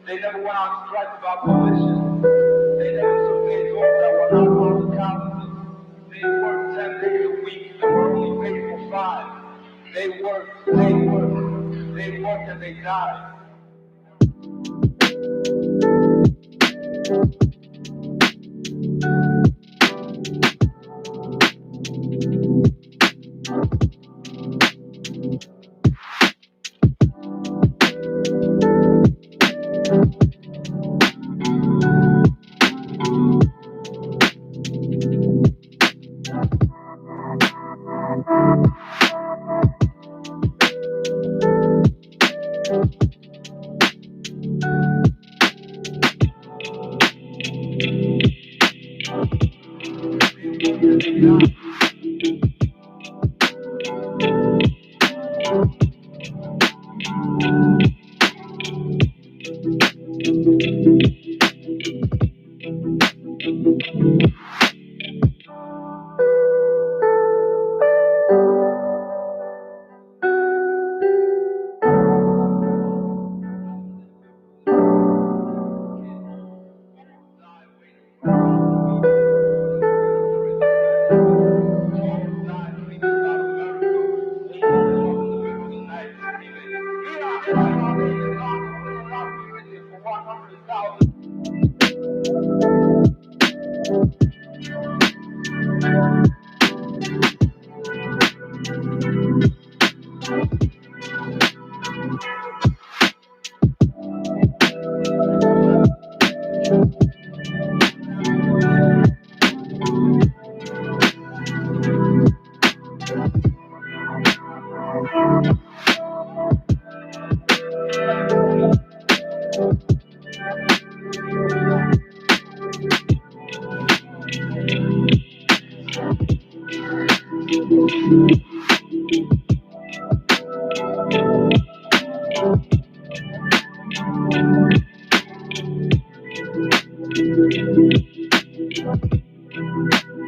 They never went on strike about permission. They never surveyed those that were not on the calendar. They worked 10 days a week. They were only paid for 5. They worked, and they died.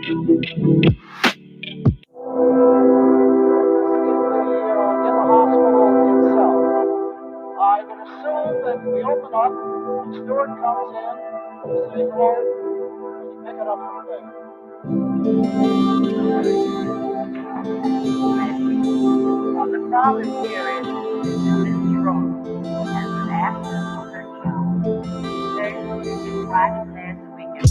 I would assume that we open up, the steward comes in, you say hello, and you pick it up from there. Well, the problem here is this room has been absent for 30 hours. Thursday and Friday last weekend.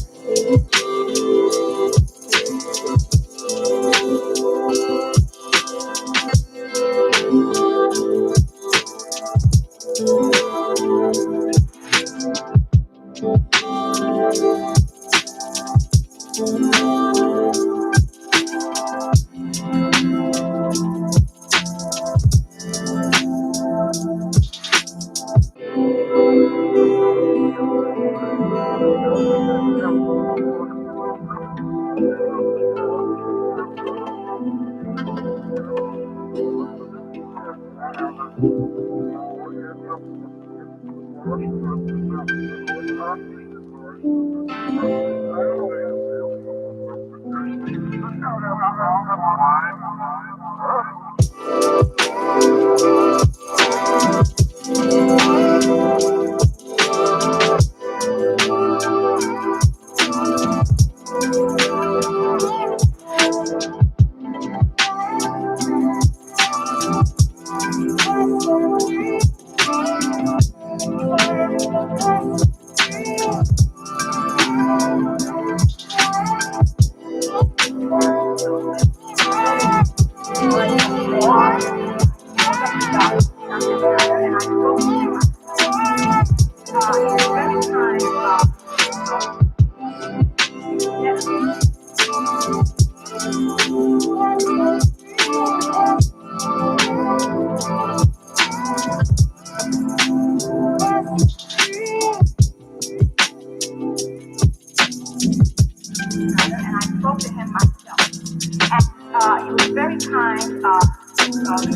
He was very kind. He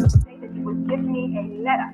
would say that he would give me a letter.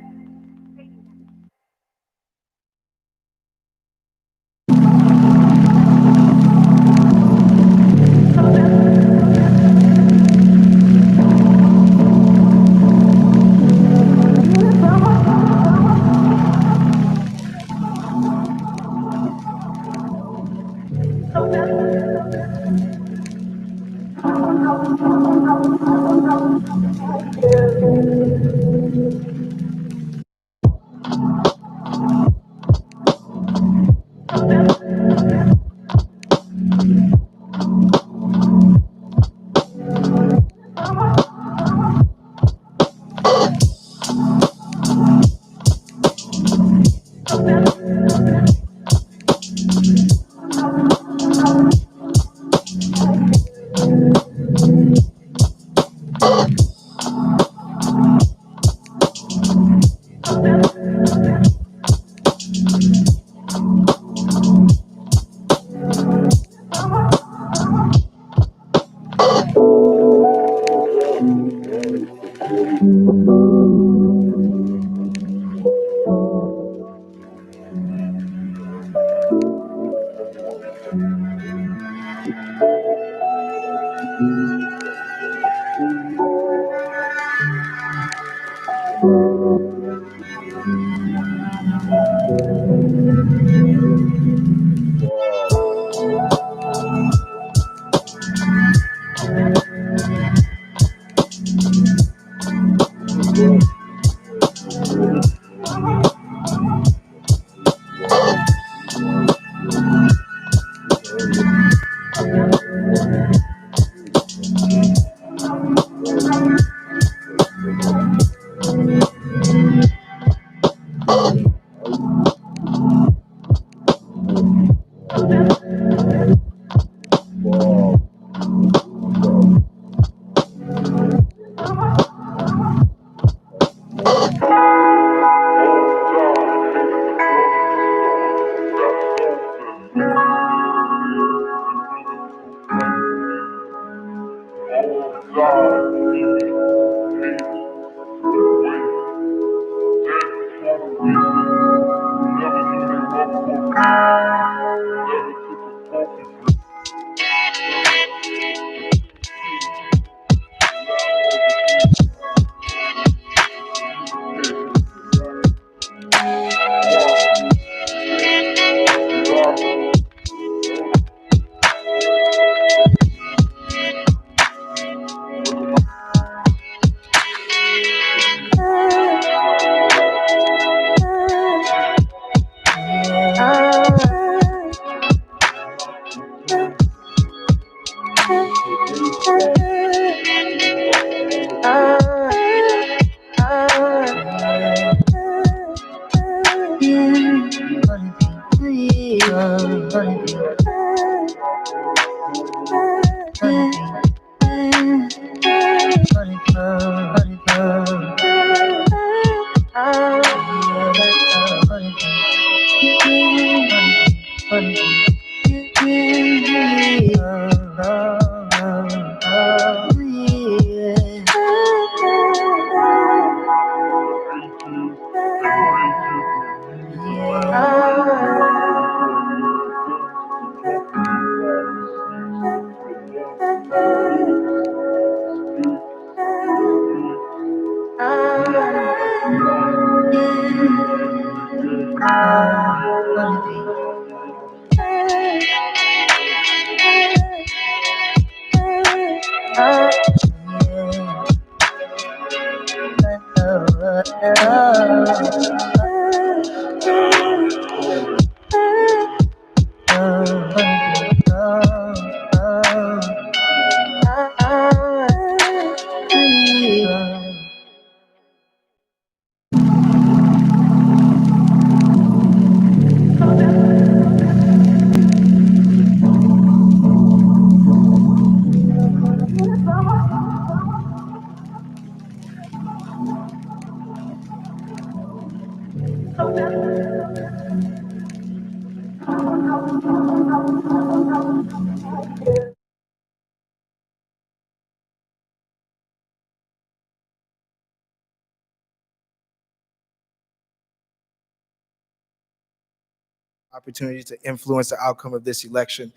Opportunity to influence the outcome of this election.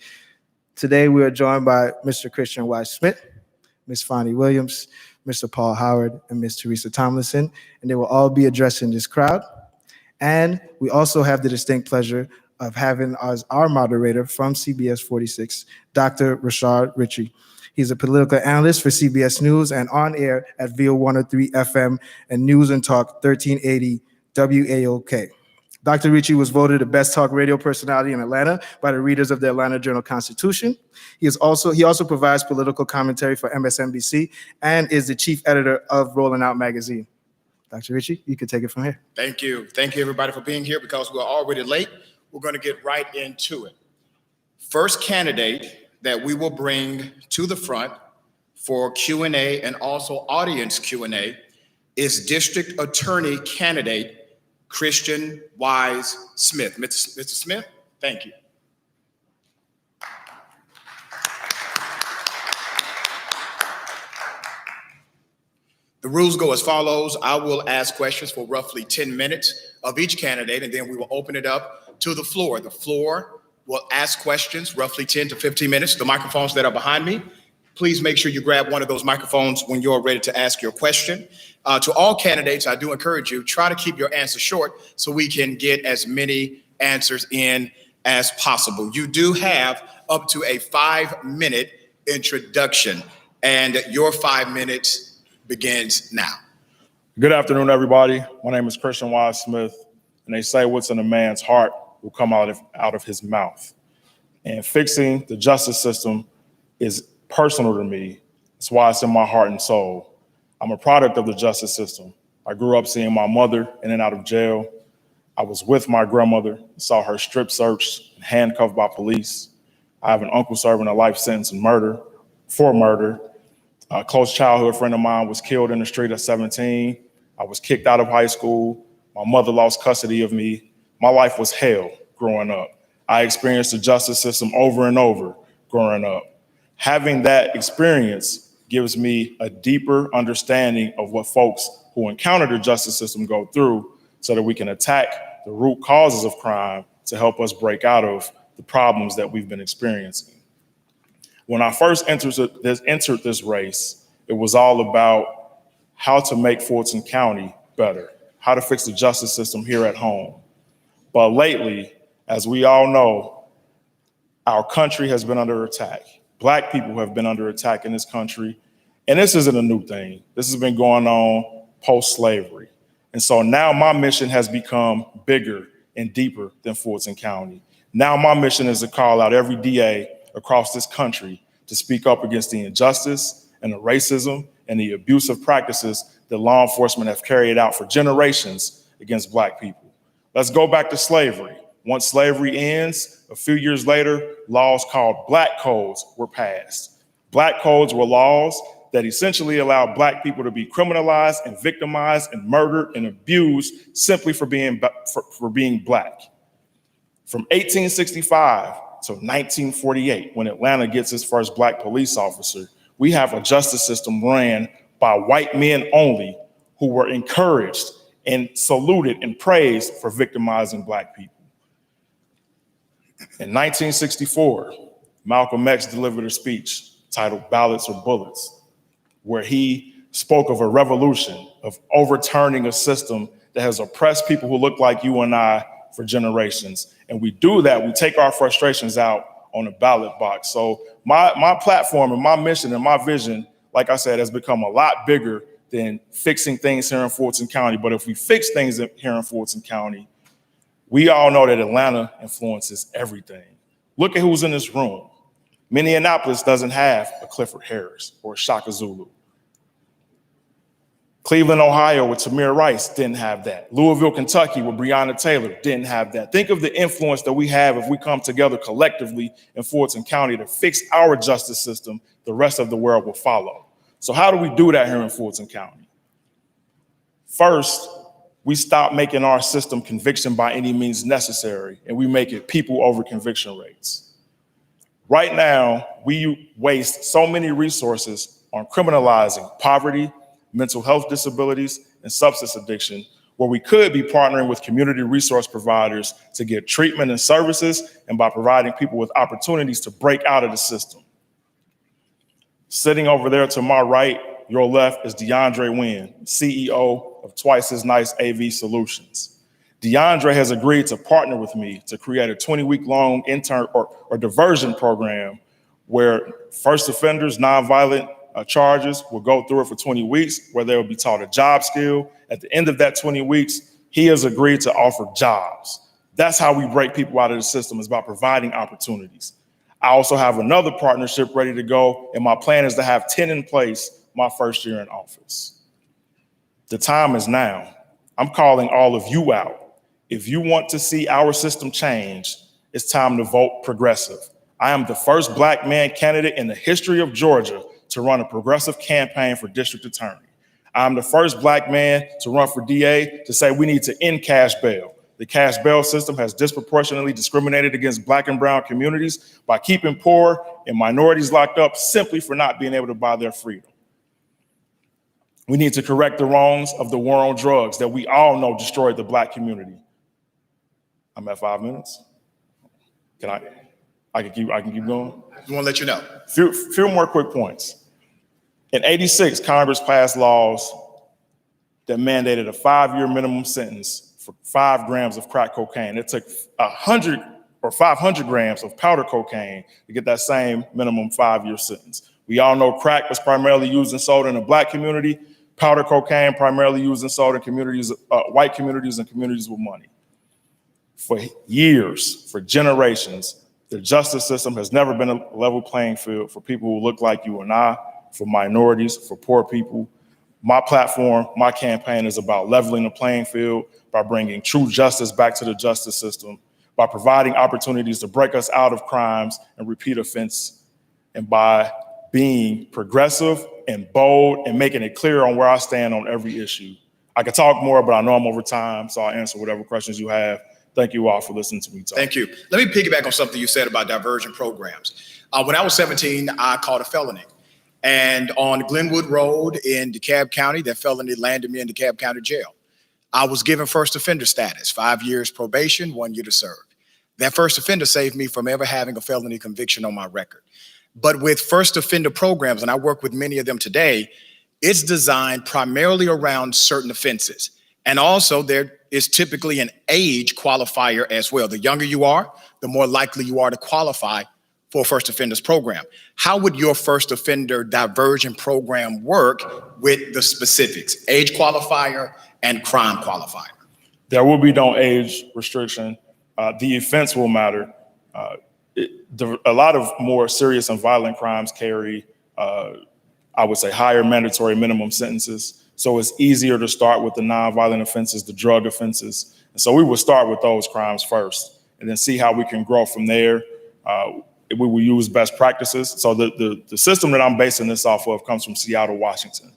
Today, we are joined by Mr. Christian Y. Smith, Ms. Fani Williams, Mr. Paul Howard, and Ms. Teresa Tomlinson, and they will all be addressing this crowd. And we also have the distinct pleasure of having as our moderator from CBS 46, Dr. Rashad Ritchie. He's a political analyst for CBS News and on air at VO 103 FM and News and Talk 1380 WAOK. Dr. Ritchie was voted the best talk radio personality in Atlanta by the readers of the Atlanta Journal-Constitution. He also provides political commentary for MSNBC and is the chief editor of Rolling Out magazine. Dr. Ritchie, you can take it from here. Thank you. Thank you, everybody, for being here. Because we're already late, we're going to get right into it. First candidate that we will bring to the front for Q&A and also audience Q&A is District Attorney candidate Christian Wise Smith. Mr. Smith, thank you. The rules go as follows. I will ask questions for roughly 10 minutes of each candidate, and then we will open it up to the floor. The floor will ask questions, roughly 10 to 15 minutes. The microphones that are behind me, please make sure you grab one of those microphones when you're ready to ask your question. To all candidates, I do encourage you, try to keep your answer short so we can get as many answers in as possible. You do have up to a 5-minute introduction, and your 5 minutes begins now. Good afternoon, everybody. My name is Christian Wise Smith, and they say what's in a man's heart will come out of his mouth. And fixing the justice system is personal to me. That's why it's in my heart and soul. I'm a product of the justice system. I grew up seeing my mother in and out of jail. I was with my grandmother, saw her strip searched and handcuffed by police. I have an uncle serving a life sentence for murder. A close childhood friend of mine was killed in the street at 17. I was kicked out of high school. My mother lost custody of me. My life was hell growing up. I experienced the justice system over and over growing up. Having that experience gives me a deeper understanding of what folks who encounter the justice system go through so that we can attack the root causes of crime to help us break out of the problems that we've been experiencing. When I first entered this race, it was all about how to make Fulton County better, how to fix the justice system here at home. But lately, as we all know, our country has been under attack. Black people have been under attack in this country. And this isn't a new thing. This has been going on post-slavery. And so now my mission has become bigger and deeper than Fulton County. Now my mission is to call out every DA across this country to speak up against the injustice and the racism and the abusive practices that law enforcement have carried out for generations against Black people. Let's go back to slavery. Once slavery ends, a few years later, laws called Black codes were passed. Black codes were laws that essentially allowed Black people to be criminalized and victimized and murdered and abused simply for being Black. From 1865 to 1948, when Atlanta gets its first Black police officer, we have a justice system ran by white men only who were encouraged and saluted and praised for victimizing Black people. In 1964, Malcolm X delivered a speech titled Ballots or Bullets, where he spoke of a revolution, of overturning a system that has oppressed people who look like you and I for generations. And we do that, we take our frustrations out on a ballot box. So my platform and my mission and my vision, like I said, has become a lot bigger than fixing things here in Fulton County. But if we fix things here in Fulton County, we all know that Atlanta influences everything. Look at who's in this room. Minneapolis doesn't have a Clifford Harris or a Shaka Zulu. Cleveland, Ohio with Tamir Rice didn't have that. Louisville, Kentucky with Breonna Taylor didn't have that. Think of the influence that we have if we come together collectively in Fulton County to fix our justice system, the rest of the world will follow. So how do we do that here in Fulton County? First, we stop making our system conviction by any means necessary, and we make it people over conviction rates. Right now, we waste so many resources on criminalizing poverty, mental health disabilities, and substance addiction, where we could be partnering with community resource providers to get treatment and services, and by providing people with opportunities to break out of the system. Sitting over there to my right, your left, is DeAndre Wynn, CEO of Twice as Nice AV Solutions. DeAndre has agreed to partner with me to create a 20-week-long intern or diversion program where first offenders, nonviolent charges will go through it for 20 weeks, where they will be taught a job skill. At the end of that 20 weeks, he has agreed to offer jobs. That's how we break people out of the system, is by providing opportunities. I also have another partnership ready to go, and my plan is to have 10 in place my first year in office. The time is now. I'm calling all of you out. If you want to see our system change, it's time to vote progressive. I am the first Black man candidate in the history of Georgia to run a progressive campaign for district attorney. I'm the first Black man to run for DA to say we need to end cash bail. The cash bail system has disproportionately discriminated against Black and brown communities by keeping poor and minorities locked up simply for not being able to buy their freedom. We need to correct the wrongs of the war on drugs that we all know destroyed the Black community. I'm at 5 minutes. I can keep going? I just want to let you know. Few more quick points. In '86, Congress passed laws that mandated a 5-year minimum sentence for 5 grams of crack cocaine. It took 100 or 500 grams of powder cocaine to get that same minimum 5-year sentence. We all know crack was primarily used and sold in the Black community. Powder cocaine primarily used and sold in communities, white communities and communities with money. For years, for generations, the justice system has never been a level playing field for people who look like you and I, for minorities, for poor people. My platform, my campaign is about leveling the playing field by bringing true justice back to the justice system, by providing opportunities to break us out of crimes and repeat offense, and by being progressive and bold and making it clear on where I stand on every issue. I could talk more, but I know I'm over time, so I'll answer whatever questions you have. Thank you all for listening to me talk. Thank you. Let me piggyback on something you said about diversion programs. When I was 17, I caught a felony. And on Glenwood Road in DeKalb County, that felony landed me in DeKalb County Jail. I was given first offender status, 5 years probation, 1 year to serve. That first offender saved me from ever having a felony conviction on my record. But with first offender programs, and I work with many of them today, it's designed primarily around certain offenses. And also there is typically an age qualifier as well. The younger you are, the more likely you are to qualify for a first offenders program. How would your first offender diversion program work with the specifics, age qualifier and crime qualifier? There will be no age restriction. The offense will matter. a lot of more serious and violent crimes carry, I would say, higher mandatory minimum sentences. So it's easier to start with the nonviolent offenses, the drug offenses. And so we will start with those crimes first and then see how we can grow from there. We will use best practices. So the system that I'm basing this off of comes from Seattle, Washington.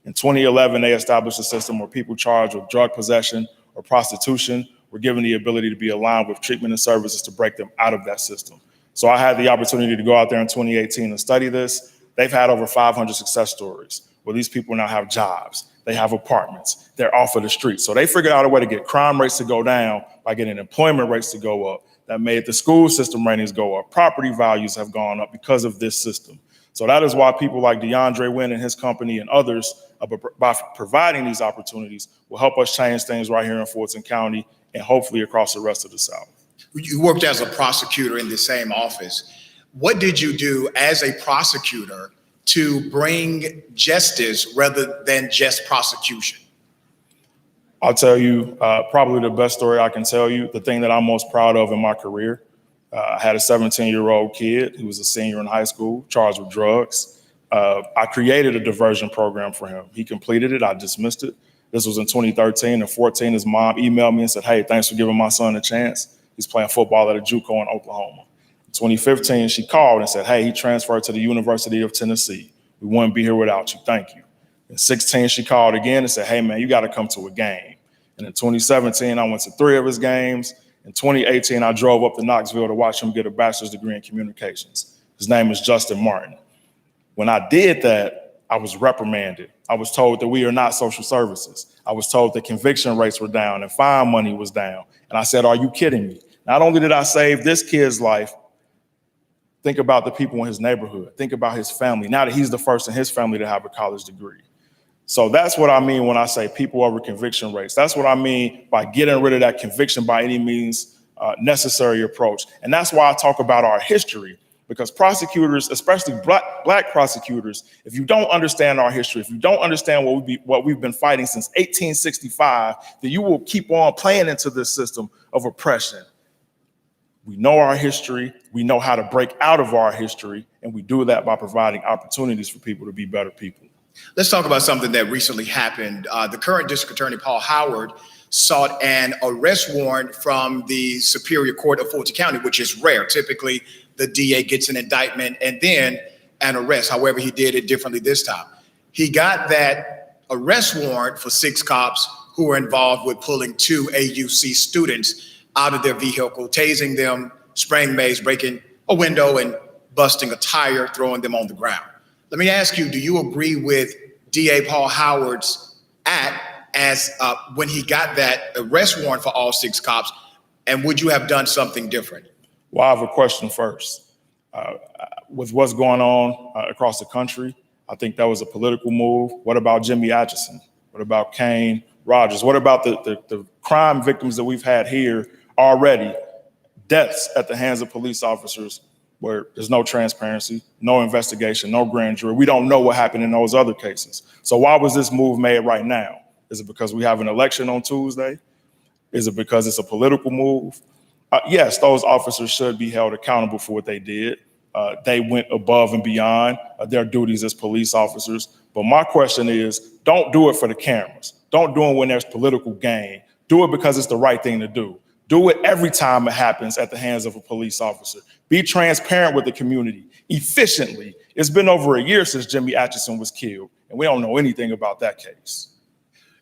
In 2011, they established a system where people charged with drug possession or prostitution were given the ability to be aligned with treatment and services to break them out of that system. So I had the opportunity to go out there in 2018 and study this. They've had over 500 success stories where these people now have jobs, they have apartments, they're off of the street. So they figured out a way to get crime rates to go down by getting employment rates to go up. That made the school system ratings go up. Property values have gone up because of this system. So that is why people like DeAndre Wynn and his company and others, by providing these opportunities, will help us change things right here in Fulton County and hopefully across the rest of the South. You worked as a prosecutor in the same office. What did you do as a prosecutor to bring justice rather than just prosecution? I'll tell you probably the best story I can tell you, the thing that I'm most proud of in my career. I had a 17-year-old kid who was a senior in high school, charged with drugs. I created a diversion program for him. He completed it. I dismissed it. This was in 2013. In 2014, his mom emailed me and said, "Hey, thanks for giving my son a chance. He's playing football at a JUCO in Oklahoma." In 2015, she called and said, "Hey, he transferred to the University of Tennessee. We wouldn't be here without you. Thank you." In 2016, she called again and said, "Hey, man, you got to come to a game." And in 2017, I went to 3 of his games. In 2018, I drove up to Knoxville to watch him get a bachelor's degree in communications. His name is Justin Martin. When I did that, I was reprimanded. I was told that we are not social services. I was told that conviction rates were down and fine money was down. And I said, "Are you kidding me?" Not only did I save this kid's life, think about the people in his neighborhood. Think about his family. Now that he's the first in his family to have a college degree. So that's what I mean when I say people over conviction rates. That's what I mean by getting rid of that conviction by any means necessary approach. And that's why I talk about our history, because prosecutors, especially black prosecutors, if you don't understand our history, if you don't understand what we've been fighting since 1865, then you will keep on playing into this system of oppression. We know our history, we know how to break out of our history, and we do that by providing opportunities for people to be better people. Let's talk about something that recently happened. The current district attorney, Paul Howard, sought an arrest warrant from the Superior Court of Fulton County, which is rare. Typically, the DA gets an indictment and then an arrest. However, he did it differently this time. He got that arrest warrant for 6 cops who were involved with pulling 2 AUC students out of their vehicle, tasing them, spraying mace, breaking a window, and busting a tire, throwing them on the ground. Let me ask you, do you agree with DA Paul Howard's act as when he got that arrest warrant for all 6 cops, and would you have done something different? Well, I have a question first. With what's going on across the country, I think that was a political move. What about Jimmy Atchison? What about Kane Rogers? What about the crime victims that we've had here already? Deaths at the hands of police officers where there's no transparency, no investigation, no grand jury. We don't know what happened in those other cases. So why was this move made right now? Is it because we have an election on Tuesday? Is it because it's a political move? Yes, those officers should be held accountable for what they did. They went above and beyond their duties as police officers. But my question is, don't do it for the cameras. Don't do it when there's political gain. Do it because it's the right thing to do. Do it every time it happens at the hands of a police officer. Be transparent with the community efficiently. It's been over a year since Jimmy Atchison was killed, and we don't know anything about that case.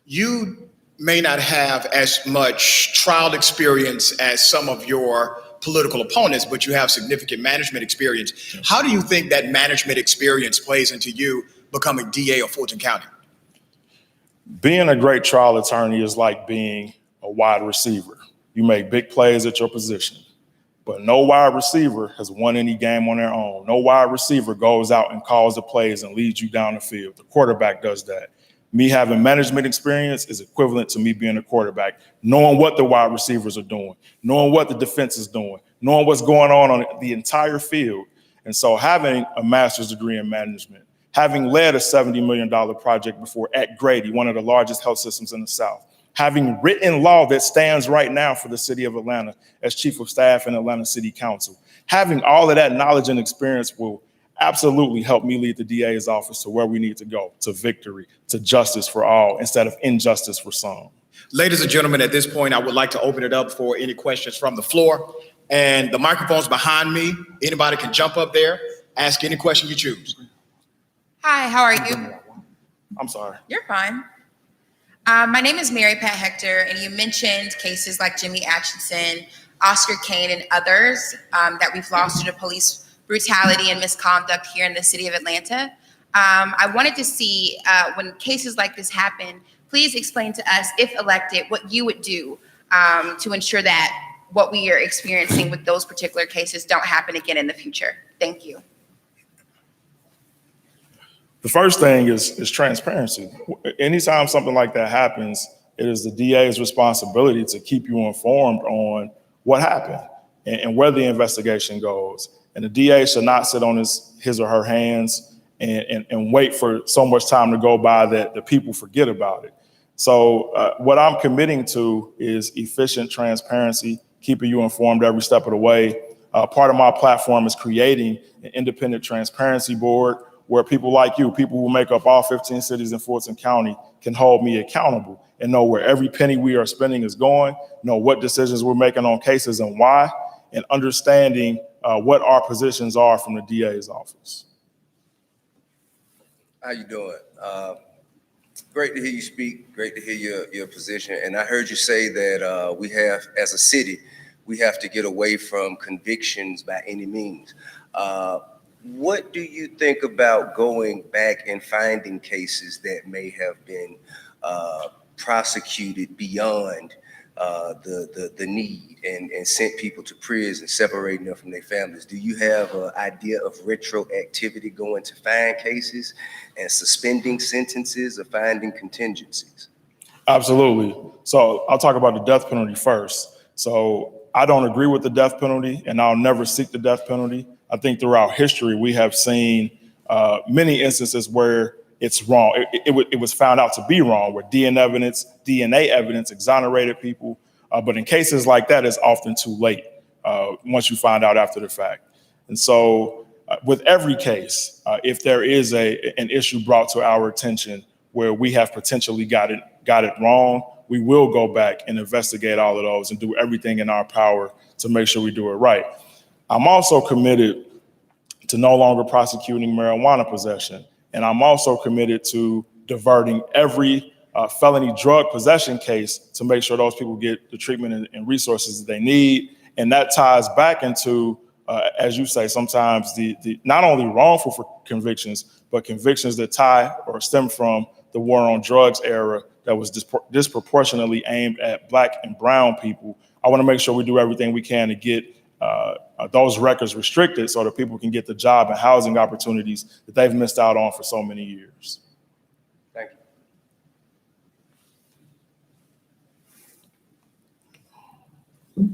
You may not have as much trial experience as some of your political opponents, but you have significant management experience. How do you think that management experience plays into you becoming DA of Fulton County? Being a great trial attorney is like being a wide receiver. You make big plays at your position, but no wide receiver has won any game on their own. No wide receiver goes out and calls the plays and leads you down the field. The quarterback does that. Me having management experience is equivalent to me being a quarterback, knowing what the wide receivers are doing, knowing what the defense is doing, knowing what's going on the entire field. And so having a master's degree in management, having led a $70 million project before at Grady, one of the largest health systems in the South, having written law that stands right now for the city of Atlanta as chief of staff in Atlanta City Council, Having all of that knowledge and experience will absolutely help me lead the DA's office to where we need to go, to victory, to justice for all, instead of injustice for some. Ladies and gentlemen, at this point, I would like to open it up for any questions from the floor. And the microphone's behind me. Anybody can jump up there, ask any question you choose. Hi, how are you? I'm sorry. You're fine. My name is Mary Pat Hector, and you mentioned cases like Jimmy Atchison, Oscar Kane, and others that we've lost due to police brutality and misconduct here in the city of Atlanta. I wanted to see when cases like this happen, please explain to us, if elected, what you would do to ensure that what we are experiencing with those particular cases don't happen again in the future. Thank you. The first thing is transparency. Anytime something like that happens, it is the DA's responsibility to keep you informed on what happened and where the investigation goes. And the DA should not sit on his or her hands and wait for so much time to go by that the people forget about it. So what I'm committing to is efficient transparency, keeping you informed every step of the way. Part of my platform is creating an independent transparency board where people like you, people who make up all 15 cities in Fulton County, can hold me accountable and know where every penny we are spending is going, know what decisions we're making on cases and why, and understanding what our positions are from the DA's office. How you doing? Great to hear you speak. Great to hear your position. And I heard you say that we have, as a city, we have to get away from convictions by any means. What do you think about going back and finding cases that may have been prosecuted beyond the need and sent people to prison, separating them from their families? Do you have an idea of retroactivity going to find cases and suspending sentences or finding contingencies? Absolutely. So I'll talk about the death penalty first. So I don't agree with the death penalty, and I'll never seek the death penalty. I think throughout history, we have seen many instances where it's wrong. It was found out to be wrong, where DNA evidence exonerated people. But in cases like that, it's often too late once you find out after the fact. And so with every case, if there is an issue brought to our attention where we have potentially got it wrong, we will go back and investigate all of those and do everything in our power to make sure we do it right. I'm also committed to no longer prosecuting marijuana possession. And I'm also committed to diverting every felony drug possession case to make sure those people get the treatment and resources that they need. And that ties back into, as you say, sometimes the not only wrongful for convictions, but convictions that tie or stem from the war on drugs era that was disproportionately aimed at Black and brown people. I want to make sure we do everything we can to get those records restricted so that people can get the job and housing opportunities that they've missed out on for so many years. Thank you.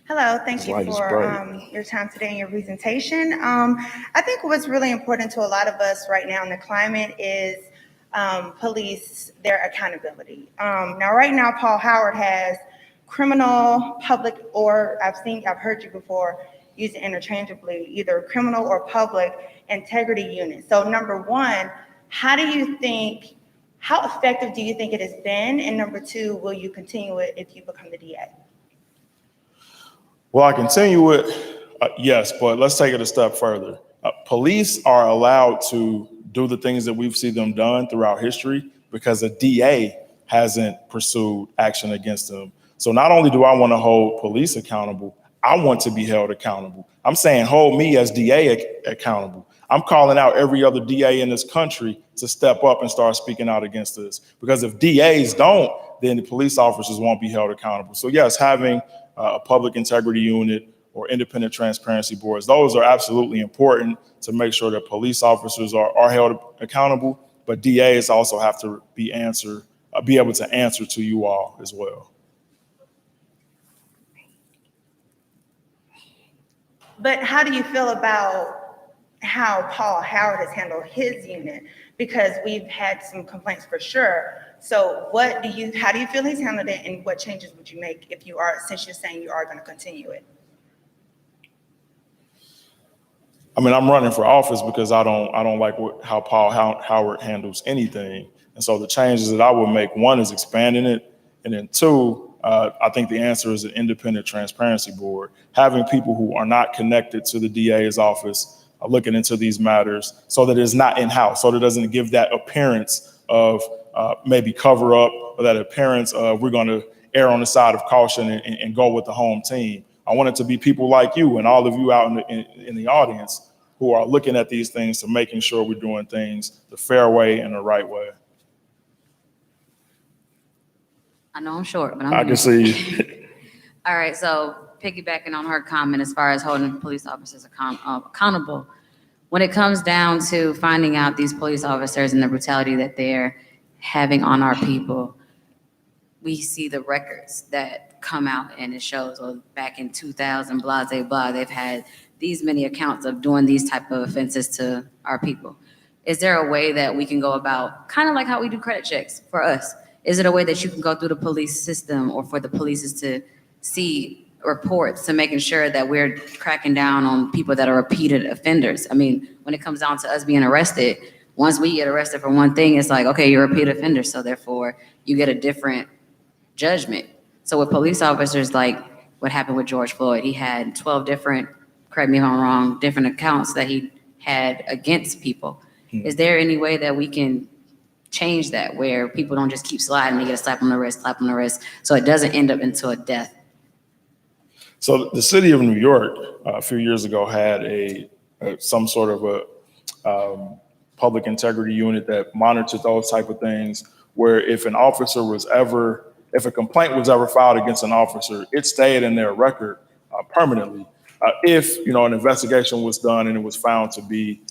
Hello, thank you for your time today and your presentation. I think what's really important to a lot of us right now in the climate is police their accountability. Now, right now, Paul Howard has criminal, public, or I've heard you before use it interchangeably, either criminal or public integrity unit. So number one, how effective do you think it has been? And number two, will you continue it if you become the DA? Well, I continue it, yes, but let's take it a step further. Police are allowed to do the things that we've seen them done throughout history because a DA hasn't pursued action against them. So not only do I want to hold police accountable, I want to be held accountable. I'm saying hold me as DA accountable. I'm calling out every other DA in this country to step up and start speaking out against this. Because if DAs don't, then the police officers won't be held accountable. So yes, having a public integrity unit or independent transparency boards, those are absolutely important to make sure that police officers are held accountable, but DAs also have to be able to answer to you all as well. But how do you feel about how Paul Howard has handled his unit? Because we've had some complaints for sure. So how do you feel he's handled it, and what changes would you make if you are, since you're saying you are going to continue it? I mean, I'm running for office because I don't like how Paul Howard handles anything. And so the changes that I would make, one is expanding it. And then two, I think the answer is an independent transparency board, having people who are not connected to the DA's office looking into these matters so that it's not in-house, so that it doesn't give that appearance of maybe cover up or that appearance of we're going to err on the side of caution and go with the home team. I want it to be people like you and all of you out in the audience who are looking at these things to making sure we're doing things the fair way and the right way. I know I'm short, but I can see. All right, so piggybacking on her comment as far as holding police officers accountable, when it comes down to finding out these police officers and the brutality that they're having on our people, we see the records that come out and it shows, well, back in 2000, blah, blah, blah, they've had these many accounts of doing these type of offenses to our people. Is there a way that we can go about, kind of like how we do credit checks for us? Is it a way that you can go through the police system or for the police to see reports to making sure that we're cracking down on people that are repeated offenders? I mean, when it comes down to us being arrested, once we get arrested for one thing, it's like, okay, you're a repeat offender, so therefore you get a different judgment. So with police officers, like what happened with George Floyd, he had 12 different, correct me if I'm wrong, different accounts that he had against people. Is there any way that we can change that where people don't just keep sliding, they get a slap on the wrist, so it doesn't end up into a death? So the city of New York a few years ago had some sort of a public integrity unit that monitored those type of things, where if a complaint was ever filed against an officer, it stayed in their record permanently. If an investigation was done and it was found to be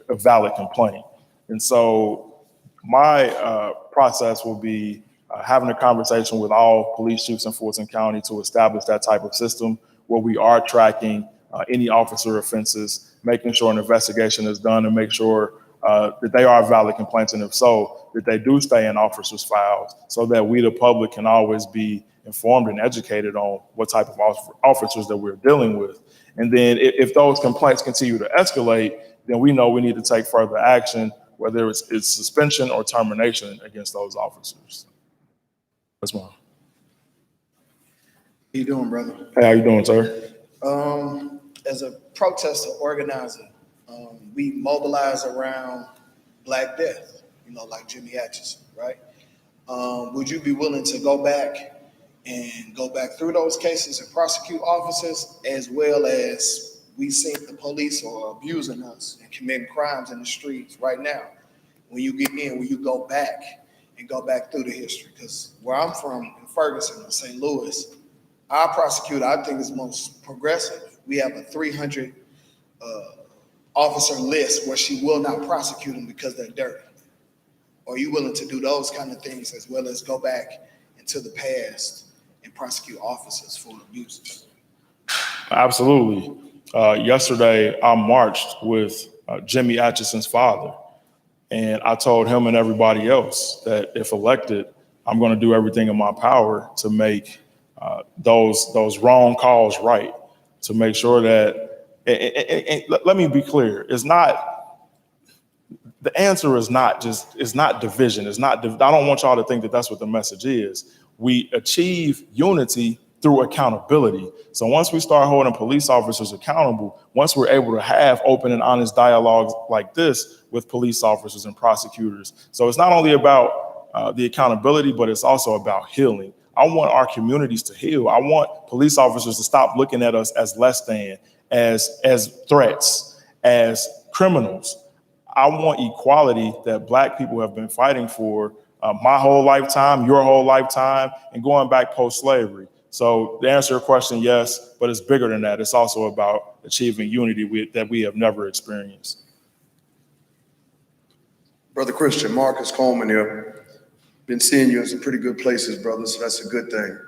a valid complaint. And so my process will be having a conversation with all police chiefs in Fulton County to establish that type of system where we are tracking any officer offenses, making sure an investigation is done and make sure that they are valid complaints, and if so, that they do stay in officers' files so that we, the public, can always be informed and educated on what type of officers that we're dealing with. And then if those complaints continue to escalate, then we know we need to take further action, whether it's suspension or termination against those officers. That's mine. How you doing, brother? Hey, how you doing, sir? As a protester organizer, we mobilize around Black Death, like Jimmy Atchison, right? Would you be willing to go back through those cases and prosecute officers, as well as we see the police are abusing us and committing crimes in the streets right now? When you get in, when you go back through the history, because where I'm from in Ferguson, in St. Louis, our prosecutor, I think, is most progressive. We have a 300 officer list where she will not prosecute them because they're dirty. Are you willing to do those kind of things, as well as go back into the past and prosecute officers for abuses? Absolutely. Yesterday, I marched with Jimmy Atchison's father, and I told him and everybody else that if elected, I'm going to do everything in my power to make those wrong calls right, to make sure that, and let me be clear, the answer is not division. I don't want y'all to think that that's what the message is. We achieve unity through accountability. So once we start holding police officers accountable, once we're able to have open and honest dialogues like this with police officers and prosecutors. So it's not only about the accountability, but it's also about healing. I want our communities to heal. I want police officers to stop looking at us as less than, as threats, as criminals. I want equality that Black people have been fighting for my whole lifetime, your whole lifetime, and going back post-slavery. So to answer your question, yes, but it's bigger than that. It's also about achieving unity that we have never experienced. Brother Christian, Marcus Coleman here. Been seeing you in some pretty good places, brother, so that's a good thing.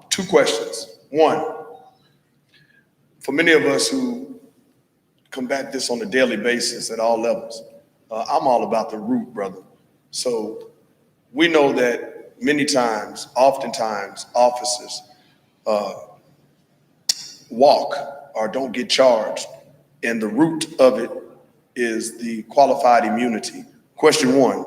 2 questions. One, for many of us who combat this on a daily basis at all levels, I'm all about the root, brother. So we know that oftentimes, officers walk or don't get charged. And the root of it is the qualified immunity. Question one,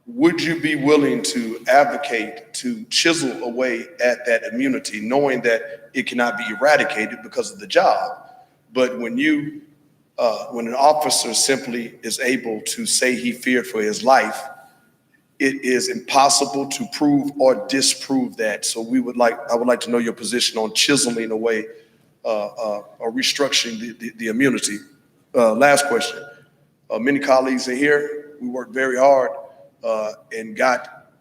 would you be willing to advocate to chisel away at that immunity, knowing that it cannot be eradicated because of the job? But when an officer simply is able to say he feared for his life, it is impossible to prove or disprove that. So I would like to know your position on chiseling away or restructuring the immunity. Last question. Many colleagues are here. We worked very hard and got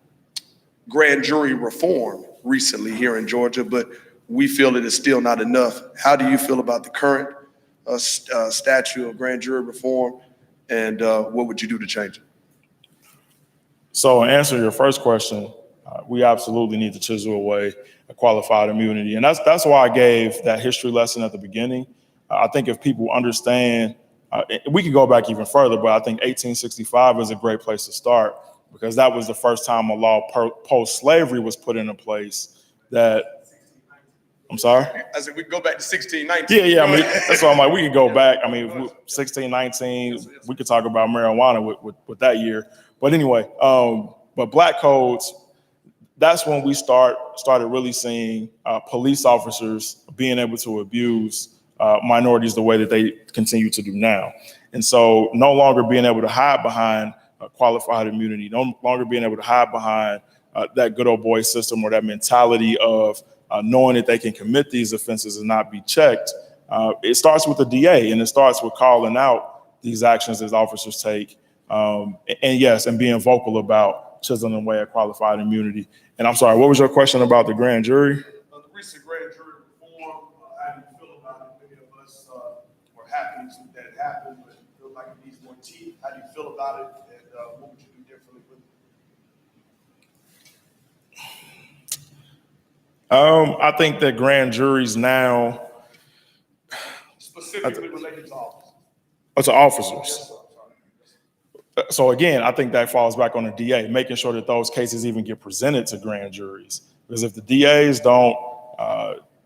grand jury reform recently here in Georgia, but we feel it is still not enough. How do you feel about the current statute of grand jury reform, and what would you do to change it? So in answer to your first question, we absolutely need to chisel away a qualified immunity. And that's why I gave that history lesson at the beginning. I think if people understand, we could go back even further, but I think 1865 is a great place to start, because that was the first time a law post-slavery was put into place that, I'm sorry? I said we could go back to 1619. Yeah, I mean, that's why I'm like, we could go back. I mean, 1619, we could talk about marijuana with that year. But anyway, but black codes, that's when we started really seeing police officers being able to abuse minorities the way that they continue to do now. And so no longer being able to hide behind qualified immunity, no longer being able to hide behind that good old boy system or that mentality of knowing that they can commit these offenses and not be checked. It starts with the DA, and it starts with calling out these actions that officers take. And being vocal about chiseling away at qualified immunity. And I'm sorry, what was your question about the grand jury? The recent grand jury reform, how do you feel about it? Many of us were happy that it happened, but feel like it needs more teeth. How do you feel about it, and what would you do differently with it? I think that grand juries now, Specifically related to officers. to officers. So again, I think that falls back on the DA, making sure that those cases even get presented to grand juries. Because if the DAs don't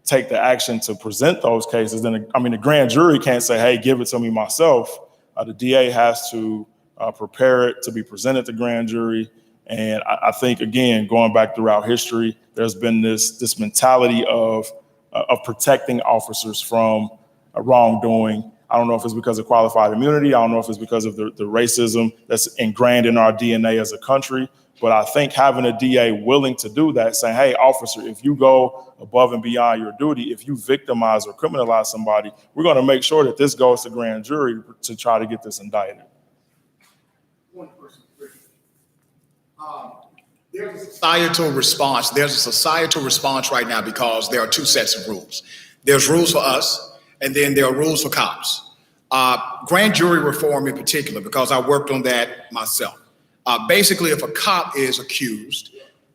take the action to present those cases, then the grand jury can't say, hey, give it to me myself. The DA has to prepare it to be presented to grand jury. And I think, again, going back throughout history, there's been this mentality of protecting officers from wrongdoing. I don't know if it's because of qualified immunity. I don't know if it's because of the racism that's ingrained in our DNA as a country. But I think having a DA willing to do that, saying, hey, officer, if you go above and beyond your duty, if you victimize or criminalize somebody, we're going to make sure that this goes to grand jury to try to get this indicted. One person. There's a societal response. There's a societal response right now because there are two sets of rules. There's rules for us, and then there are rules for cops. Grand jury reform in particular, because I worked on that myself. Basically, if a cop is accused,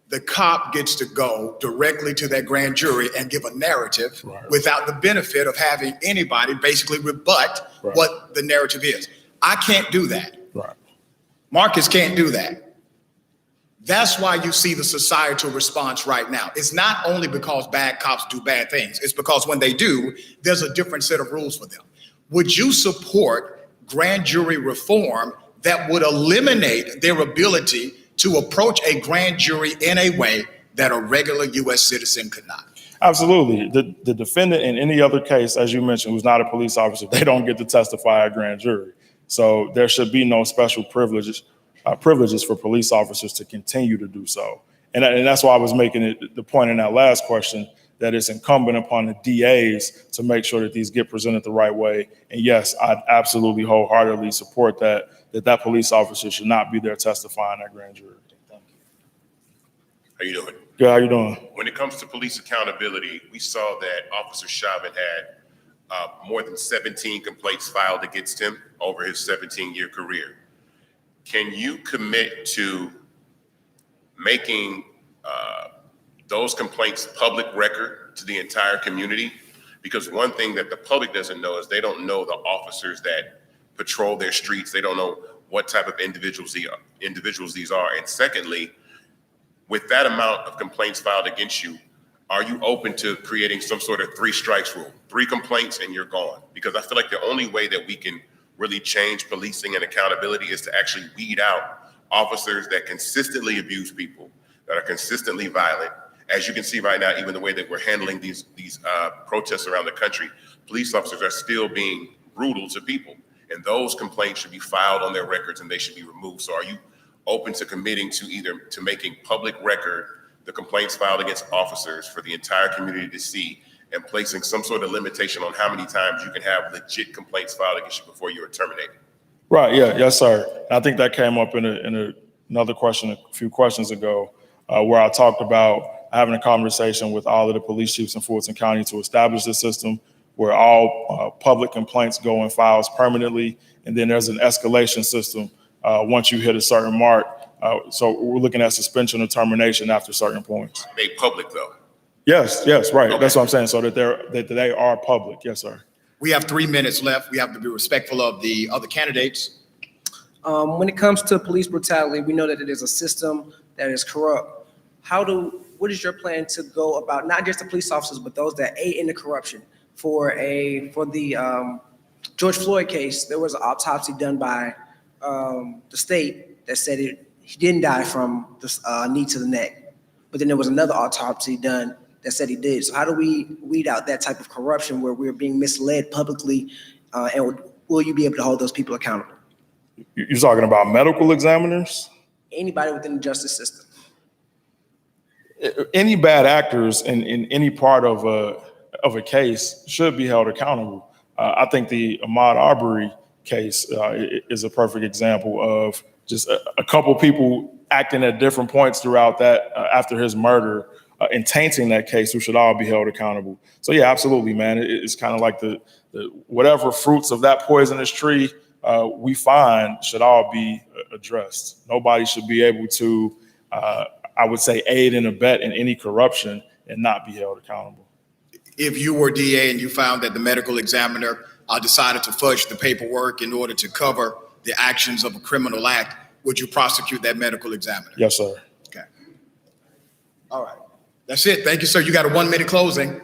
the cop gets to go directly to that grand jury and give a narrative without the benefit of having anybody basically rebut what the narrative is. I can't do that. Marcus can't do that. That's why you see the societal response right now. It's not only because bad cops do bad things. It's because when they do, there's a different set of rules for them. Would you support grand jury reform that would eliminate their ability to approach a grand jury in a way that a regular U.S. citizen could not? Absolutely. The defendant in any other case, as you mentioned, who's not a police officer, they don't get to testify at grand jury. So there should be no special privileges for police officers to continue to do so. And that's why I was making it the point in that last question, that it's incumbent upon the DAs to make sure that these get presented the right way. And yes, I absolutely wholeheartedly support that police officer should not be there testifying at grand jury. Thank you. How you doing? Good, how you doing? When it comes to police accountability, we saw that Officer Chauvin had more than 17 complaints filed against him over his 17-year career. Can you commit to making those complaints public record to the entire community? Because one thing that the public doesn't know is they don't know the officers that patrol their streets. They don't know what type of individuals these are. And secondly, with that amount of complaints filed against you, Are you open to creating some sort of 3 strikes rule? 3 complaints and you're gone? Because I feel like the only way that we can really change policing and accountability is to actually weed out officers that consistently abuse people, that are consistently violent. As you can see right now, even the way that we're handling these protests around the country, police officers are still being brutal to people. And those complaints should be filed on their records and they should be removed. So are you open to committing to either to making public record the complaints filed against officers for the entire community to see, and placing some sort of limitation on how many times you can have legit complaints filed against you before you are terminated? Right, yeah, yes, sir. I think that came up in another question a few questions ago, where I talked about having a conversation with all of the police chiefs in Fulton County to establish a system where all public complaints go in files permanently, and then there's an escalation system once you hit a certain mark. So we're looking at suspension or termination after certain points. Made public though. Yes, right. Okay. That's what I'm saying. So that they are public. Yes, sir. We have 3 minutes left. We have to be respectful of the other candidates. When it comes to police brutality, we know that it is a system that is corrupt. What is your plan to go about not just the police officers, but those that aid in the corruption? For the George Floyd case, there was an autopsy done by the state that said he didn't die from the knee to the neck, but then there was another autopsy done that said he did. So how do we weed out that type of corruption where we're being misled publicly, and will you be able to hold those people accountable? You're talking about medical examiners? Anybody within the justice system. Any bad actors in any part of a case should be held accountable. I think the Ahmaud Arbery case is a perfect example of just a couple people acting at different points throughout that after his murder and tainting that case, who should all be held accountable. So yeah, absolutely, man. It's kind of like the whatever fruits of that poisonous tree we find should all be addressed. Nobody should be able to, I would say, aid and abet in any corruption and not be held accountable. If you were DA and you found that the medical examiner decided to fudge the paperwork in order to cover the actions of a criminal act, would you prosecute that medical examiner? Yes, sir. Okay. All right. That's it. Thank you, sir. You got a 1 minute closing.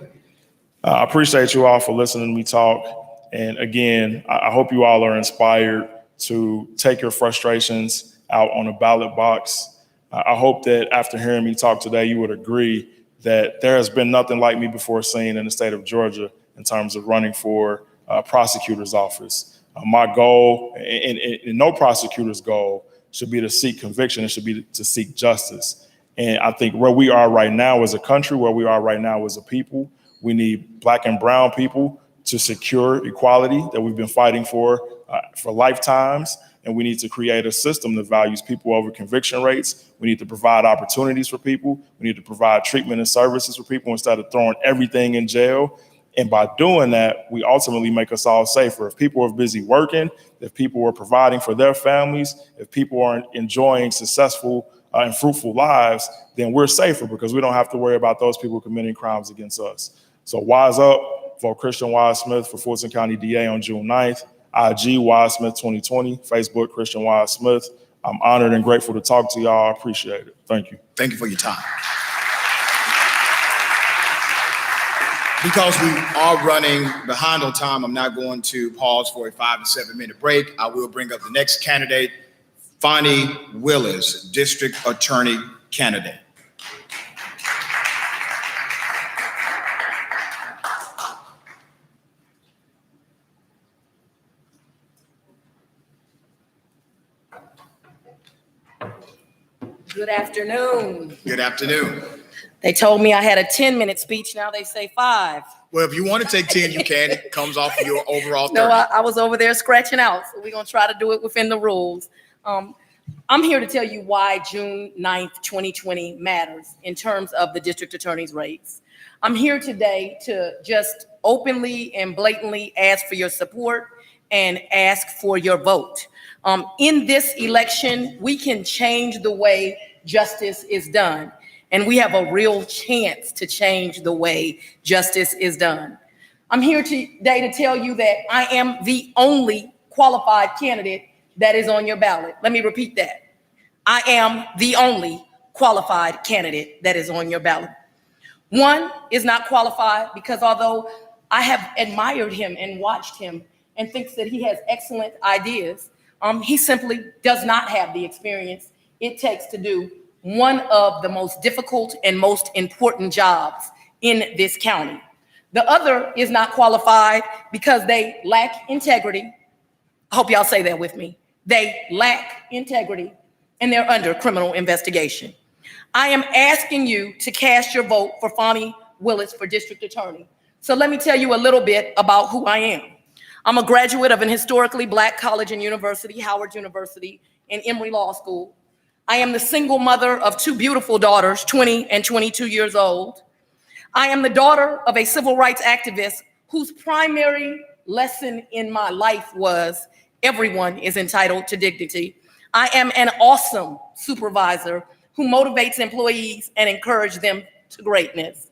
I appreciate you all for listening to me talk. And again, I hope you all are inspired to take your frustrations out on a ballot box. I hope that after hearing me talk today, you would agree that there has been nothing like me before seen in the state of Georgia in terms of running for prosecutor's office. My goal, and no prosecutor's goal, should be to seek conviction. It should be to seek justice. And I think where we are right now as a country, where we are right now as a people, we need Black and brown people to secure equality that we've been fighting for lifetimes. And we need to create a system that values people over conviction rates. We need to provide opportunities for people. We need to provide treatment and services for people instead of throwing everything in jail. And by doing that, we ultimately make us all safer. If people are busy working, if people are providing for their families, if people are enjoying successful and fruitful lives, then we're safer because we don't have to worry about those people committing crimes against us. So wise up, vote Christian Wise Smith for Fulton County DA on June 9th. IG Wise Smith 2020, Facebook Christian Wise Smith. I'm honored and grateful to talk to y'all. I appreciate it. Thank you. Thank you for your time. Because we are running behind on time, I'm not going to pause for a 5 to 7 minute break. I will bring up the next candidate, Fani Willis, District Attorney candidate. Good afternoon. Good afternoon. They told me I had a 10-minute speech. Now they say 5. Well, if you want to take 10, you can. It comes off of your overall 30. No, I was over there scratching out. So we're going to try to do it within the rules. I'm here to tell you why June 9th, 2020 matters in terms of the district attorney's race. I'm here today to just openly and blatantly ask for your support and ask for your vote. In this election, we can change the way justice is done. And we have a real chance to change the way justice is done. I'm here today to tell you that I am the only qualified candidate that is on your ballot. Let me repeat that. I am the only qualified candidate that is on your ballot. One is not qualified because although I have admired him and watched him and thinks that he has excellent ideas, he simply does not have the experience it takes to do one of the most difficult and most important jobs in this county. The other is not qualified because they lack integrity. I hope y'all say that with me. They lack integrity and they're under criminal investigation. I am asking you to cast your vote for Fani Willis for district attorney. So let me tell you a little bit about who I am. I'm a graduate of an historically Black college and university, Howard University, and Emory Law School. I am the single mother of two beautiful daughters, 20 and 22 years old. I am the daughter of a civil rights activist whose primary lesson in my life was everyone is entitled to dignity. I am an awesome supervisor who motivates employees and encourages them to greatness.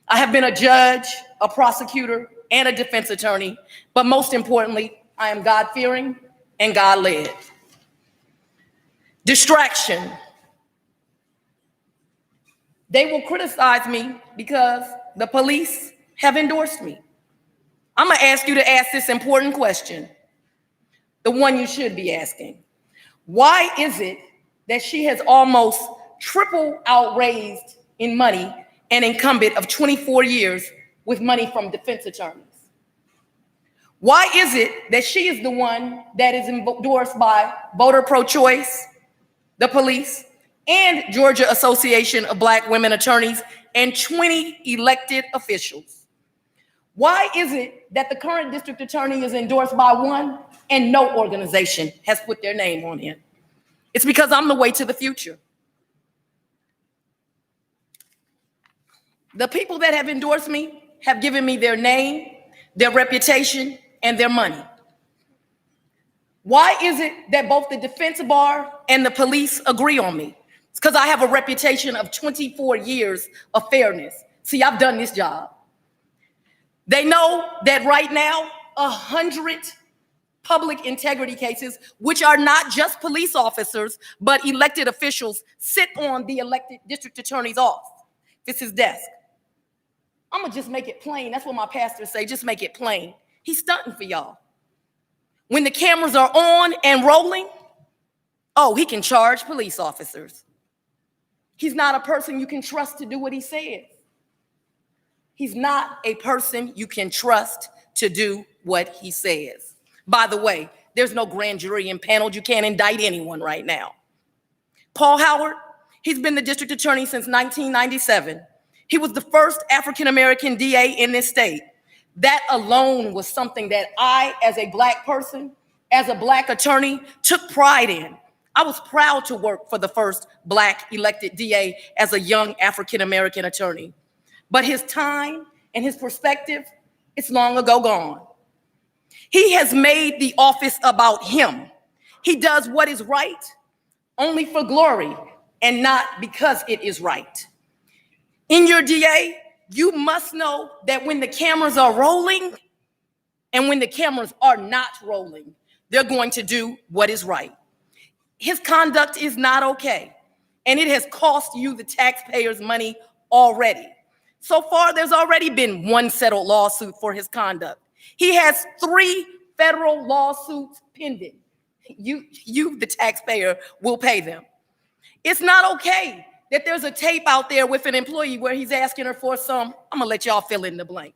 I have been a judge, a prosecutor, and a defense attorney, but most importantly, I am God-fearing and God-led. Distraction. They will criticize me because the police have endorsed me. I'm gonna ask you to ask this important question, the one you should be asking. Why is it that she has almost triple outraised in money an incumbent of 24 years with money from defense attorneys? Why is it that she is the one that is endorsed by Voter Pro-Choice, the police, and Georgia Association of Black Women Attorneys, and 20 elected officials? Why is it that the current district attorney is endorsed by one and no organization has put their name on him? It's because I'm the way to the future. The people that have endorsed me have given me their name, their reputation, and their money. Why is it that both the defense bar and the police agree on me? It's because I have a reputation of 24 years of fairness. See, I've done this job. They know that right now, 100 public integrity cases, which are not just police officers, but elected officials, sit on the elected district attorney's office's desk. I'm gonna just make it plain. That's what my pastors say, just make it plain. He's stunting for y'all. When the cameras are on and rolling, oh, he can charge police officers. He's not a person you can trust to do what he says. He's not a person you can trust to do what he says. By the way, there's no grand jury impaneled. You can't indict anyone right now. Paul Howard, he's been the district attorney since 1997. He was the first African-American DA in this state. That alone was something that I, as a Black person, as a Black attorney, took pride in. I was proud to work for the first Black elected DA as a young African-American attorney. But his time and his perspective, it's long ago gone. He has made the office about him. He does what is right only for glory and not because it is right. In your DA, you must know that when the cameras are rolling and when the cameras are not rolling, they're going to do what is right. His conduct is not okay, and it has cost you, the taxpayers, money already. So far, there's already been one settled lawsuit for his conduct. He has 3 federal lawsuits pending. You, the taxpayer, will pay them. It's not okay that there's a tape out there with an employee where he's asking her for some, I'm gonna let y'all fill in the blank.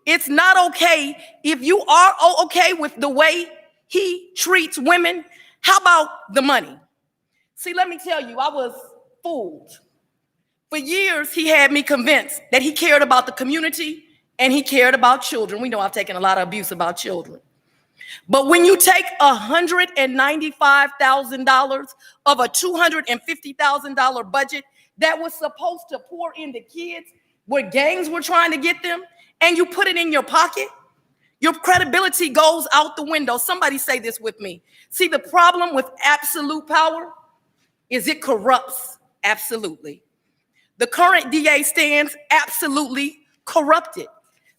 It's not okay if you are okay with the way he treats women. How about the money? See, let me tell you, I was fooled. For years, he had me convinced that he cared about the community and he cared about children. We know I've taken a lot of abuse about children. But when you take $195,000 of a $250,000 budget that was supposed to pour into kids where gangs were trying to get them, and you put it in your pocket, your credibility goes out the window. Somebody say this with me. See, the problem with absolute power is it corrupts absolutely. The current DA stands absolutely corrupted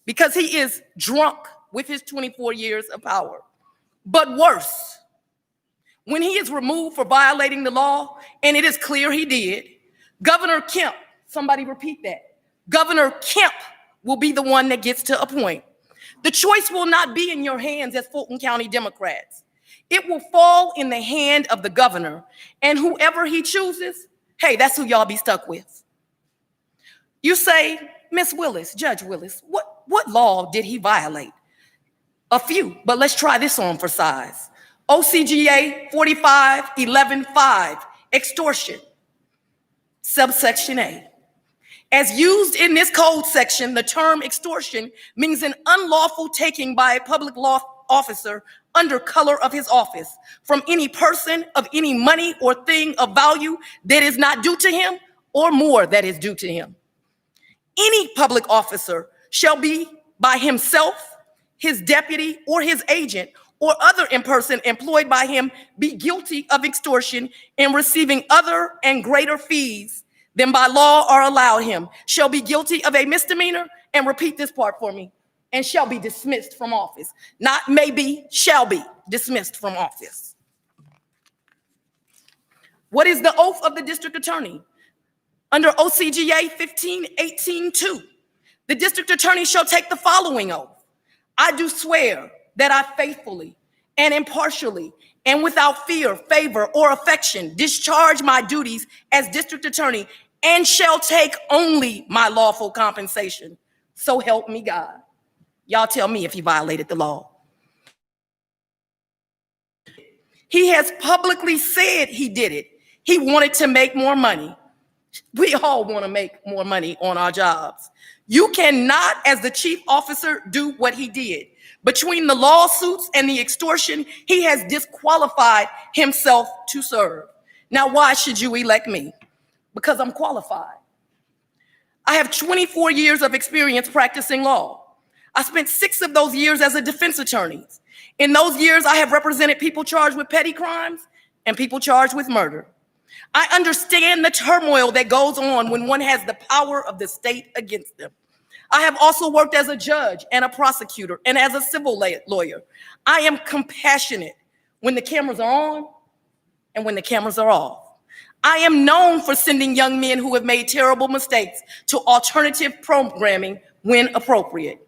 because he is drunk with his 24 years of power. But worse, when he is removed for violating the law, and it is clear he did, Governor Kemp Somebody repeat that. Governor Kemp will be the one that gets to appoint. The choice will not be in your hands as Fulton County Democrats. It will fall in the hand of the governor, and whoever he chooses, hey, that's who y'all be stuck with. You say, Miss Willis, Judge Willis, what law did he violate? A few, but let's try this on for size. OCGA 45-11-5, extortion, subsection A. As used in this code section, the term extortion means an unlawful taking by a public law officer under color of his office from any person of any money or thing of value that is not due to him or more that is due to him. Any public officer shall be by himself, his deputy, or his agent, or other person employed by him be guilty of extortion in receiving other and greater fees than by law are allowed him, shall be guilty of a misdemeanor, and repeat this part for me, and shall be dismissed from office. Not maybe, shall be dismissed from office. What is the oath of the district attorney? Under OCGA 15-18-2, the district attorney shall take the following oath. I do swear that I faithfully and impartially and without fear, favor, or affection discharge my duties as district attorney and shall take only my lawful compensation. So help me God. Y'all tell me if he violated the law. He has publicly said he did it. He wanted to make more money. We all want to make more money on our jobs. You cannot, as the chief officer, do what he did. Between the lawsuits and the extortion, he has disqualified himself to serve. Now, why should you elect me? Because I'm qualified. I have 24 years of experience practicing law. I spent 6 of those years as a defense attorney. In those years, I have represented people charged with petty crimes and people charged with murder. I understand the turmoil that goes on when one has the power of the state against them. I have also worked as a judge and a prosecutor and as a civil lawyer. I am compassionate when the cameras are on and when the cameras are off. I am known for sending young men who have made terrible mistakes to alternative programming when appropriate.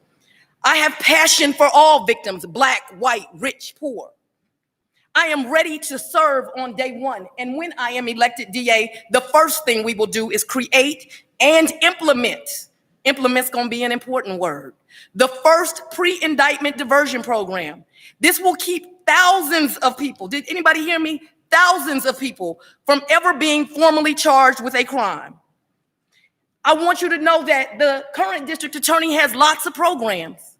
I have passion for all victims, black, white, rich, poor. I am ready to serve on day one. And when I am elected DA, the first thing we will do is create and implement. Implement's gonna be an important word. The first pre-indictment diversion program. This will keep thousands of people, did anybody hear me? Thousands of people from ever being formally charged with a crime. I want you to know that the current district attorney has lots of programs,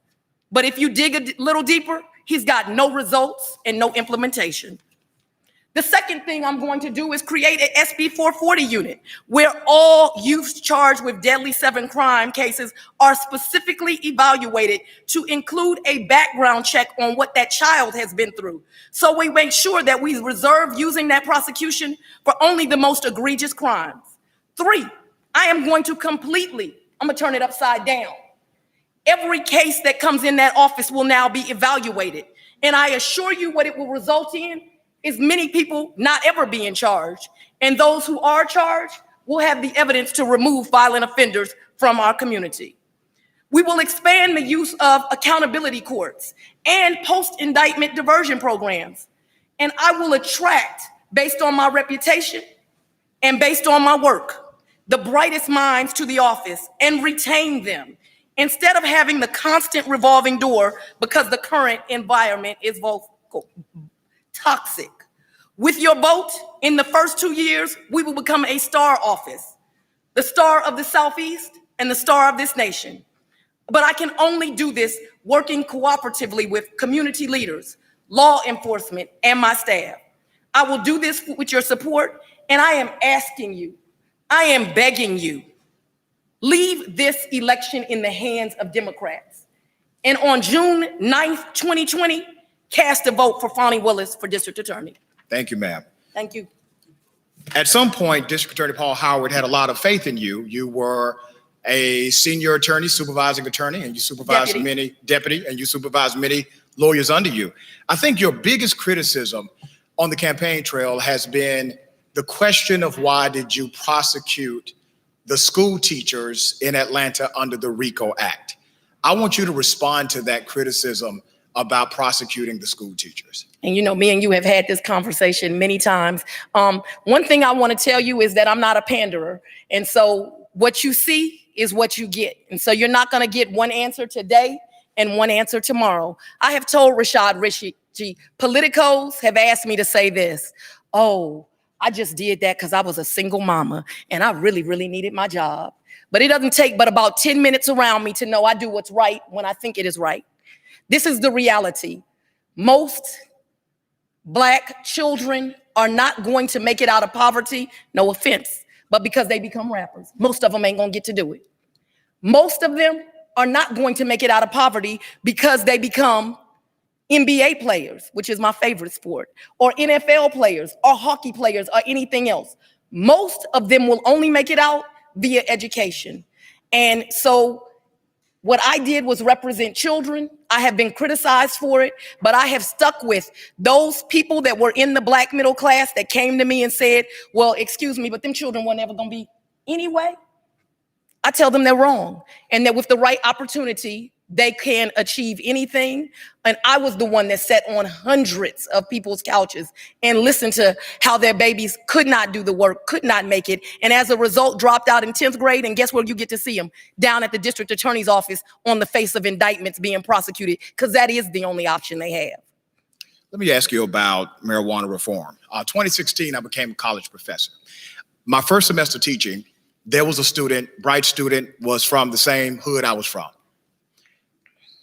but if you dig a little deeper, he's got no results and no implementation. The second thing I'm going to do is create an SB 440 unit where all youths charged with deadly 7 crime cases are specifically evaluated to include a background check on what that child has been through. So we make sure that we reserve using that prosecution for only the most egregious crimes. 3, I am going to I'm gonna turn it upside down. Every case that comes in that office will now be evaluated. And I assure you what it will result in is many people not ever being charged. And those who are charged will have the evidence to remove violent offenders from our community. We will expand the use of accountability courts and post-indictment diversion programs. And I will attract, based on my reputation and based on my work, the brightest minds to the office and retain them instead of having the constant revolving door because the current environment is toxic. With your vote, in the first 2 years, we will become a star office, the star of the Southeast and the star of this nation. But I can only do this working cooperatively with community leaders, law enforcement, and my staff. I will do this with your support, and I am asking you, I am begging you, leave this election in the hands of Democrats. And on June 9th, 2020, cast a vote for Fani Willis for district attorney. Thank you, ma'am. Thank you. At some point, District Attorney Paul Howard had a lot of faith in you. You were a senior attorney, supervising attorney, and you supervised many lawyers under you. I think your biggest criticism on the campaign trail has been the question of why did you prosecute the school teachers in Atlanta under the RICO Act. I want you to respond to that criticism about prosecuting the school teachers. And you know, me and you have had this conversation many times. One thing I want to tell you is that I'm not a panderer. And so what you see is what you get. And so you're not going to get one answer today and one answer tomorrow. I have told Rashad Rishi, politicos have asked me to say this. Oh, I just did that because I was a single mama and I really, really needed my job. But it doesn't take but about 10 minutes around me to know I do what's right when I think it is right. This is the reality. Most Black children are not going to make it out of poverty, no offense, but because they become rappers. Most of them ain't gonna get to do it. Most of them are not going to make it out of poverty because they become NBA players, which is my favorite sport, or NFL players, or hockey players, or anything else. Most of them will only make it out via education. And so what I did was represent children. I have been criticized for it, but I have stuck with those people that were in the Black middle class that came to me and said, well, excuse me, but them children were never gonna be anyway. I tell them they're wrong, and that with the right opportunity, they can achieve anything. And I was the one that sat on hundreds of people's couches and listened to how their babies could not do the work, could not make it, and as a result dropped out in 10th grade. And guess where you get to see them? Down at the district attorney's office on the face of indictments being prosecuted, because that is the only option they have. Let me ask you about marijuana reform. 2016, I became a college professor. My first semester teaching, there was a student, bright student, was from the same hood I was from.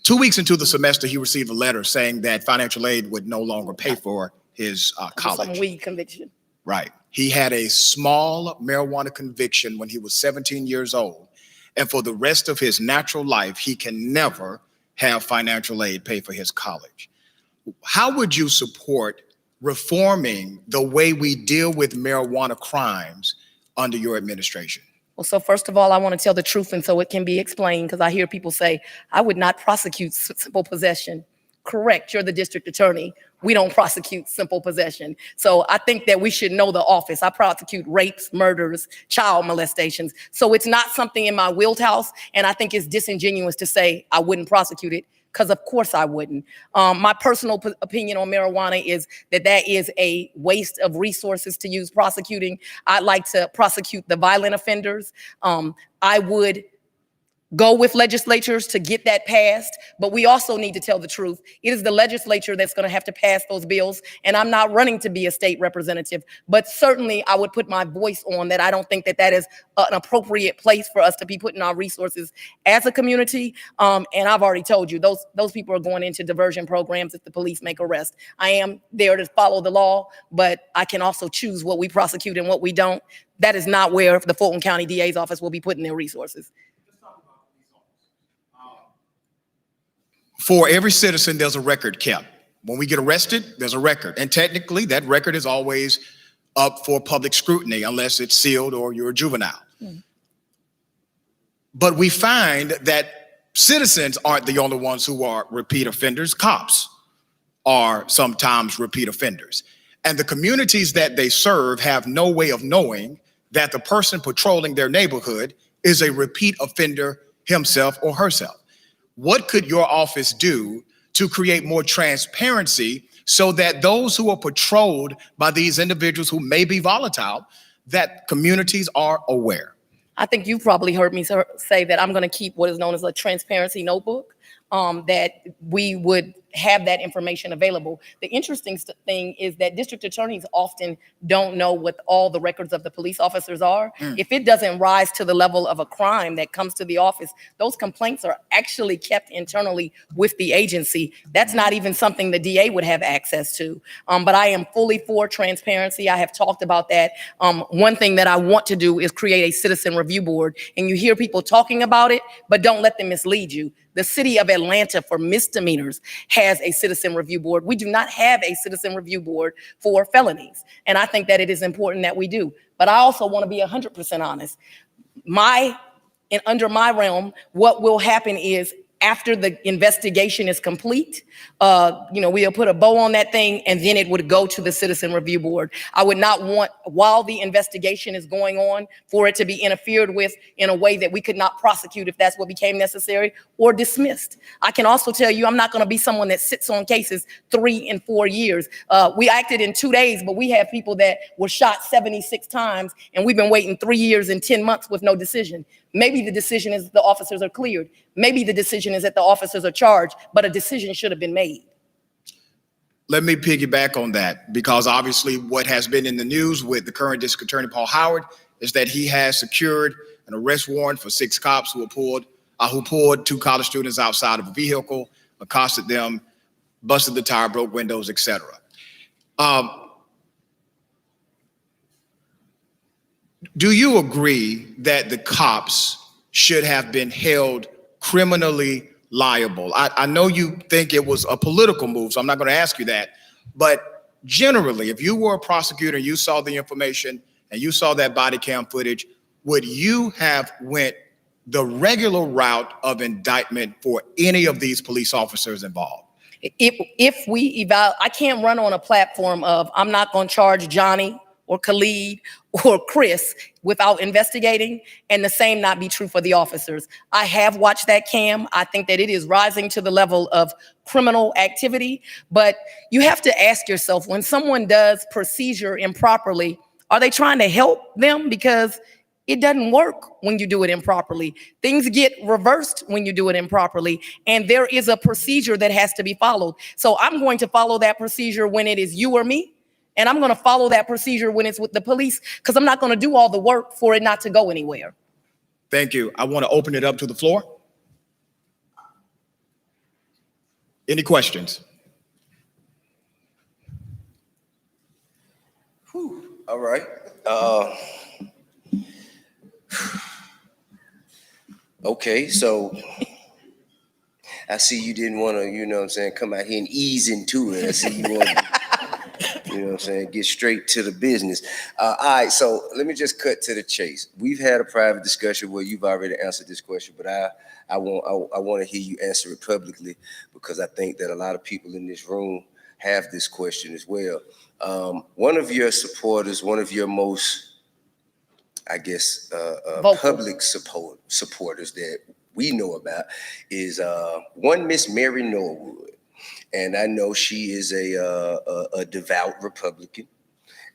2 weeks into the semester, he received a letter saying that financial aid would no longer pay for his college. Some weed conviction. Right. He had a small marijuana conviction when he was 17 years old. And for the rest of his natural life, he can never have financial aid pay for his college. How would you support reforming the way we deal with marijuana crimes under your administration? Well, so first of all, I want to tell the truth, and so it can be explained, because I hear people say, I would not prosecute simple possession. Correct, you're the district attorney. We don't prosecute simple possession. So I think that we should know the office. I prosecute rapes, murders, child molestations. So it's not something in my wheelhouse, and I think it's disingenuous to say I wouldn't prosecute it, because of course I wouldn't. My personal opinion on marijuana is that that is a waste of resources to use prosecuting. I'd like to prosecute the violent offenders. I would go with legislatures to get that passed, but we also need to tell the truth. It is the legislature that's going to have to pass those bills, and I'm not running to be a state representative, but certainly I would put my voice on that. I don't think that that is an appropriate place for us to be putting our resources as a community, and I've already told you, those people are going into diversion programs if the police make arrests. I am there to follow the law, but I can also choose what we prosecute and what we don't. That is not where the Fulton County DA's office will be putting their resources. For every citizen, there's a record kept. When we get arrested, there's a record. And technically, that record is always up for public scrutiny unless it's sealed or you're a juvenile. But we find that citizens aren't the only ones who are repeat offenders. Cops are sometimes repeat offenders. And the communities that they serve have no way of knowing that the person patrolling their neighborhood is a repeat offender himself or herself. What could your office do to create more transparency so that those who are patrolled by these individuals who may be volatile, that communities are aware? I think you've probably heard me say that I'm going to keep what is known as a transparency notebook, that we would have that information available. The interesting thing is that district attorneys often don't know what all the records of the police officers are. If it doesn't rise to the level of a crime that comes to the office, those complaints are actually kept internally with the agency. That's not even something the DA would have access to. But I am fully for transparency. I have talked about that. One thing that I want to do is create a citizen review board. And you hear people talking about it, but don't let them mislead you. The city of Atlanta, for misdemeanors, has a citizen review board. We do not have a citizen review board for felonies. And I think that it is important that we do. But I also want to be 100% honest. Under my realm, what will happen is after the investigation is complete, we'll put a bow on that thing and then it would go to the Citizen Review Board. I would not want, while the investigation is going on, for it to be interfered with in a way that we could not prosecute if that's what became necessary, or dismissed. I can also tell you I'm not going to be someone that sits on cases 3 and 4 years. We acted in 2 days, but we have people that were shot 76 times and we've been waiting 3 years and 10 months with no decision. Maybe the decision is the officers are cleared. Maybe the decision is that the officers are charged, but a decision should have been made. Let me piggyback on that, because obviously what has been in the news with the current District Attorney Paul Howard is that he has secured an arrest warrant for 6 cops who pulled 2 college students outside of a vehicle, accosted them, busted the tire, broke windows, etc. Do you agree that the cops should have been held criminally liable? I know you think it was a political move, so I'm not going to ask you that. But generally, if you were a prosecutor, you saw the information and you saw that body cam footage, would you have went the regular route of indictment for any of these police officers involved? If we evaluate, I can't run on a platform of I'm not going to charge Johnny or Khalid or Chris without investigating, and the same not be true for the officers. I have watched that cam. I think that it is rising to the level of criminal activity, but you have to ask yourself, when someone does procedure improperly, are they trying to help them? Because it doesn't work when you do it improperly. Things get reversed when you do it improperly, and there is a procedure that has to be followed. So I'm going to follow that procedure when it is you or me, and I'm going to follow that procedure when it's with the police, because I'm not going to do all the work for it not to go anywhere. Thank you. I want to open it up to the floor. Any questions? All right. Okay, so I see you didn't want to, come out here and ease into it. I see you want to, get straight to the business. All right, so let me just cut to the chase. We've had a private discussion where you've already answered this question, but I want to hear you answer it publicly, because I think that a lot of people in this room have this question as well. One of your supporters, one of your most, I guess, public supporters that we know about is one Miss Mary Norwood. And I know she is a devout Republican,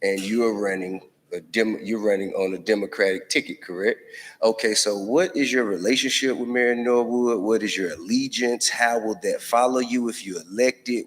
and you're running on a Democratic ticket, correct? Okay, so what is your relationship with Mary Norwood? What is your allegiance? How will that follow you if you're elected?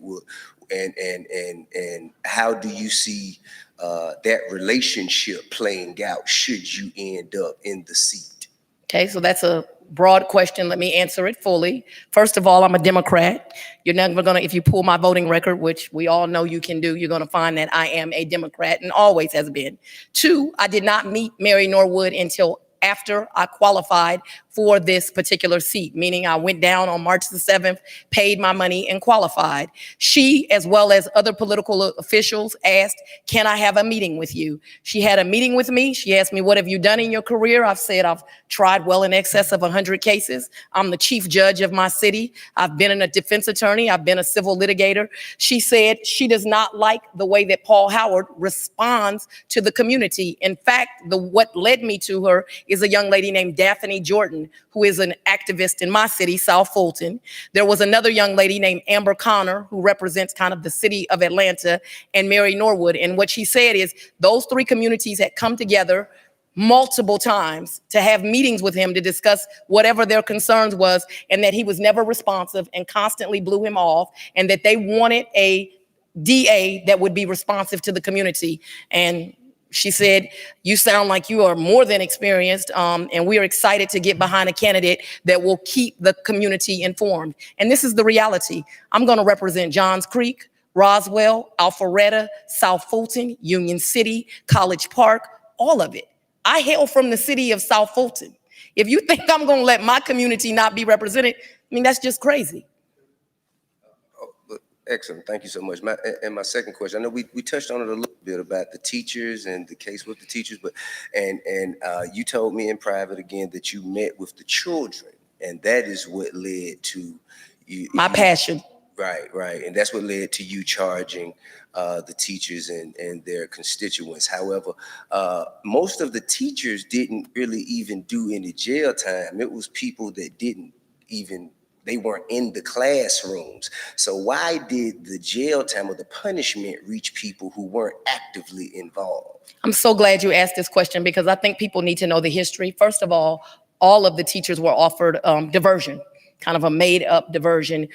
And how do you see that relationship playing out should you end up in the seat? Okay, so that's a broad question. Let me answer it fully. First of all, I'm a Democrat. You're never gonna, if you pull my voting record, which we all know you can do, you're gonna find that I am a Democrat and always has been. 2, I did not meet Mary Norwood until after I qualified for this particular seat, meaning I went down on March the 7th, paid my money, and qualified. She, as well as other political officials, asked, can I have a meeting with you? She had a meeting with me. She asked me, what have you done in your career? I've said I've tried well in excess of 100 cases. I'm the chief judge of my city. I've been a defense attorney. I've been a civil litigator. She said she does not like the way that Paul Howard responds to the community. In fact, what led me to her is a young lady named Daphne Jordan, who is an activist in my city, South Fulton. There was another young lady named Amber Connor, who represents kind of the city of Atlanta, and Mary Norwood. And what she said is those 3 communities had come together multiple times to have meetings with him to discuss whatever their concerns was, and that he was never responsive and constantly blew him off, and that they wanted a DA that would be responsive to the community. And she said, you sound like you are more than experienced, and we are excited to get behind a candidate that will keep the community informed. And this is the reality. I'm going to represent Johns Creek, Roswell, Alpharetta, South Fulton, Union City, College Park, all of it. I hail from the city of South Fulton. If you think I'm going to let my community not be represented, I mean, that's just crazy. Excellent. Thank you so much. My second question, I know we touched on it a little bit about the teachers and the case with the teachers, but and you told me in private again that you met with the children And that is what led to My passion. Right. And that's what led to you charging the teachers and their constituents. However, most of the teachers didn't really even do any jail time. It was people that they weren't in the classrooms. So why did the jail time or the punishment reach people who weren't actively involved? I'm so glad you asked this question because I think people need to know the history. First of all of the teachers were offered diversion, kind of a made-up diversion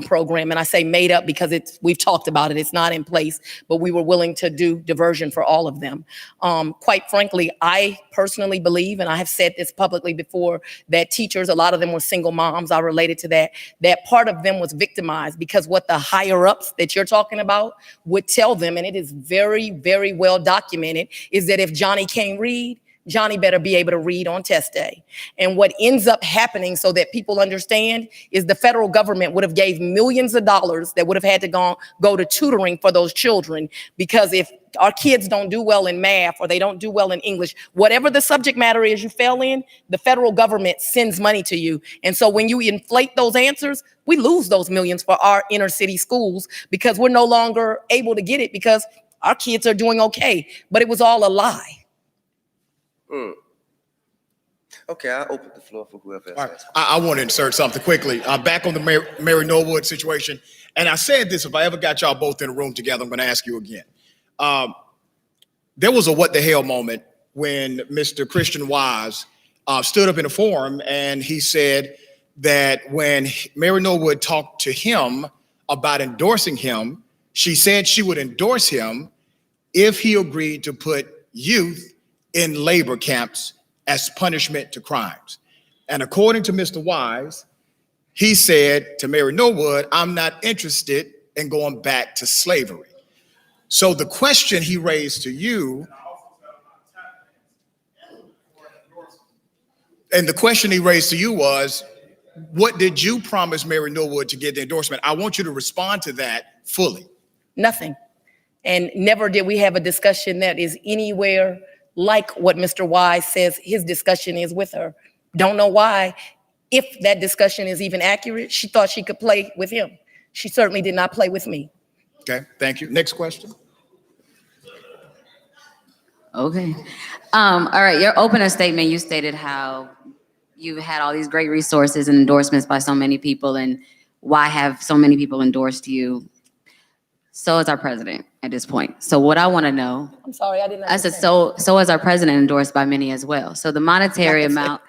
program. And I say made up because we've talked about it. It's not in place, but we were willing to do diversion for all of them. Quite frankly, I personally believe, and I have said this publicly before, that teachers, a lot of them were single moms. I related to that part of them was victimized because what the higher ups that you're talking about would tell them, and it is very, very well documented, is that if Johnny can't read, Johnny better be able to read on test day. And what ends up happening, so that people understand, is the federal government would have gave millions of dollars that would have had to go to tutoring for those children, because if our kids don't do well in math or they don't do well in English, whatever the subject matter is you fail in, the federal government sends money to you. And so when you inflate those answers, we lose those millions for our inner city schools because we're no longer able to get it because our kids are doing okay. But it was all a lie. Okay, I'll open the floor for whoever else. All right. I want to insert something quickly. Back on the Mary Norwood situation, and I said this, if I ever got y'all both in a room together, I'm going to ask you again. There was a what the hell moment when Mr. Christian Wise stood up in a forum and he said that when Mary Norwood talked to him about endorsing him, she said she would endorse him if he agreed to put youth in labor camps as punishment to crimes. And according to Mr. Wise, he said to Mary Norwood, I'm not interested in going back to slavery. So the question he raised to you, was, what did you promise Mary Norwood to get the endorsement? I want you to respond to that fully. Nothing. And never did we have a discussion that is anywhere like what Mr. Wise says his discussion is with her. Don't know why. If that discussion is even accurate, she thought she could play with him. She certainly did not play with me. Okay, thank you. Next question. Okay. All right, your opening statement, you stated how you've had all these great resources and endorsements by so many people, and why have so many people endorsed you? So is our president at this point. So what I want to know. I'm sorry, I didn't understand. I said, so is our president endorsed by many as well. So the monetary amount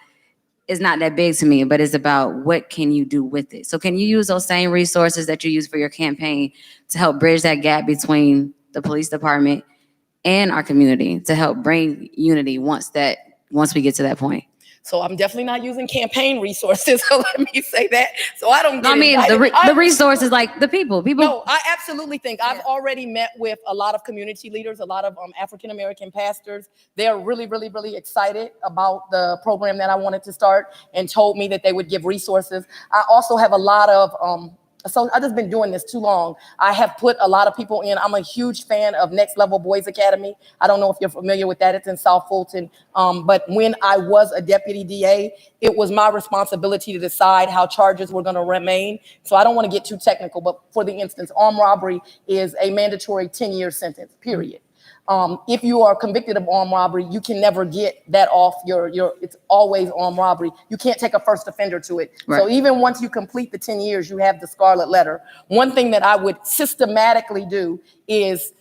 is not that big to me, but it's about what can you do with it. So can you use those same resources that you use for your campaign to help bridge that gap between the police department and our community to help bring unity once we get to that point? So I'm definitely not using campaign resources. So let me say that. So I don't get the resources, like the people. No, I absolutely think I've already met with a lot of community leaders, a lot of African-American pastors. They're really, really, really excited about the program that I wanted to start and told me that they would give resources. I also have a lot of, so I've just been doing this too long. I have put a lot of people in. I'm a huge fan of Next Level Boys Academy. I don't know if you're familiar with that. It's in South Fulton. But when I was a deputy DA, it was my responsibility to decide how charges were going to remain. So I don't want to get too technical, but for the instance, armed robbery is a mandatory 10-year sentence, period. If you are convicted of armed robbery, you can never get that off your, it's always armed robbery. You can't take a first offender to it. Right. So even once you complete the 10 years, you have the scarlet letter. One thing that I would systematically do is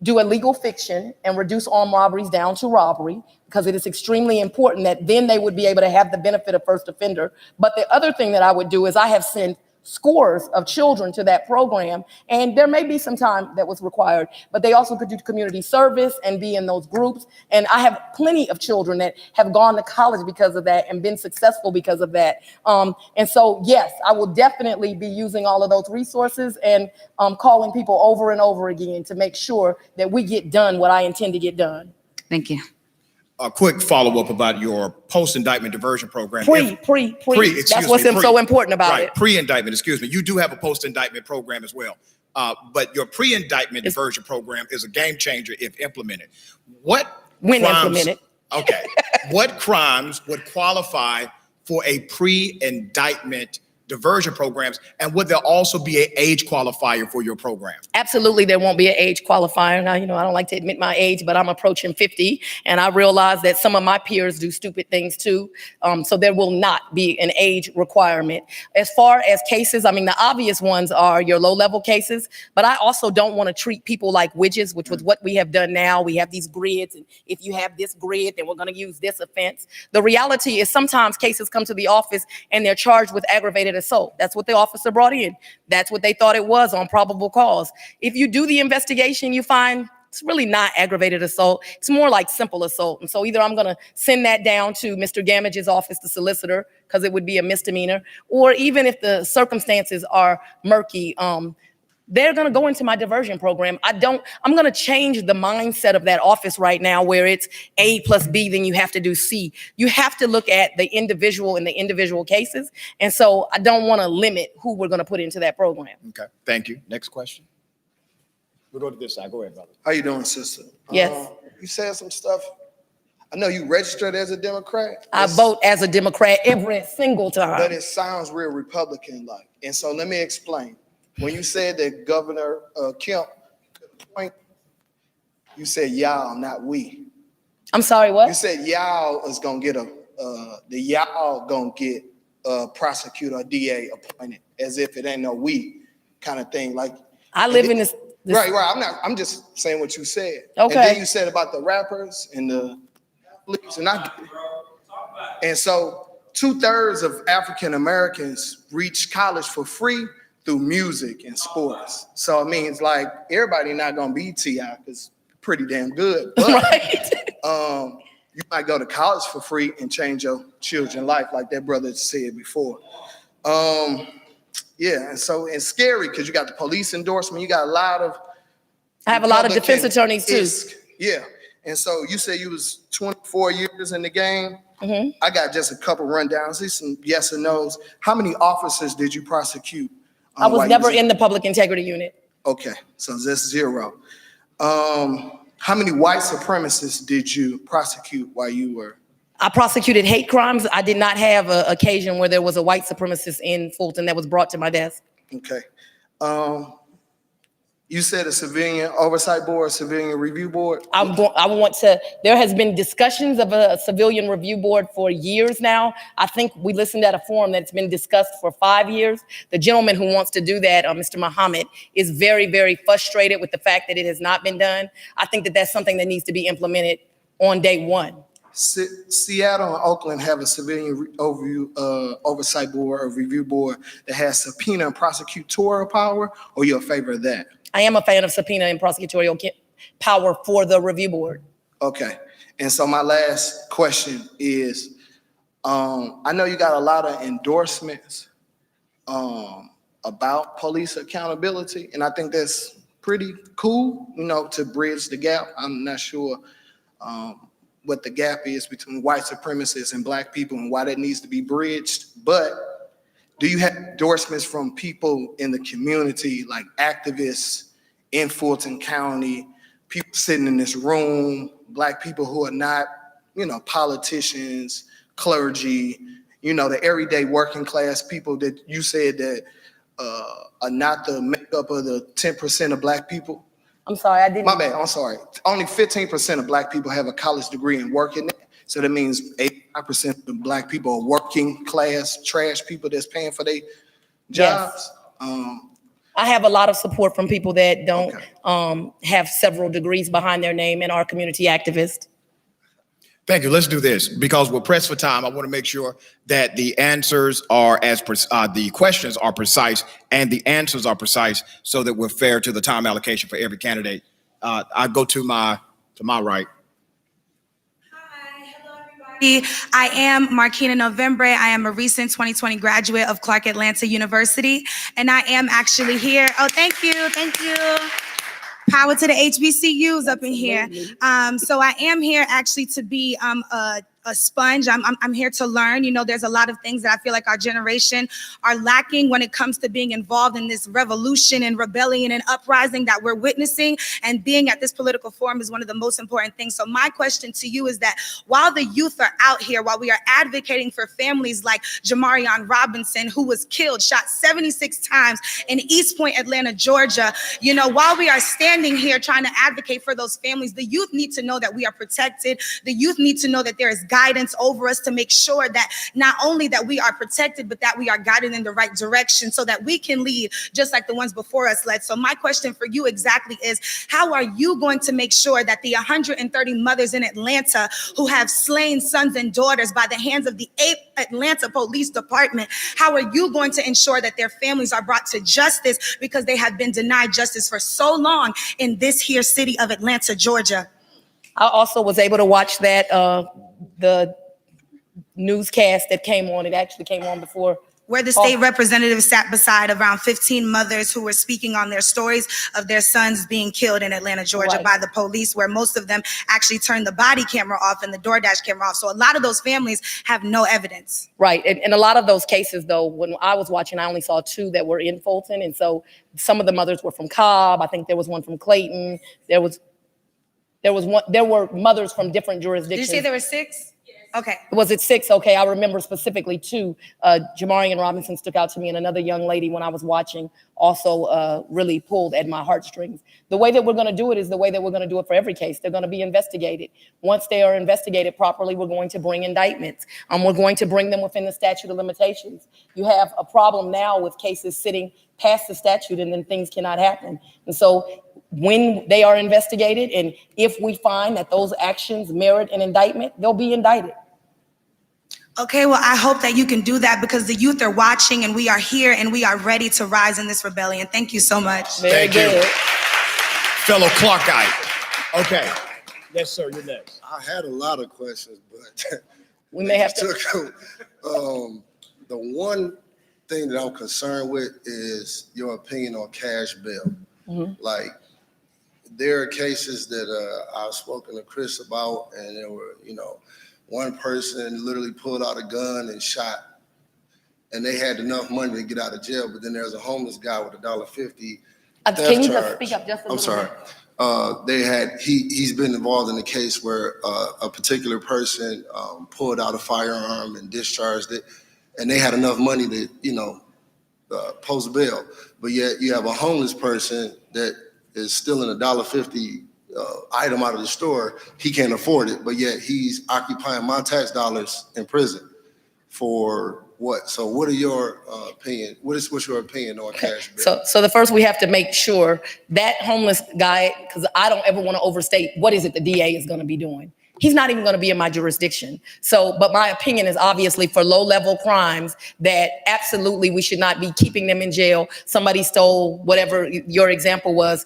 do a legal fiction and reduce armed robberies down to robbery, because it is extremely important that then they would be able to have the benefit of first offender. But the other thing that I would do is I have sent scores of children to that program, and there may be some time that was required, but they also could do community service and be in those groups. And I have plenty of children that have gone to college because of that and been successful because of that. And so, yes, I will definitely be using all of those resources and calling people over and over again to make sure that we get done what I intend to get done. Thank you. A quick follow-up about your post-indictment diversion program. Pre. That's what's so important about it. Pre-indictment, excuse me. You do have a post-indictment program as well. But your pre-indictment diversion program is a game changer if implemented. When implemented. Okay. What crimes would qualify for a pre-indictment diversion programs? And would there also be an age qualifier for your program? Absolutely, there won't be an age qualifier. Now, I don't like to admit my age, but I'm approaching 50, and I realize that some of my peers do stupid things too. So there will not be an age requirement. As far as cases, the obvious ones are your low-level cases, but I also don't want to treat people like widgets, which was what we have done now. We have these grids, and if you have this grid, then we're going to use this offense. The reality is sometimes cases come to the office and they're charged with aggravated assault. That's what the officer brought in. That's what they thought it was on probable cause. If you do the investigation, you find it's really not aggravated assault. It's more like simple assault. And so either I'm going to send that down to Mr. Gamage's office, the solicitor, because it would be a misdemeanor, or even if the circumstances are murky, they're going to go into my diversion program. I'm going to change the mindset of that office right now where it's A plus B, then you have to do C. You have to look at the individual in the individual cases. And so I don't want to limit who we're going to put into that program. Okay, thank you. Next question. We'll go to this side. Go ahead, brother. How you doing, sister? Yes. You said some stuff. I know you registered as a Democrat. I vote as a Democrat every single time. But it sounds real Republican-like. And so let me explain. When you said that Governor Kemp point, you said y'all, not we. I'm sorry, what? You said y'all is gonna get a prosecutor or DA appointed, as if it ain't no we kind of thing. Like I live in this. Right. I'm just saying what you said. Okay. And then you said about the rappers and the athletes, and so 2/3 of African Americans reach college for free through music and sports. So it means like everybody not gonna be T.I. because pretty damn good. But, right. You might go to college for free and change your children's life, like that brother said before. Yeah, and so it's scary because you got the police endorsement. You got a lot of. I have a lot of defense attorneys too. Yeah, and so you say you was 24 years in the game. Mm-hmm. I got just a couple rundowns. These some yes and no's. How many officers did you prosecute? I was never in the public integrity unit. Okay, so that's 0. How many white supremacists did you prosecute while you were? I prosecuted hate crimes. I did not have an occasion where there was a white supremacist in Fulton that was brought to my desk. Okay. You said a civilian oversight board, civilian review board? There has been discussions of a civilian review board for years now. I think we listened at a forum that's been discussed for 5 years. The gentleman who wants to do that, Mr. Muhammad, is very, very frustrated with the fact that it has not been done. I think that that's something that needs to be implemented on day one. Seattle and Oakland have a civilian oversight board or review board that has subpoena and prosecutorial power, or you're in favor of that? I am a fan of subpoena and prosecutorial power for the review board. Okay. And so my last question is, I know you got a lot of endorsements about police accountability, and I think that's pretty cool, to bridge the gap. I'm not sure what the gap is between white supremacists and black people and why that needs to be bridged. But do you have endorsements from people in the community, like activists in Fulton County, people sitting in this room, black people who are not, politicians, clergy, the everyday working class people that you said that are not the makeup of the 10% of black people? I'm sorry, I didn't. My bad, I'm sorry. Only 15% of black people have a college degree and work in it. So that means 85% of black people are working class, trash people that's paying for their jobs. Yes. I have a lot of support from people that don't have several degrees behind their name and are community activists. Thank you. Let's do this because we're pressed for time. I want to make sure that the answers are the questions are precise and the answers are precise so that we're fair to the time allocation for every candidate. I go to my right. I am Marquina Novembre. I am a recent 2020 graduate of Clark Atlanta University, and I am actually here. Oh, thank you. Power to the HBCUs up in here. So I am here actually to be a a sponge. I'm here to learn. You know, there's a lot of things that I feel like our generation are lacking when it comes to being involved in this revolution and rebellion and uprising that we're witnessing. And being at this political forum is one of the most important things. So my question to you is that while the youth are out here, while we are advocating for families like Jamarion Robinson, who was killed, shot 76 times in East Point, Atlanta, Georgia, you know, while we are standing here trying to advocate for those families, the youth need to know that we are protected. The youth need to know that there is guidance over us to make sure that not only that we are protected, but that we are guided in the right direction so that we can lead just like the ones before us led. So my question for you exactly is, how are you going to make sure that the 130 mothers in Atlanta who have slain sons and daughters by the hands of the Atlanta Police Department, how are you going to ensure that their families are brought to justice because they have been denied justice for so long in this here city of Atlanta, Georgia? I also was able to watch that, the newscast that came on. It actually came on before. Where the state representative sat beside around 15 mothers who were speaking on their stories of their sons being killed in Atlanta, Georgia by the police, where most of them actually turned the body camera off and the DoorDash camera off. So a lot of those families have no evidence. Right. And a lot of those cases, though, when I was watching, I only saw 2 that were in Fulton. And so some of the mothers were from Cobb. I think there was one from Clayton. There were mothers from different jurisdictions. Did you say there were 6? Okay. Was it 6? Okay, I remember specifically 2. Jamarion Robinson stuck out to me, and another young lady when I was watching also really pulled at my heartstrings. The way that we're going to do it is the way that we're going to do it for every case. They're going to be investigated. Once they are investigated properly, we're going to bring indictments. We're going to bring them within the statute of limitations. You have a problem now with cases sitting past the statute, and then things cannot happen. And so when they are investigated, and if we find that those actions merit an indictment, they'll be indicted. Okay, well, I hope that you can do that because the youth are watching and we are here and we are ready to rise in this rebellion. Thank you so much. Thank you. Fellow Clarkite. Okay. Yes, sir, you're next. I had a lot of questions, but we may have to. The one thing that I'm concerned with is your opinion on cash bail. Mm-hmm. Like, there are cases that I've spoken to Chris about, and there were, one person literally pulled out a gun and shot, and they had enough money to get out of jail. But then there's a homeless guy with $1.50. Can you just speak up just a little bit? I'm sorry. He's been involved in a case where a particular person pulled out a firearm and discharged it, and they had enough money to, post bail. But yet you have a homeless person that is stealing $1.50 item out of the store. He can't afford it, but yet he's occupying my tax dollars in prison for what? So what are your opinion? What's your opinion on cash bail? So the first we have to make sure that homeless guy, because I don't ever want to overstate what is it the DA is going to be doing. He's not even going to be in my jurisdiction. So, but my opinion is obviously for low-level crimes that absolutely we should not be keeping them in jail. Somebody stole whatever your example was.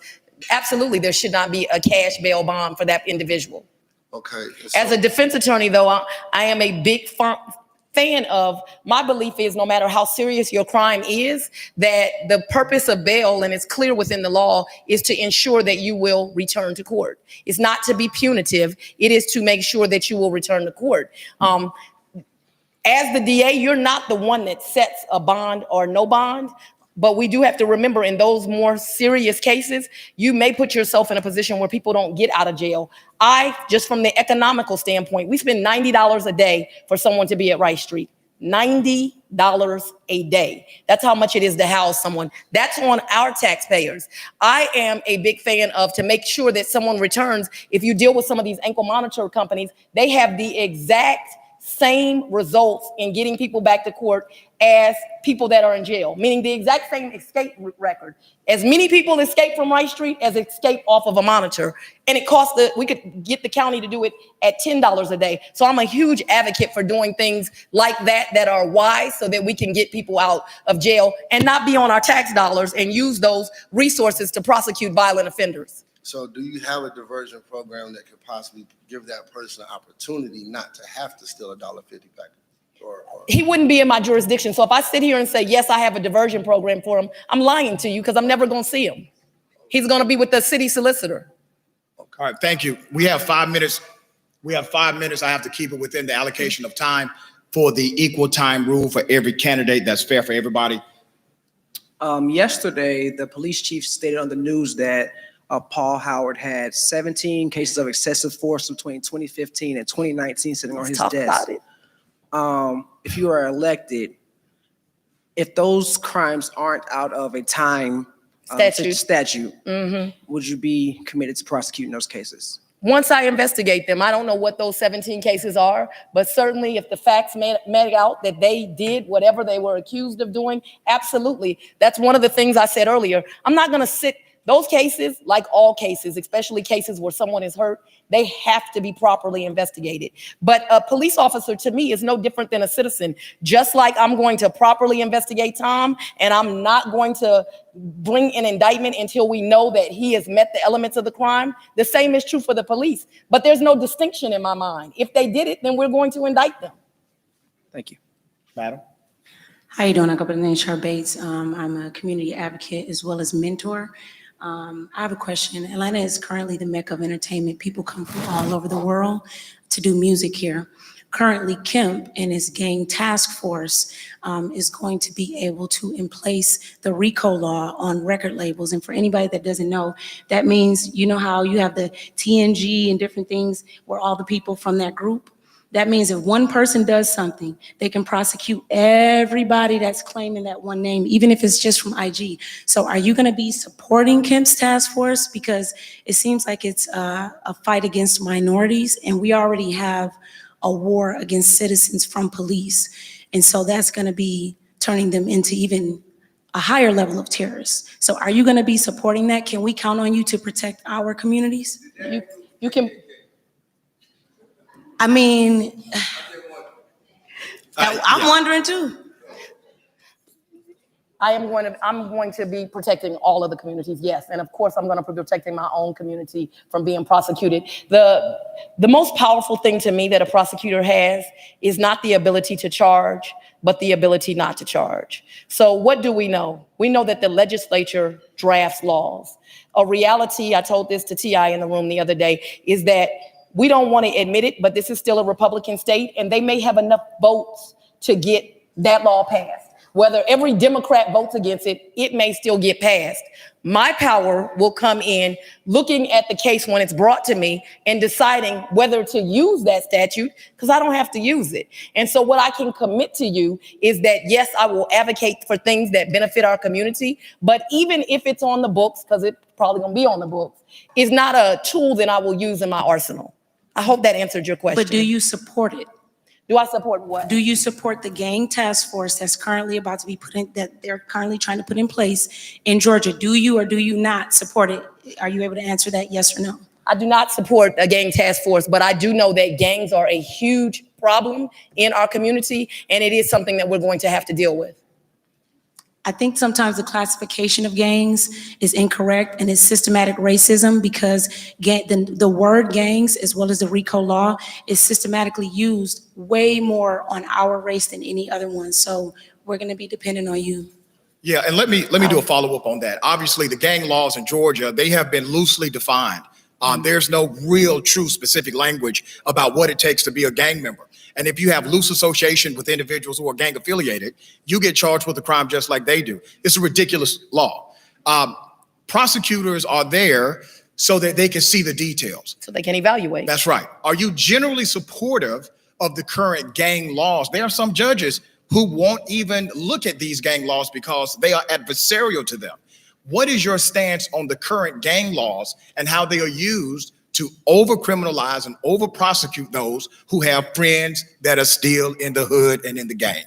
Absolutely, there should not be a cash bail bond for that individual. Okay. As a defense attorney, though, I am a big fan of, my belief is no matter how serious your crime is, that the purpose of bail, and it's clear within the law, is to ensure that you will return to court. It's not to be punitive. It is to make sure that you will return to court. As the DA, you're not the one that sets a bond or no bond. But we do have to remember in those more serious cases, you may put yourself in a position where people don't get out of jail. Just from the economical standpoint, we spend $90 a day for someone to be at Rice Street. $90 a day. That's how much it is to house someone. That's on our taxpayers. I am a big fan of, to make sure that someone returns. If you deal with some of these ankle monitor companies, they have the exact same results in getting people back to court as people that are in jail, meaning the exact same escape record. As many people escape from Rice Street as escape off of a monitor. And it costs we could get the county to do it at $10 a day. So I'm a huge advocate for doing things like that are wise so that we can get people out of jail and not be on our tax dollars and use those resources to prosecute violent offenders. So do you have a diversion program that could possibly give that person an opportunity not to have to steal $1.50 package? He wouldn't be in my jurisdiction. So if I sit here and say, yes, I have a diversion program for him, I'm lying to you because I'm never going to see him. He's going to be with the city solicitor. All right, thank you. We have 5 minutes We have 5 minutes. I have to keep it within the allocation of time for the equal time rule for every candidate. That's fair for everybody. Yesterday, the police chief stated on the news that Paul Howard had 17 cases of excessive force between 2015 and 2019 sitting on his desk. Talk about it. If you are elected, if those crimes aren't out of a time statute, would you be committed to prosecuting those cases? Once I investigate them, I don't know what those 17 cases are, but certainly if the facts made out that they did whatever they were accused of doing, absolutely. That's one of the things I said earlier. I'm not going to sit those cases, like all cases, especially cases where someone is hurt, they have to be properly investigated. But a police officer to me is no different than a citizen. Just like I'm going to properly investigate Tom, and I'm not going to bring an indictment until we know that he has met the elements of the crime. The same is true for the police. But there's no distinction in my mind. If they did it, then we're going to indict them. Thank you. Madam. How you doing? I go by the name Char Bates. I'm a community advocate as well as mentor. I have a question. Atlanta is currently the mecca of entertainment. People come from all over the world to do music here. Currently, Kemp and his gang task force is going to be able to place the RICO law on record labels. And for anybody that doesn't know, that means, you know how you have the TNG and different things where all the people from that group, that means if one person does something, they can prosecute everybody that's claiming that one name, even if it's just from IG. So are you going to be supporting Kemp's task force? Because it seems like it's a fight against minorities, and we already have a war against citizens from police. And so that's going to be turning them into even a higher level of terrorists. So are you going to be supporting that? Can we count on you to protect our communities? You can. I mean, I'm wondering too. I'm going to be protecting all of the communities, yes. And of course, I'm going to be protecting my own community from being prosecuted. The most powerful thing to me that a prosecutor has is not the ability to charge, but the ability not to charge. So what do we know? We know that the legislature drafts laws. A reality, I told this to T.I. in the room the other day, is that we don't want to admit it, but this is still a Republican state, and they may have enough votes to get that law passed. Whether every Democrat votes against it, it may still get passed. My power will come in looking at the case when it's brought to me and deciding whether to use that statute, because I don't have to use it. And so what I can commit to you is that, yes, I will advocate for things that benefit our community, but even if it's on the books, because it's probably going to be on the books, is not a tool that I will use in my arsenal. I hope that answered your question. But do you support it? Do I support what? Do you support the gang task force that's currently about to be put in, that they're currently trying to put in place in Georgia? Do you or do you not support it? Are you able to answer that yes or no? I do not support a gang task force, but I do know that gangs are a huge problem in our community, and it is something that we're going to have to deal with. I think sometimes the classification of gangs is incorrect, and it's systematic racism, because the word gangs, as well as the RICO law, is systematically used way more on our race than any other one. So we're going to be dependent on you. Yeah, and let me do a follow-up on that. Obviously, the gang laws in Georgia, they have been loosely defined. There's no real, true, specific language about what it takes to be a gang member. And if you have loose association with individuals who are gang affiliated, you get charged with a crime just like they do. It's a ridiculous law. Prosecutors are there so that they can see the details. So they can evaluate. That's right. Are you generally supportive of the current gang laws? There are some judges who won't even look at these gang laws because they are adversarial to them. What is your stance on the current gang laws and how they are used to over-criminalize and over-prosecute those who have friends that are still in the hood and in the gang?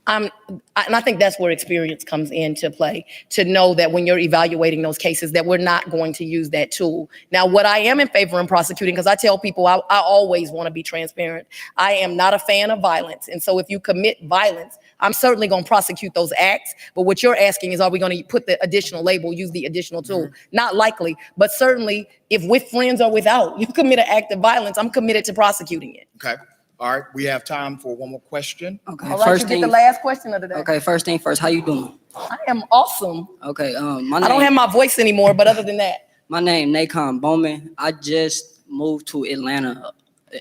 And I think that's where experience comes into play, to know that when you're evaluating those cases that we're not going to use that tool. Now, what I am in favor in prosecuting, because I tell people I always want to be transparent, I am not a fan of violence. And so if you commit violence, I'm certainly going to prosecute those acts. But what you're asking is, are we going to put the additional label, use the additional tool? Not likely, but certainly if with friends or without, you commit an act of violence, I'm committed to prosecuting it. Okay. All right, we have time for one more question. Okay. All right, you get the last question of the day. Okay, first thing first, how you doing? I am awesome. Okay, I don't have my voice anymore, but other than that. My name, Nacon Bowman. I just moved to Atlanta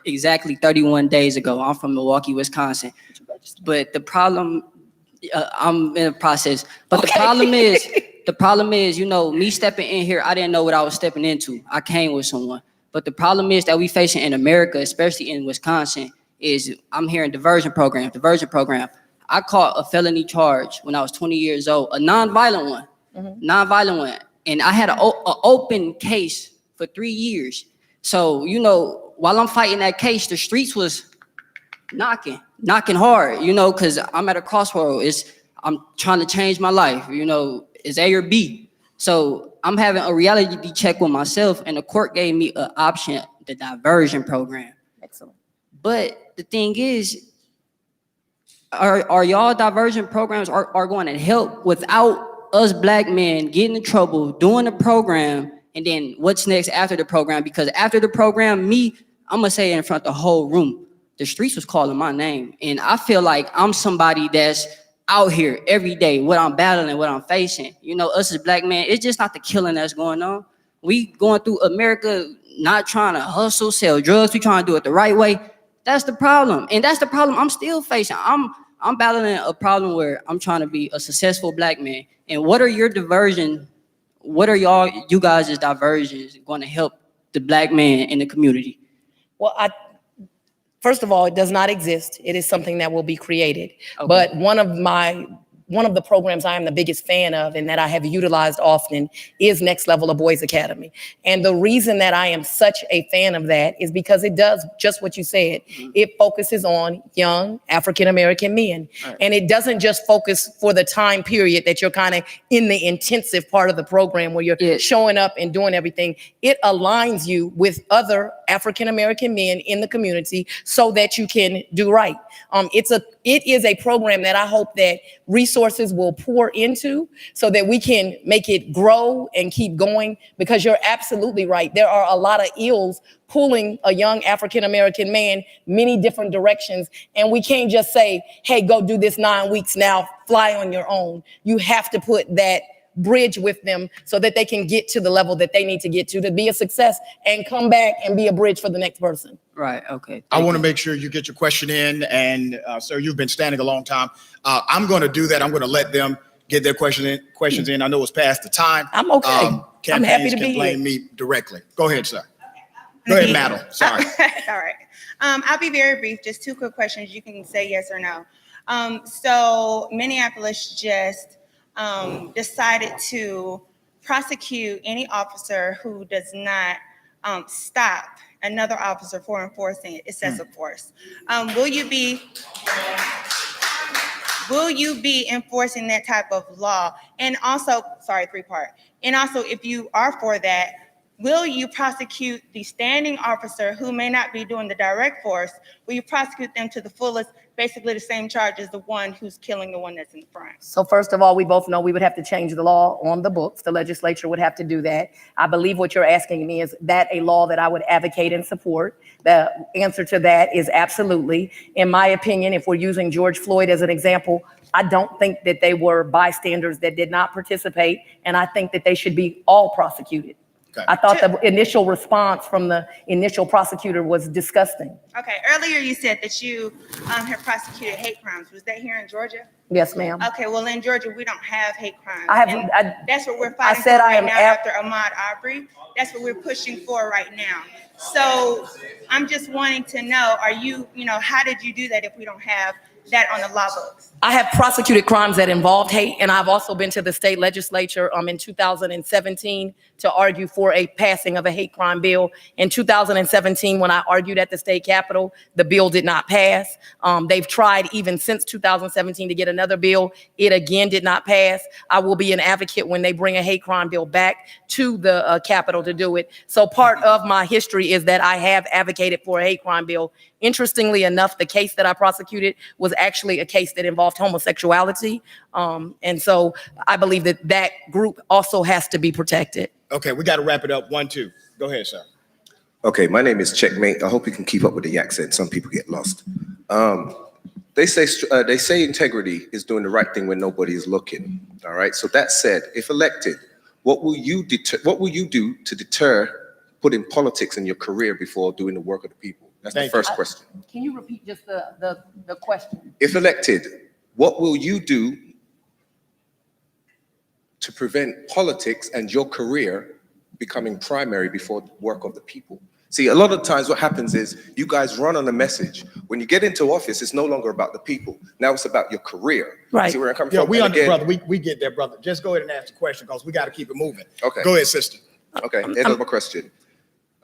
exactly 31 days ago. I'm from Milwaukee, Wisconsin. But the problem, I'm in a process. But the problem is, you know, me stepping in here, I didn't know what I was stepping into. I came with someone. But the problem is that we facing in America, especially in Wisconsin, is I'm hearing diversion program. I caught a felony charge when I was 20 years old, a nonviolent one. And I had an open case for 3 years. So, you know, while I'm fighting that case, the streets was knocking hard, you know, because I'm at a crossroad. I'm trying to change my life, you know, it's A or B. So I'm having a reality check with myself, and the court gave me an option, the diversion program. Excellent. But the thing is, are y'all diversion programs are going to help without us black men getting in trouble, doing the program, and then what's next after the program? Because after the program, I'm gonna say it in front of the whole room, the streets was calling my name. And I feel like I'm somebody that's out here every day, what I'm battling, what I'm facing. You know, us as black men, it's just not the killing that's going on. We going through America, not trying to hustle, sell drugs. We trying to do it the right way. That's the problem. And that's the problem I'm still facing. I'm battling a problem where I'm trying to be a successful black man. And what are you guys' diversions going to help the black man in the community? Well, first of all, it does not exist. It is something that will be created. Okay. But one of the programs I am the biggest fan of and that I have utilized often is Next Level, a Boys Academy. And the reason that I am such a fan of that is because it does just what you said. It focuses on young African-American men. Right. And it doesn't just focus for the time period that you're kind of in the intensive part of the program where you're showing up and doing everything. It aligns you with other African-American men in the community so that you can do right. It is a program that I hope that resources will pour into so that we can make it grow and keep going, because you're absolutely right. There are a lot of ills pulling a young African-American man many different directions. And we can't just say, hey, go do this 9 weeks now, fly on your own. You have to put that bridge with them so that they can get to the level that they need to get to be a success and come back and be a bridge for the next person. Right, okay. I want to make sure you get your question in, and sir, you've been standing a long time. I'm going to do that. I'm going to let them get their questions in. I know it's past the time. I'm okay. I'm happy to be can blame me directly. Go ahead, sir. Go ahead, Madeline. Sorry. All right. I'll be very brief. Just 2 quick questions. You can say yes or no. So Minneapolis just decided to prosecute any officer who does not stop another officer for enforcing excessive force. Will you be enforcing that type of law? And also, 3-part. And also, if you are for that, will you prosecute the standing officer who may not be doing the direct force? Will you prosecute them to the fullest, basically the same charge as the one who's killing the one that's in front? So first of all, we both know we would have to change the law on the books. The legislature would have to do that. I believe what you're asking me is that a law that I would advocate and support. The answer to that is absolutely. In my opinion, if we're using George Floyd as an example, I don't think that they were bystanders that did not participate, and I think that they should be all prosecuted. Okay. I thought the initial response from the initial prosecutor was disgusting. Okay, earlier you said that you have prosecuted hate crimes. Was that here in Georgia? Yes, ma'am. Okay, well, in Georgia, we don't have hate crimes. That's what we're fighting for right now after Ahmaud Arbery. That's what we're pushing for right now. So I'm just wanting to know, how did you do that if we don't have that on the law books? I have prosecuted crimes that involved hate, and I've also been to the state legislature in 2017 to argue for a passing of a hate crime bill. In 2017, when I argued at the state capitol, the bill did not pass. They've tried even since 2017 to get another bill. It again did not pass. I will be an advocate when they bring a hate crime bill back to the capitol to do it. So part of my history is that I have advocated for a hate crime bill. Interestingly enough, the case that I prosecuted was actually a case that involved homosexuality. And so I believe that that group also has to be protected. Okay, we got to wrap it up. 1, 2. Go ahead, sir. Okay, my name is Checkmate. I hope you can keep up with the accent. Some people get lost. They say integrity is doing the right thing when nobody is looking. All right. So that said, if elected, what will you do to deter putting politics in your career before doing the work of the people? That's the Thank you. first question. Can you repeat just the question? If elected, what will you do to prevent politics and your career becoming primary before the work of the people? See, a lot of times what happens is you guys run on a message. When you get into office, it's no longer about the people. Now it's about your career. Right. See where I'm coming Yeah, from? we And under, again- brother. We get there, brother. Just go ahead and ask the question because we got to keep it moving. Okay. Go ahead, sister. Okay, end of my question.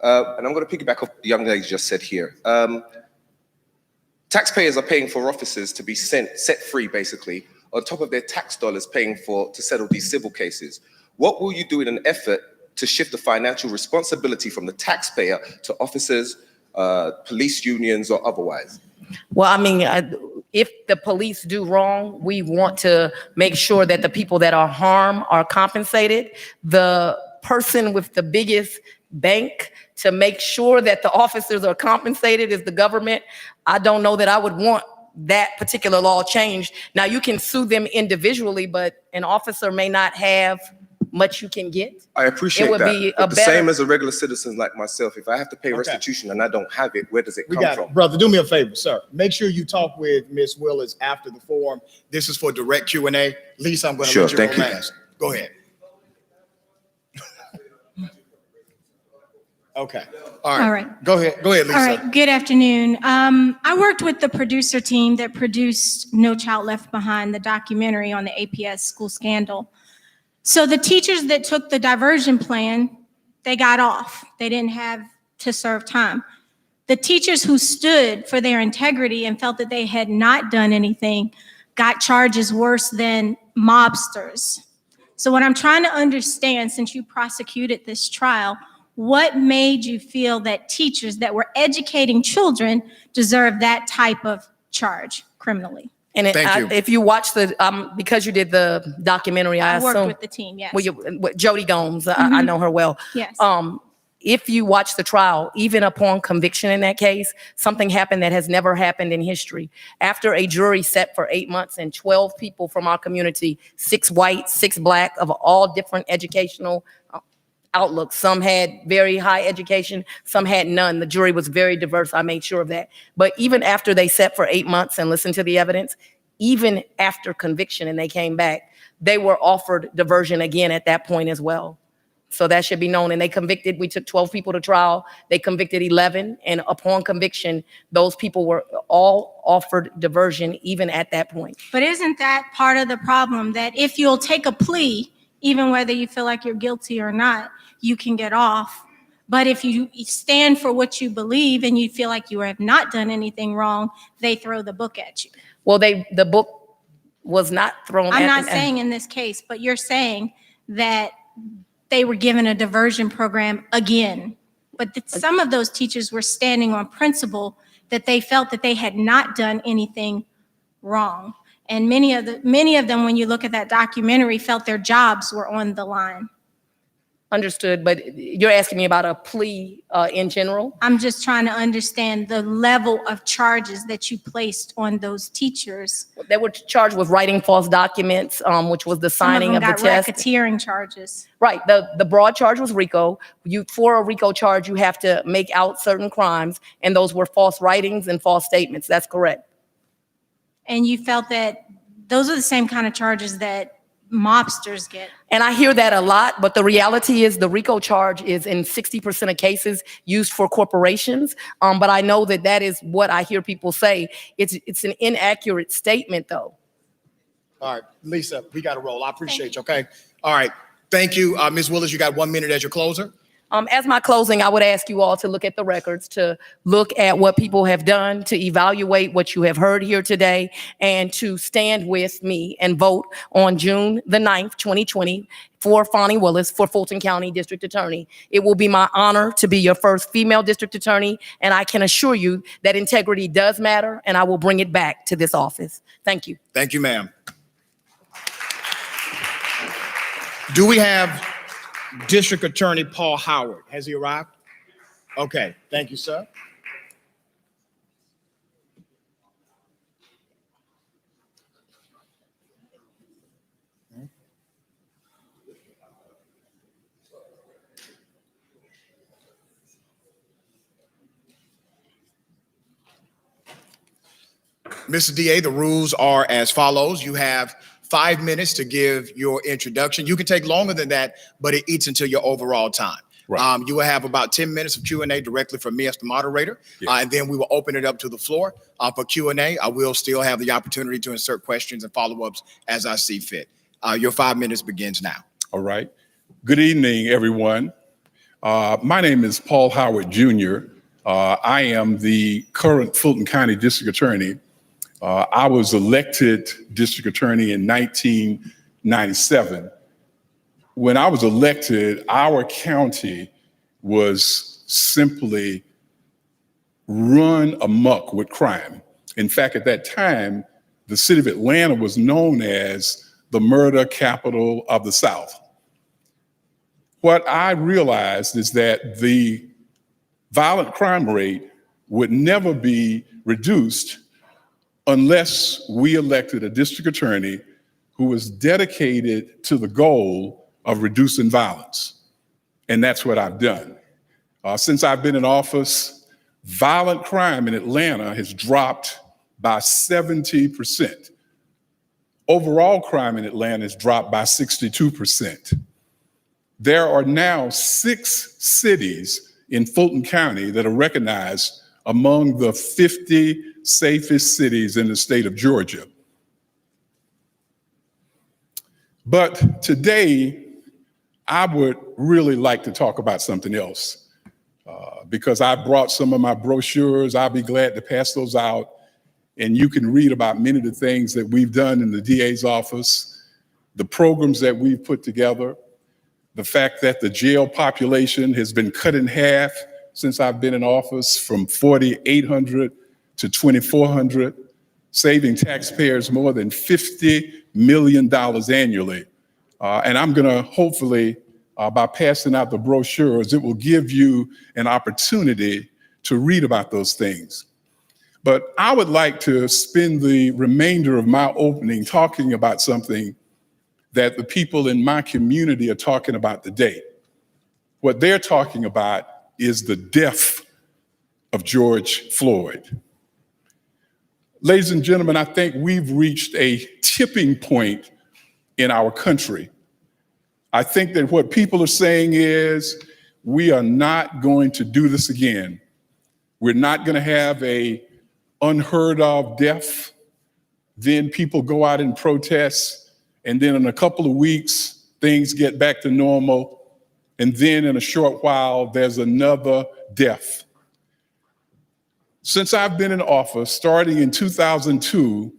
And I'm going to piggyback off the young lady just said here. Taxpayers are paying for officers to be set free, basically, on top of their tax dollars paying to settle these civil cases. What will you do in an effort to shift the financial responsibility from the taxpayer to officers, police unions, or otherwise? Well, I mean, if the police do wrong, we want to make sure that the people that are harmed are compensated. The person with the biggest bank to make sure that the officers are compensated is the government. I don't know that I would want that particular law changed. Now, you can sue them individually, but an officer may not have much you can get. I appreciate It would that. be But a the same better- as a regular citizen like myself, if I have to pay Okay. restitution and I don't have it, where does it We come got from? it. Brother, do me a favor, sir. Make sure you talk with Ms. Willis after the forum. This is for direct Q&A. Lisa, I'm going to Sure, let you thank go you. last. Go ahead. Okay. All right. Go ahead. Go ahead, Lisa. All right, good afternoon. I worked with the producer team that produced No Child Left Behind, the documentary on the APS school scandal. So the teachers that took the diversion plan, they got off. They didn't have to serve time. The teachers who stood for their integrity and felt that they had not done anything got charges worse than mobsters. So what I'm trying to understand, since you prosecuted this trial, what made you feel that teachers that were educating children deserve that type of charge criminally? And Thank you. if you watch the, because you did the documentary, I I worked assume. with the team, yes. Well, with Jody Gomes, I know her well. Yes. If you watch the trial, even upon conviction in that case, something happened that has never happened in history. After a jury sat for 8 months and 12 people from our community, 6 white, 6 black, of all different educational outlooks. Some had very high education, some had none. The jury was very diverse. I made sure of that. But even after they sat for 8 months and listened to the evidence, even after conviction and they came back, they were offered diversion again at that point as well. So that should be known. And they convicted, we took 12 people to trial. They convicted 11. And upon conviction, those people were all offered diversion even at that point. But isn't that part of the problem, that if you'll take a plea, even whether you feel like you're guilty or not, you can get off? But if you stand for what you believe and you feel like you have not done anything wrong, they throw the book at you. Well, the book was not thrown at I'm not them. saying in this case, but you're saying that they were given a diversion program again. But some of those teachers were standing on principle that they felt that they had not done anything wrong. And many of them, when you look at that documentary, felt their jobs were on the line. Understood, but you're asking me about a plea in general? I'm just trying to understand the level of charges that you placed on those teachers. They were charged with writing false documents, which was the signing of the test. Some of them got racketeering charges. Right, the broad charge was RICO. For a RICO charge, you have to make out certain crimes, and those were false writings and false statements. That's correct. And you felt that those are the same kind of charges that mobsters get. And I hear that a lot, but the reality is the RICO charge is in 60% of cases used for corporations. But I know that is what I hear people say. It's an inaccurate statement, though. All right, Lisa, we got to roll. I appreciate you, okay? All right, thank you. Ms. Willis, you got 1 minute as your closer. As my closing, I would ask you all to look at the records, to look at what people have done, to evaluate what you have heard here today, and to stand with me and vote on June the 9th, 2020 for Fani Willis for Fulton County District Attorney. It will be my honor to be your first female district attorney, and I can assure you that integrity does matter, and I will bring it back to this office. Thank you. Thank you, ma'am. Do we have District Attorney Paul Howard? Has he arrived? Okay, thank you, sir. Mr. DA, the rules are as follows. You have 5 minutes to give your introduction. You can take longer than that, but it eats into your overall time. Right. You will have about 10 minutes of Q&A directly from me as the moderator, and then we will open it up to the floor for Q&A. I will still have the opportunity to insert questions and follow-ups as I see fit. Your 5 minutes begins now. All right. Good evening, everyone. My name is Paul Howard Jr. I am the current Fulton County District Attorney. I was elected District Attorney in 1997. When I was elected, our county was simply run amok with crime. In fact, at that time, the city of Atlanta was known as the murder capital of the South. What I realized is that the violent crime rate would never be reduced unless we elected a district attorney who was dedicated to the goal of reducing violence. And that's what I've done. Since I've been in office, violent crime in Atlanta has dropped by 70%. Overall crime in Atlanta has dropped by 62%. There are now 6 cities in Fulton County that are recognized among the 50 safest cities in the state of Georgia. But today, I would really like to talk about something else because I brought some of my brochures. I'll be glad to pass those out. And you can read about many of the things that we've done in the DA's office, the programs that we've put together, the fact that the jail population has been cut in half since I've been in office from 4,800 to 2,400, saving taxpayers more than $50 million annually. And I'm gonna hopefully, by passing out the brochures, it will give you an opportunity to read about those things. But I would like to spend the remainder of my opening talking about something that the people in my community are talking about today. What they're talking about is the death of George Floyd. Ladies and gentlemen, I think we've reached a tipping point in our country. I think that what people are saying is we are not going to do this again. We're not going to have a unheard of death. Then people go out and protest, and then in a couple of weeks, things get back to normal. And then in a short while, there's another death. Since I've been in office, starting in 2002,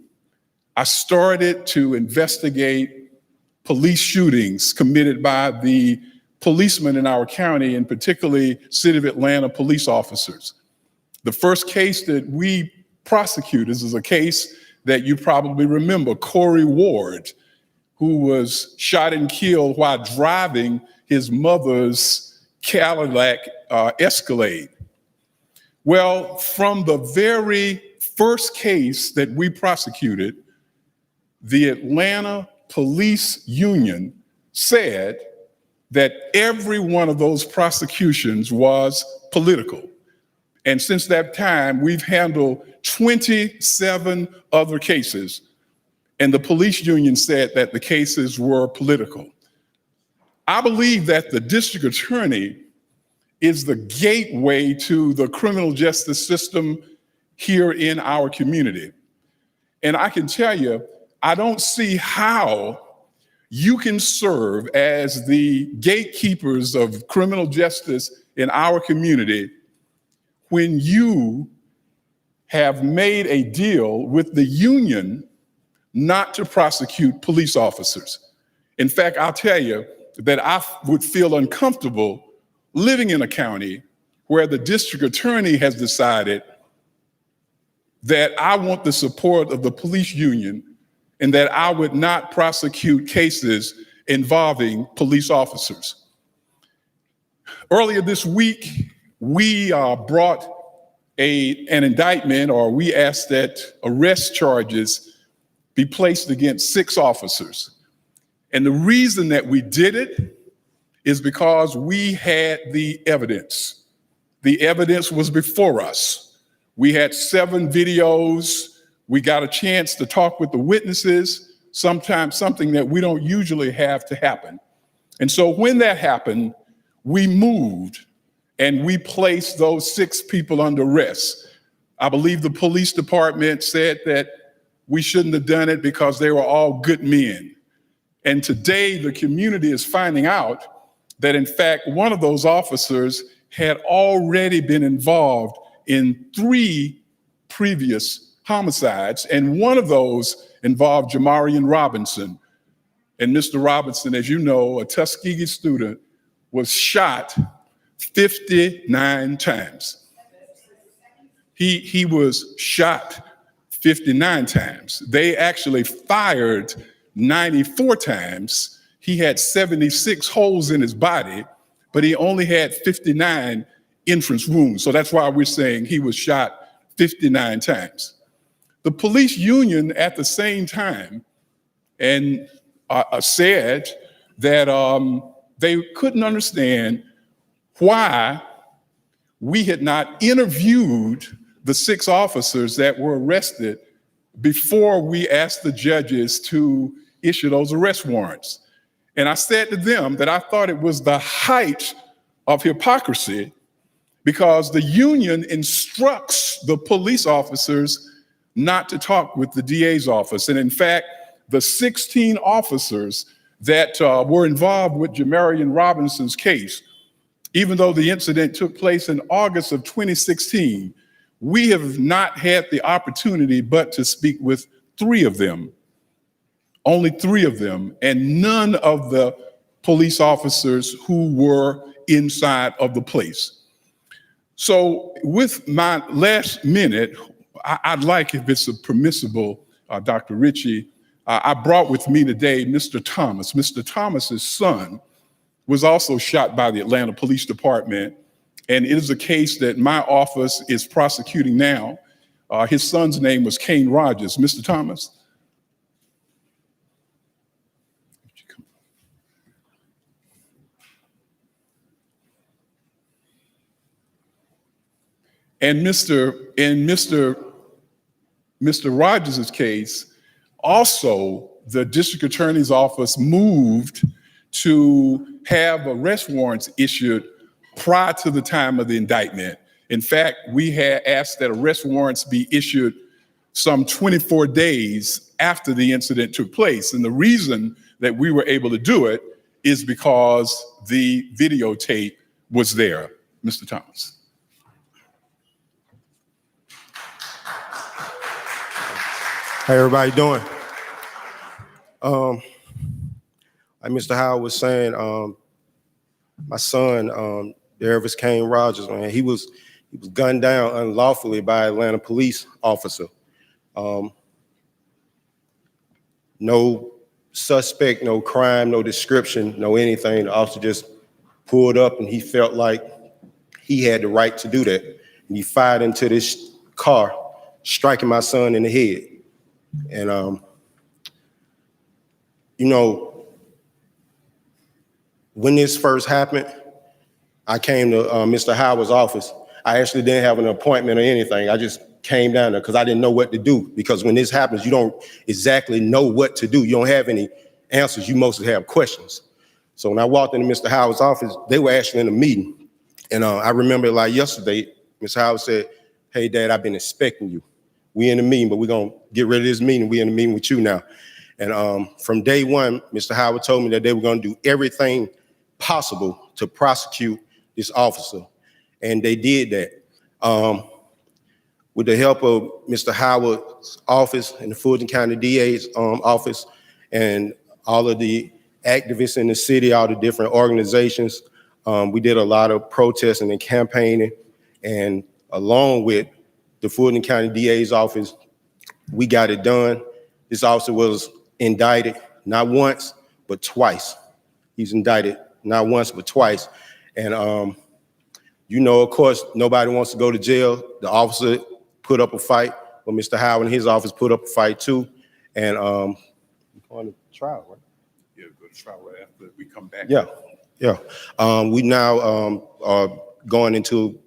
I started to investigate police shootings committed by the policemen in our county, and particularly City of Atlanta police officers. The first case that we prosecuted is a case that you probably remember, Corey Ward, who was shot and killed while driving his mother's Cadillac Escalade. Well, from the very first case that we prosecuted, the Atlanta Police Union said that every one of those prosecutions was political. And since that time, we've handled 27 other cases, and the police union said that the cases were political. I believe that the district attorney is the gateway to the criminal justice system here in our community. And I can tell you, I don't see how you can serve as the gatekeepers of criminal justice in our community when you have made a deal with the union not to prosecute police officers. In fact, I'll tell you that I would feel uncomfortable living in a county where the district attorney has decided that I want the support of the police union and that I would not prosecute cases involving police officers. Earlier this week, we brought an indictment, or we asked that arrest charges be placed against 6 officers. And the reason that we did it is because we had the evidence. The evidence was before us. We had 7 videos. We got a chance to talk with the witnesses, sometimes something that we don't usually have to happen. And so when that happened, we moved and we placed those 6 people under arrest. I believe the police department said that we shouldn't have done it because they were all good men. And today the community is finding out that in fact, one of those officers had already been involved in 3 previous homicides. And one of those involved Jamarian Robinson. And Mr. Robinson, as you know, a Tuskegee student, was shot 59 times. He was shot 59 times. They actually fired 94 times. He had 76 holes in his body, but he only had 59 entrance wounds. So that's why we're saying he was shot 59 times. The police union at the same time and said that they couldn't understand why we had not interviewed the 6 officers that were arrested before we asked the judges to issue those arrest warrants. And I said to them that I thought it was the height of hypocrisy because the union instructs the police officers not to talk with the DA's office. And in fact, the 16 officers that were involved with Jamarian Robinson's case, even though the incident took place in August of 2016, we have not had the opportunity but to speak with 3 of them, only 3 of them, and none of the police officers who were inside of the place. So with my last minute, I'd like, if it's permissible, Dr. Ritchie, I brought with me today Mr. Thomas. Mr. Thomas's son was also shot by the Atlanta Police Department, and it is a case that my office is prosecuting now. His son's name was Kane Rogers. Mr. Thomas. And Mr. Rogers' case, also the district attorney's office moved to have arrest warrants issued prior to the time of the indictment. In fact, we had asked that arrest warrants be issued some 24 days after the incident took place. And the reason that we were able to do it is because the videotape was there. Mr. Thomas. How everybody doing? Like Mr. Howard was saying, my son, Darius Kane Rogers, man, he was gunned down unlawfully by an Atlanta police officer. No suspect, no crime, no description, no anything. The officer just pulled up and he felt like he had the right to do that. And he fired into this car, striking my son in the head. And, you know, when this first happened, I came to Mr. Howard's office. I actually didn't have an appointment or anything. I just came down there because I didn't know what to do. Because when this happens, you don't exactly know what to do. You don't have any answers. You mostly have questions. So when I walked into Mr. Howard's office, they were actually in a meeting. And I remember like yesterday, Mr. Howard said, "Hey, Dad, I've been expecting you. We in a meeting, but we're going to get rid of this meeting. We're in a meeting with you now." And from day one, Mr. Howard told me that they were going to do everything possible to prosecute this officer. And they did that. With the help of Mr. Howard's office and the Fulton County DA's office and all of the activists in the city, all the different organizations, we did a lot of protesting and campaigning. And along with the Fulton County DA's office, we got it done. This officer was indicted not once, but twice. He's indicted not once, but twice. And, you know, of course, nobody wants to go to jail. The officer put up a fight, but Mr. Howard and his office put up a fight too. And we're going to trial, right? Yeah, go to trial right after we come back. Yeah. We now are going into,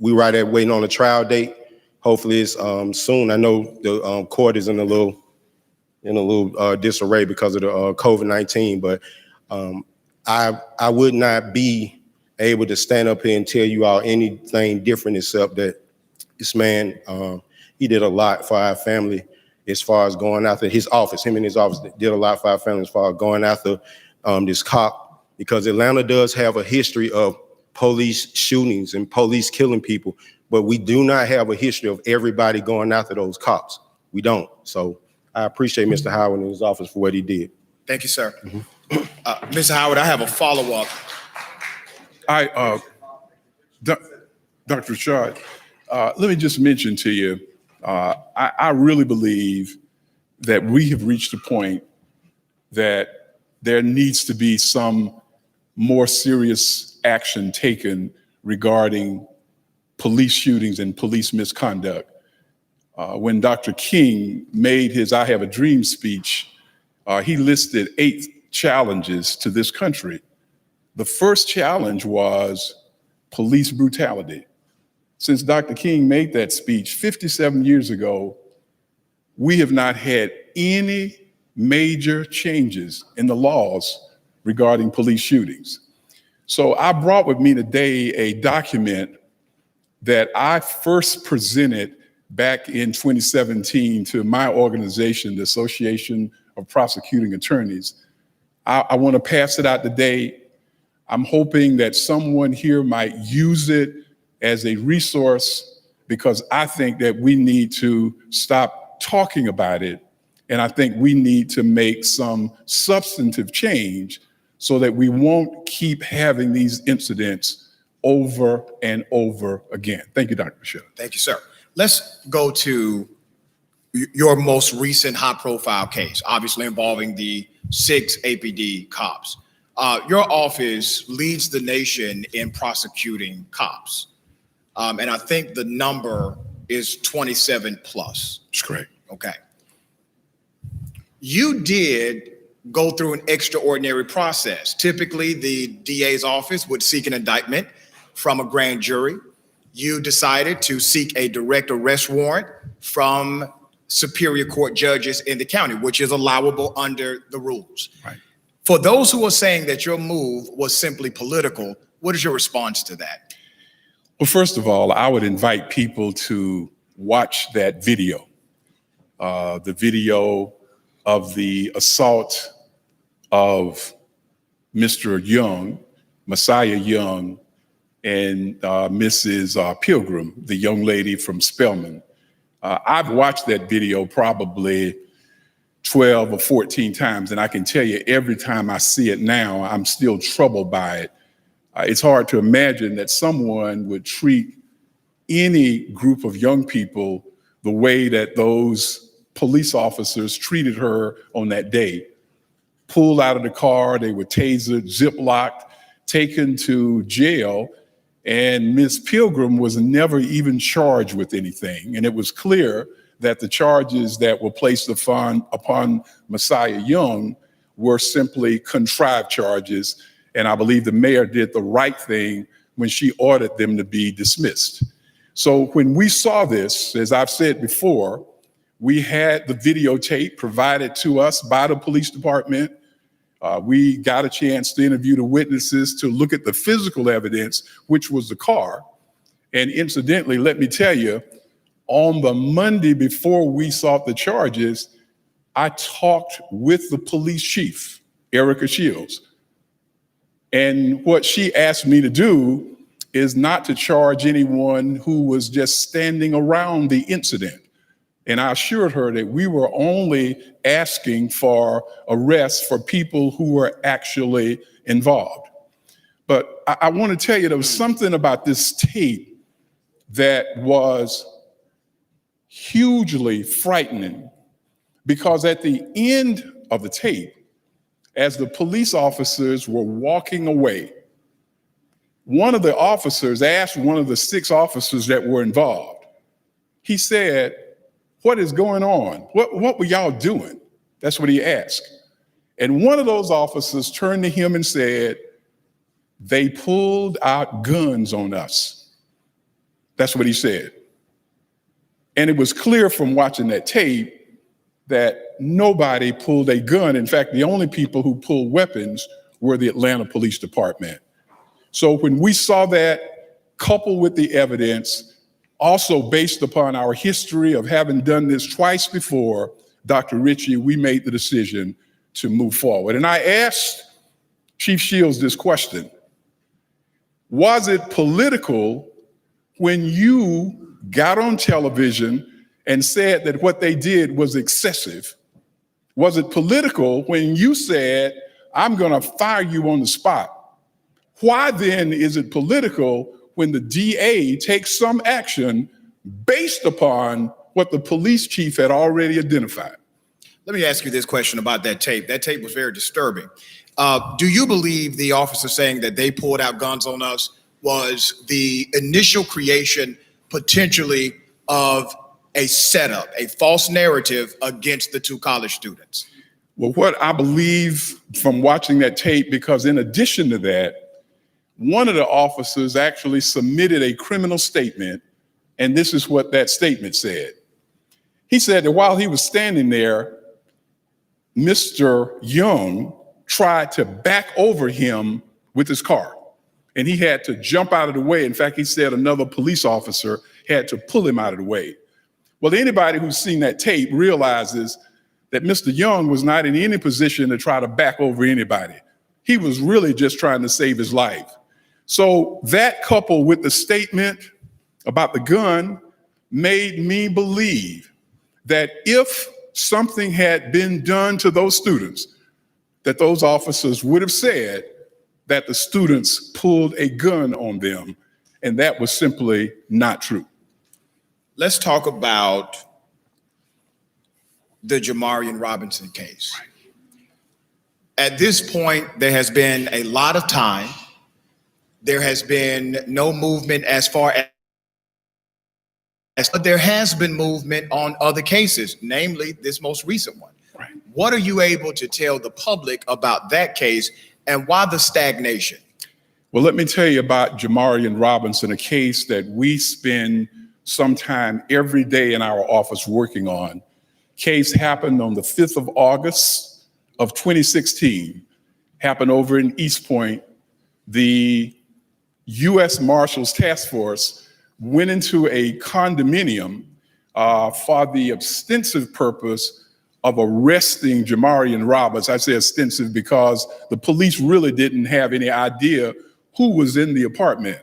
we right there waiting on a trial date. hopefully it's soon. I know the court is in a little disarray because of the COVID-19, but I would not be able to stand up here and tell you all anything different except that this man, he did a lot for our family as far as going after his office. Him and his office did a lot for our family as far as going after this cop, because Atlanta does have a history of police shootings and police killing people, but we do not have a history of everybody going after those cops. We don't. So I appreciate Mr. Howard and his office for what he did. Thank you, sir. Mr. Howard, I have a follow-up. Dr. Rashad, let me just mention to you, I really believe that we have reached a point that there needs to be some more serious action taken regarding police shootings and police misconduct. When Dr. King made his I Have a Dream speech, he listed 8 challenges to this country. The first challenge was police brutality. Since Dr. King made that speech 57 years ago, we have not had any major changes in the laws regarding police shootings. So I brought with me today a document that I first presented back in 2017 to my organization, the Association of Prosecuting Attorneys. I want to pass it out today. I'm hoping that someone here might use it as a resource, because I think that we need to stop talking about it. And I think we need to make some substantive change so that we won't keep having these incidents over and over again. Thank you, Dr. Michelle. Thank you, sir. Let's go to your most recent high-profile case, obviously involving the 6 APD cops. Your office leads the nation in prosecuting cops. And I think the number is 27 plus. That's correct. Okay. You did go through an extraordinary process. Typically, the DA's office would seek an indictment from a grand jury. You decided to seek a direct arrest warrant from superior court judges in the county, which is allowable under the rules. Right. For those who are saying that your move was simply political, what is your response to that? Well, first of all, I would invite people to watch that video, the video of the assault of Mr. Young, Messiah Young, and Mrs. Pilgrim, the young lady from Spelman. I've watched that video probably 12 or 14 times, and I can tell you every time I see it now, I'm still troubled by it. It's hard to imagine that someone would treat any group of young people the way that those police officers treated her on that day. Pulled out of the car, they were tasered, zip-locked, taken to jail, and Ms. Pilgrim was never even charged with anything. And it was clear that the charges that were placed upon Messiah Young were simply contrived charges. And I believe the mayor did the right thing when she ordered them to be dismissed. So when we saw this, as I've said before, we had the videotape provided to us by the police department. We got a chance to interview the witnesses, to look at the physical evidence, which was the car. And incidentally, let me tell you, on the Monday before we sought the charges, I talked with the police chief, Erica Shields. And what she asked me to do is not to charge anyone who was just standing around the incident. And I assured her that we were only asking for arrests for people who were actually involved. But I want to tell you, there was something about this tape that was hugely frightening, because at the end of the tape, as the police officers were walking away, one of the officers asked one of the 6 officers that were involved, he said, "What is going on? What were y'all doing?" That's what he asked. And one of those officers turned to him and said, "They pulled out guns on us." That's what he said. And it was clear from watching that tape that nobody pulled a gun. In fact, the only people who pulled weapons were the Atlanta Police Department. So when we saw that, coupled with the evidence, also based upon our history of having done this twice before, Dr. Ritchie, we made the decision to move forward. And I asked Chief Shields this question: was it political when you got on television and said that what they did was excessive? Was it political when you said, I'm gonna fire you on the spot? Why then is it political when the DA takes some action based upon what the police chief had already identified? Let me ask you this question about that tape. That tape was very disturbing. Do you believe the officer saying that they pulled out guns on us was the initial creation potentially of a setup, a false narrative against the two college students? Well, what I believe from watching that tape, because in addition to that, one of the officers actually submitted a criminal statement, and this is what that statement said. He said that while he was standing there, Mr. Young tried to back over him with his car, and he had to jump out of the way. In fact, he said another police officer had to pull him out of the way. Well, anybody who's seen that tape realizes that Mr. Young was not in any position to try to back over anybody. He was really just trying to save his life. So that, coupled with the statement about the gun, made me believe that if something had been done to those students, that those officers would have said that the students pulled a gun on them, and that was simply not true. Let's talk about the Jamarian Robinson case. At this point, there has been a lot of time. There has been no movement as far as, but there has been movement on other cases, namely this most recent one. Right. What are you able to tell the public about that case, and why the stagnation? Well, let me tell you about Jamarian Robinson, a case that we spend some time every day in our office working on. Case happened on the 5th of August of 2016, happened over in East Point. The U.S. Marshals Task Force went into a condominium for the extensive purpose of arresting Jamarian Robinson. I say extensive because the police really didn't have any idea who was in the apartment.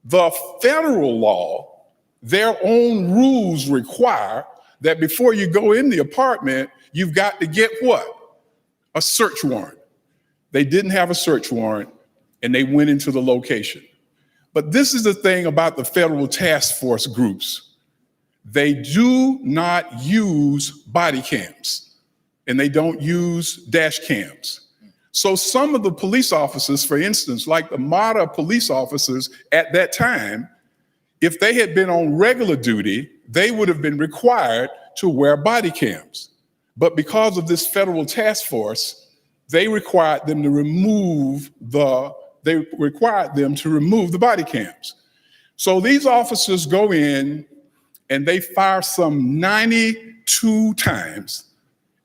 The federal law, their own rules require that before you go in the apartment, you've got to get what? A search warrant. They didn't have a search warrant, and they went into the location. But this is the thing about the federal task force groups. They do not use body cams, and they don't use dash cams. So some of the police officers, for instance, like the MATA police officers at that time, if they had been on regular duty, they would have been required to wear body cams. But because of this federal task force, they required them to remove the body cams. So these officers go in and they fire some 92 times,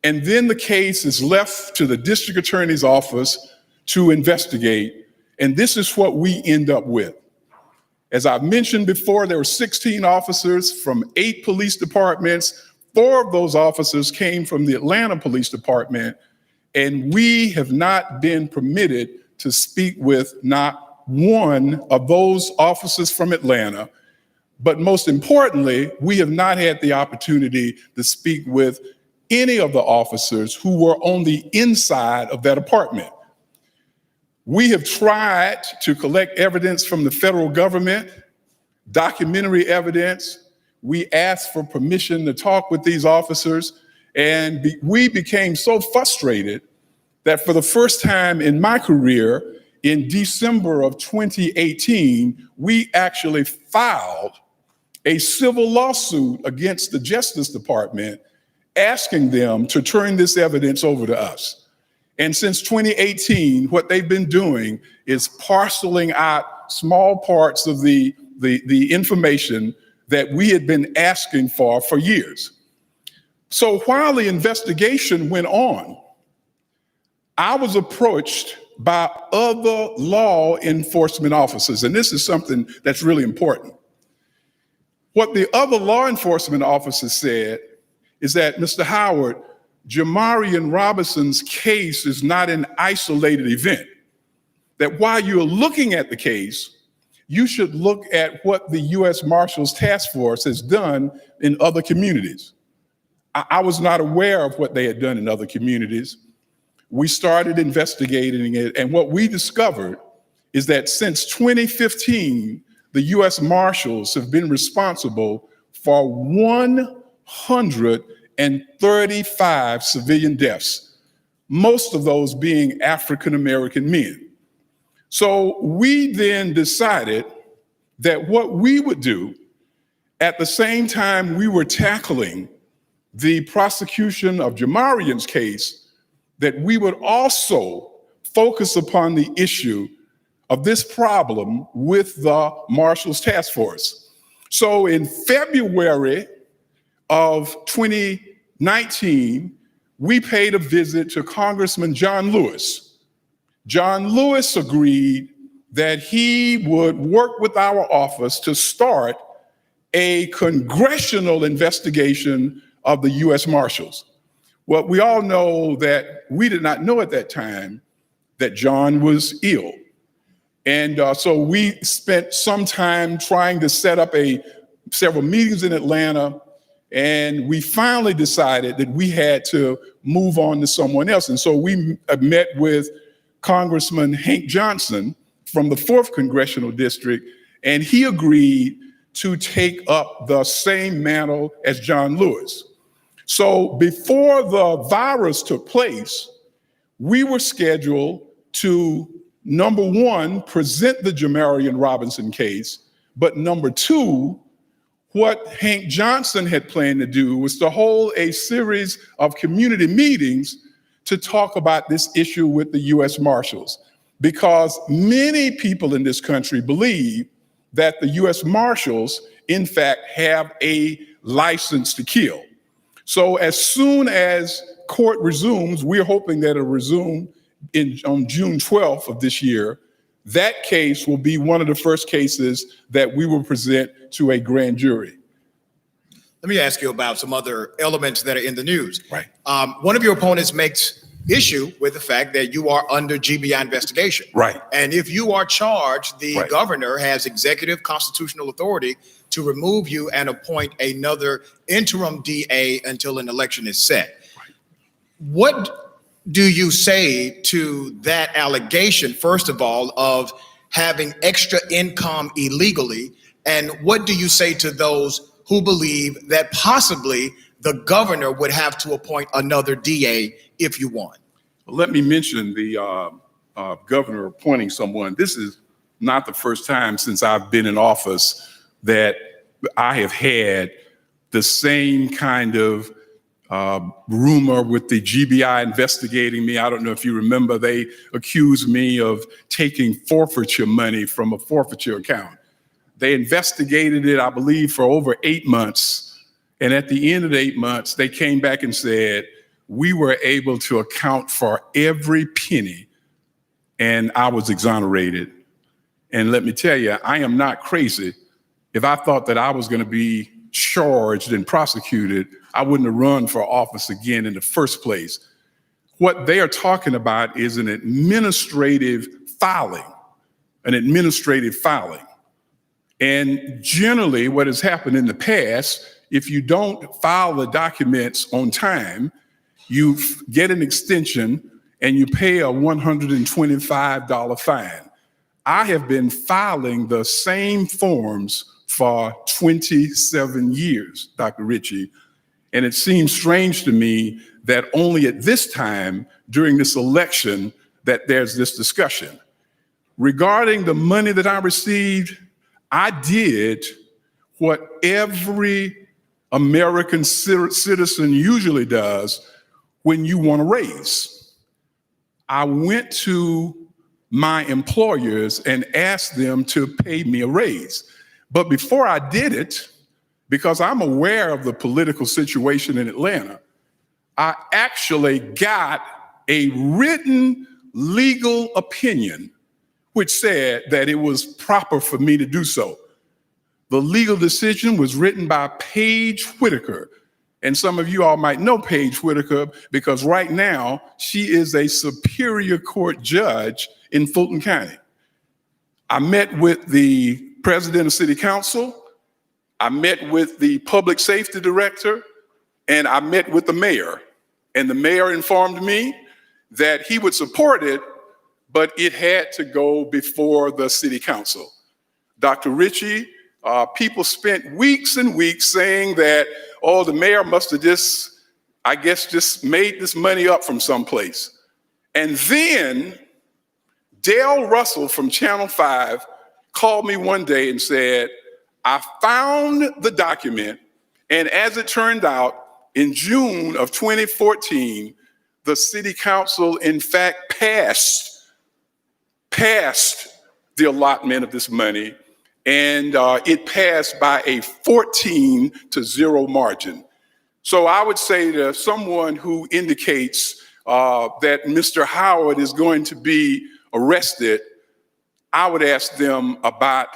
and then the case is left to the district attorney's office to investigate, and this is what we end up with. As I've mentioned before, there were 16 officers from 8 police departments. 4 of those officers came from the Atlanta Police Department, and we have not been permitted to speak with not one of those officers from Atlanta. But most importantly, we have not had the opportunity to speak with any of the officers who were on the inside of that apartment. We have tried to collect evidence from the federal government, documentary evidence. We asked for permission to talk with these officers, and we became so frustrated that for the first time in my career, in December of 2018, we actually filed a civil lawsuit against the Justice Department, asking them to turn this evidence over to us. And since 2018, what they've been doing is parceling out small parts of the information that we had been asking for years. So while the investigation went on, I was approached by other law enforcement officers, and this is something that's really important. What the other law enforcement officers said is that, Mr. Howard, Jamarian Robinson's case is not an isolated event. That while you're looking at the case, you should look at what the U.S. Marshals Task Force has done in other communities. I was not aware of what they had done in other communities. We started investigating it, and what we discovered is that since 2015, the U.S. Marshals have been responsible for 135 civilian deaths, most of those being African-American men. So we then decided that what we would do at the same time we were tackling the prosecution of Jamarian's case, that we would also focus upon the issue of this problem with the Marshals Task Force. So in February of 2019, we paid a visit to Congressman John Lewis. John Lewis agreed that he would work with our office to start a congressional investigation of the U.S. Marshals. Well, we all know that we did not know at that time that John was ill. And so we spent some time trying to set up several meetings in Atlanta, and we finally decided that we had to move on to someone else. And so we met with Congressman Hank Johnson from the 4th Congressional District, and he agreed to take up the same mantle as John Lewis. So before the virus took place, we were scheduled to, number one, present the Jamarian Robinson case, but number two, what Hank Johnson had planned to do was to hold a series of community meetings to talk about this issue with the U.S. Marshals, because many people in this country believe that the U.S. Marshals, in fact, have a license to kill. So as soon as court resumes, we're hoping that it'll resume on June 12th of this year, that case will be one of the first cases that we will present to a grand jury. Let me ask you about some other elements that are in the news. Right. One of your opponents makes issue with the fact that you are under GBI investigation. Right. And if you are charged, the Right. governor has executive constitutional authority to remove you and appoint another interim DA until an election is set. Right. What do you say to that allegation, first of all, of having extra income illegally? And what do you say to those who believe that possibly the governor would have to appoint another DA if you won? Let me mention the governor appointing someone. This is not the first time since I've been in office that I have had the same kind of rumor with the GBI investigating me. I don't know if you remember, they accused me of taking forfeiture money from a forfeiture account. They investigated it, I believe, for over 8 months. And at the end of the 8 months, they came back and said, we were able to account for every penny, and I was exonerated. And let me tell you, I am not crazy. If I thought that I was going to be charged and prosecuted, I wouldn't have run for office again in the first place. What they are talking about is an administrative filing, And generally what has happened in the past, if you don't file the documents on time, you get an extension and you pay a $125 fine. I have been filing the same forms for 27 years, Dr. Ritchie, and it seems strange to me that only at this time during this election that there's this discussion. Regarding the money that I received, I did what every American citizen usually does when you want a raise. I went to my employers and asked them to pay me a raise. But before I did it, because I'm aware of the political situation in Atlanta, I actually got a written legal opinion which said that it was proper for me to do so. The legal decision was written by Paige Whitaker. And some of you all might know Paige Whitaker because right now she is a Superior Court judge in Fulton County. I met with the president of City Council, I met with the public safety director, and I met with the mayor. And the mayor informed me that he would support it, but it had to go before the city council. Dr. Ritchie, people spent weeks and weeks saying that, oh, the mayor must have just made this money up from someplace. And then Dale Russell from Channel 5 called me one day and said, I found the document, and as it turned out, in June of 2014, the city council in fact passed the allotment of this money, and it passed by a 14-0 margin. So I would say to someone who indicates that Mr. Howard is going to be arrested, I would ask them about,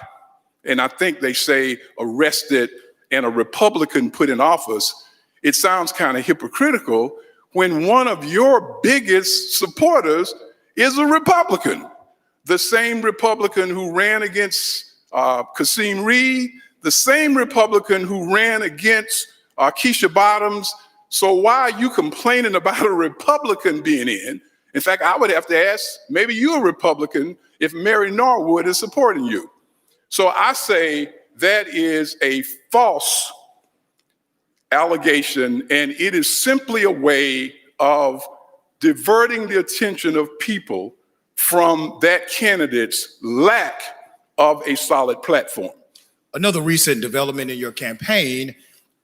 and I think they say arrested and a Republican put in office. It sounds kind of hypocritical when one of your biggest supporters is a Republican, the same Republican who ran against Kasim Reed, the same Republican who ran against Keisha Bottoms. So why are you complaining about a Republican being in? In fact, I would have to ask, maybe you're a Republican if Mary Norwood is supporting you. So I say that is a false allegation, and it is simply a way of diverting the attention of people from that candidate's lack of a solid platform. Another recent development in your campaign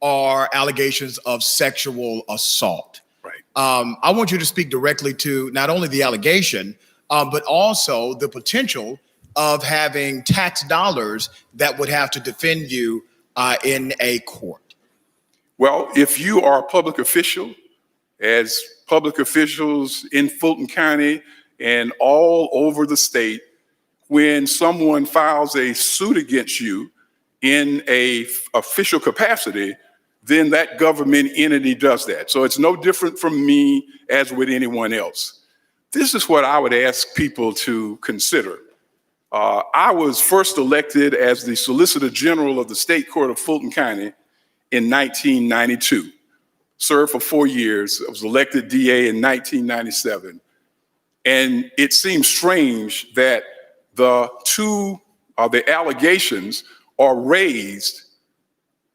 are allegations of sexual assault. Right. I want you to speak directly to not only the allegation, but also the potential of having tax dollars that would have to defend you in a court. Well, if you are a public official, as public officials in Fulton County and all over the state, when someone files a suit against you in a official capacity, then that government entity does that. So it's no different from me as with anyone else. This is what I would ask people to consider. I was first elected as the Solicitor General of the State Court of Fulton County in 1992. Served for 4 years. I was elected DA in 1997. And it seems strange that the allegations are raised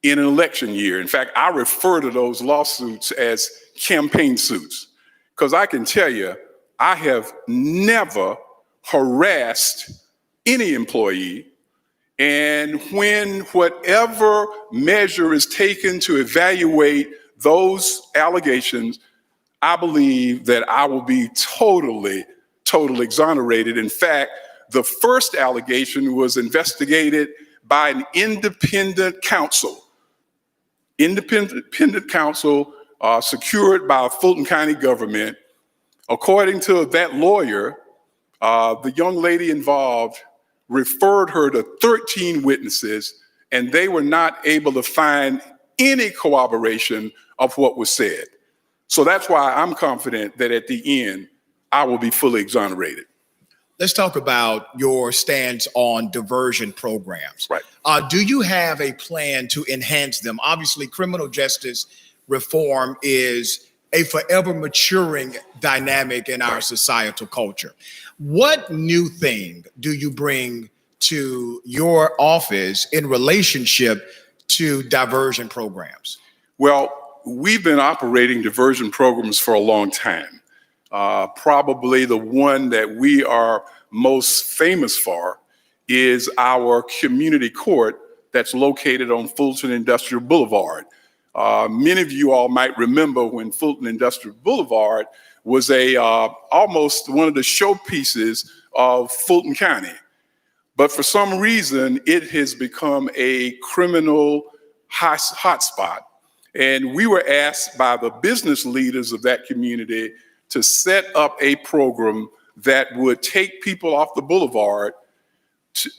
in an election year. In fact, I refer to those lawsuits as campaign suits, because I can tell you, I have never harassed any employee. And when whatever measure is taken to evaluate those allegations, I believe that I will be totally exonerated. In fact, the first allegation was investigated by an independent counsel. Independent counsel secured by Fulton County government. According to that lawyer, the young lady involved referred her to 13 witnesses, and they were not able to find any corroboration of what was said. So that's why I'm confident that at the end, I will be fully exonerated. Let's talk about your stance on diversion programs. Right. Do you have a plan to enhance them? Obviously, criminal justice reform is a forever maturing dynamic in our societal culture. What new thing do you bring to your office in relationship to diversion programs? Well, we've been operating diversion programs for a long time. Probably the one that we are most famous for is our community court that's located on Fulton Industrial Boulevard. Many of you all might remember when Fulton Industrial Boulevard was almost one of the showpieces of Fulton County. But for some reason, it has become a criminal hotspot. And we were asked by the business leaders of that community to set up a program that would take people off the boulevard,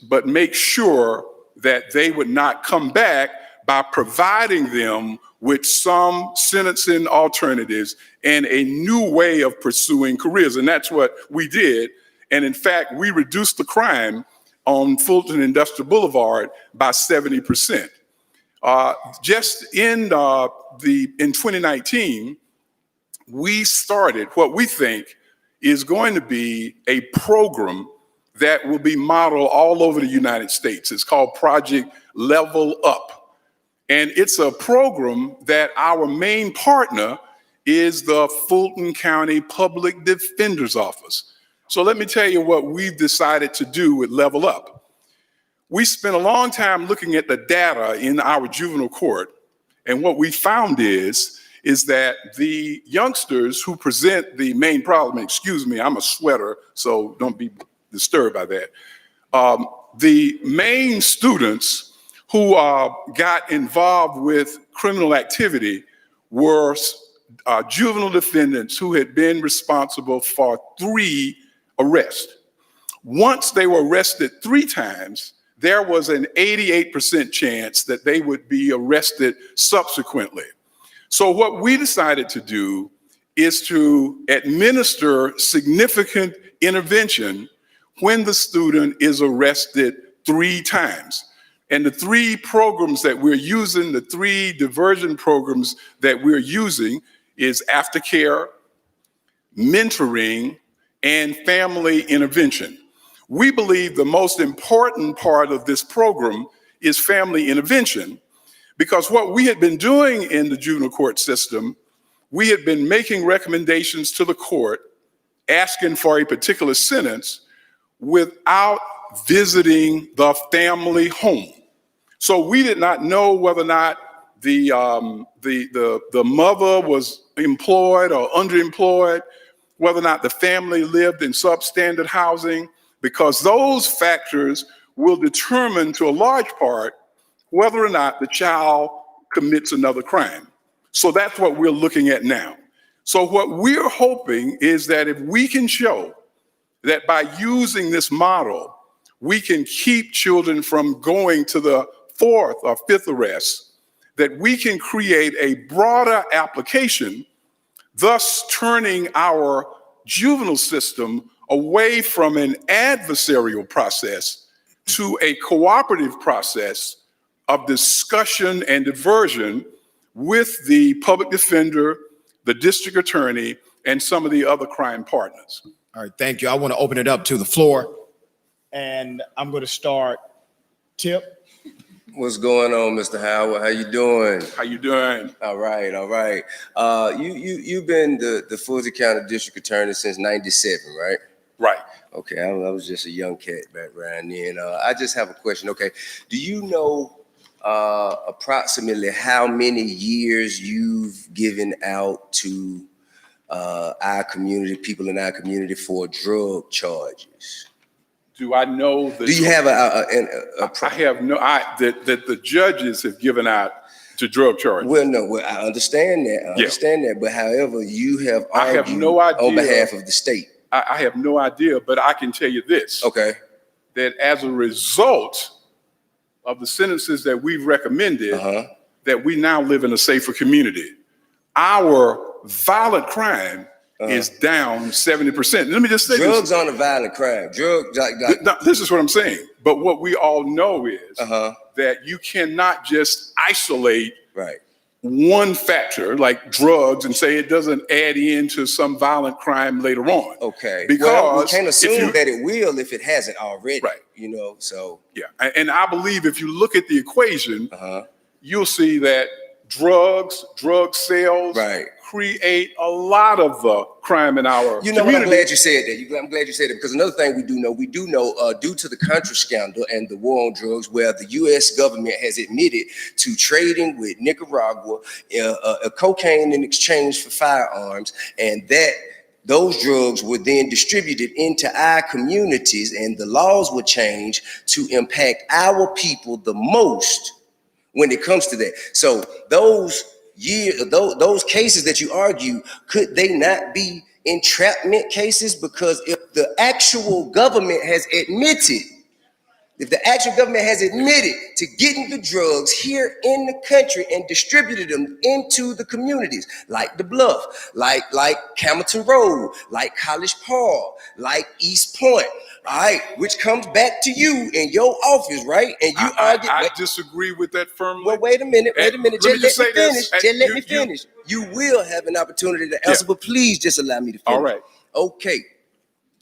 but make sure that they would not come back by providing them with some sentencing alternatives and a new way of pursuing careers. And that's what we did. And in fact, we reduced the crime on Fulton Industrial Boulevard by 70%. Just in 2019, we started what we think is going to be a program that will be modeled all over the United States. It's called Project Level Up. And it's a program that our main partner is the Fulton County Public Defender's Office. So let me tell you what we've decided to do with Level Up. We spent a long time looking at the data in our juvenile court, and what we found is that the youngsters who present the main problem, excuse me, I'm a sweater, so don't be disturbed by that. The main students who got involved with criminal activity were juvenile defendants who had been responsible for 3 arrests. Once they were arrested 3 times, there was an 88% chance that they would be arrested subsequently. So what we decided to do is to administer significant intervention when the student is arrested 3 times. And the 3 programs that we're using, the 3 diversion programs that we're using is aftercare, mentoring, and family intervention. We believe the most important part of this program is family intervention, because what we had been doing in the juvenile court system, we had been making recommendations to the court, asking for a particular sentence without visiting the family home. So we did not know whether or not the mother was employed or underemployed, whether or not the family lived in substandard housing, because those factors will determine to a large part whether or not the child commits another crime. So that's what we're looking at now. So what we're hoping is that if we can show that by using this model, we can keep children from going to the 4th or 5th arrest, that we can create a broader application, thus turning our juvenile system away from an adversarial process to a cooperative process of discussion and diversion with the public defender, the district attorney, and some of the other crime partners. All right, thank you. I want to open it up to the floor, and I'm going to start. Tip. What's going on, Mr. Howard? How you doing? How you doing? All right, all right. You've been the Fulton County District Attorney since '97, right? Right. Okay, I was just a young cat back around then. I just have a question. Okay, do you know approximately how many years you've given out to our community, people in our community, for drug charges? Do I know that? Do you have I have no. That the judges have given out to drug charges. Well, no. Well, I understand that. I understand that. But however, you have I have argued no idea on behalf of the state. I have no idea, but I can tell you this. Okay. That as a result of the sentences that we've recommended, that we now live in a safer community. Our violent crime is down 70%. Let me just say drugs on a violent crime. Drugs like this is what I'm saying. But what we all know is that you cannot just isolate one factor like drugs and say it doesn't add into some violent crime later on. Okay. Because well, we can't assume that it will if it hasn't already. Right. You know, so yeah. And I believe if you look at the equation, you'll see that drugs, drug sales, create a lot of crime in our You know community. what, I'm glad you said that. I'm glad you said that, because another thing we do know due to the Contra scandal and the war on drugs, where the U.S. government has admitted to trading with Nicaragua cocaine in exchange for firearms, and that those drugs were then distributed into our communities, and the laws were changed to impact our people the most when it comes to that. So those cases that you argue, could they not be entrapment cases? Because if the actual government has admitted to getting the drugs here in the country and distributed them into the communities, like the Bluff, like Hamilton Road, like College Park, like East Point, all right, which comes back to you in your office, right? And you argue. I disagree with that firmly. Well, wait a minute. Let me just say this. Let me finish. You will have an opportunity to answer, but please just allow me to finish. All right. Okay.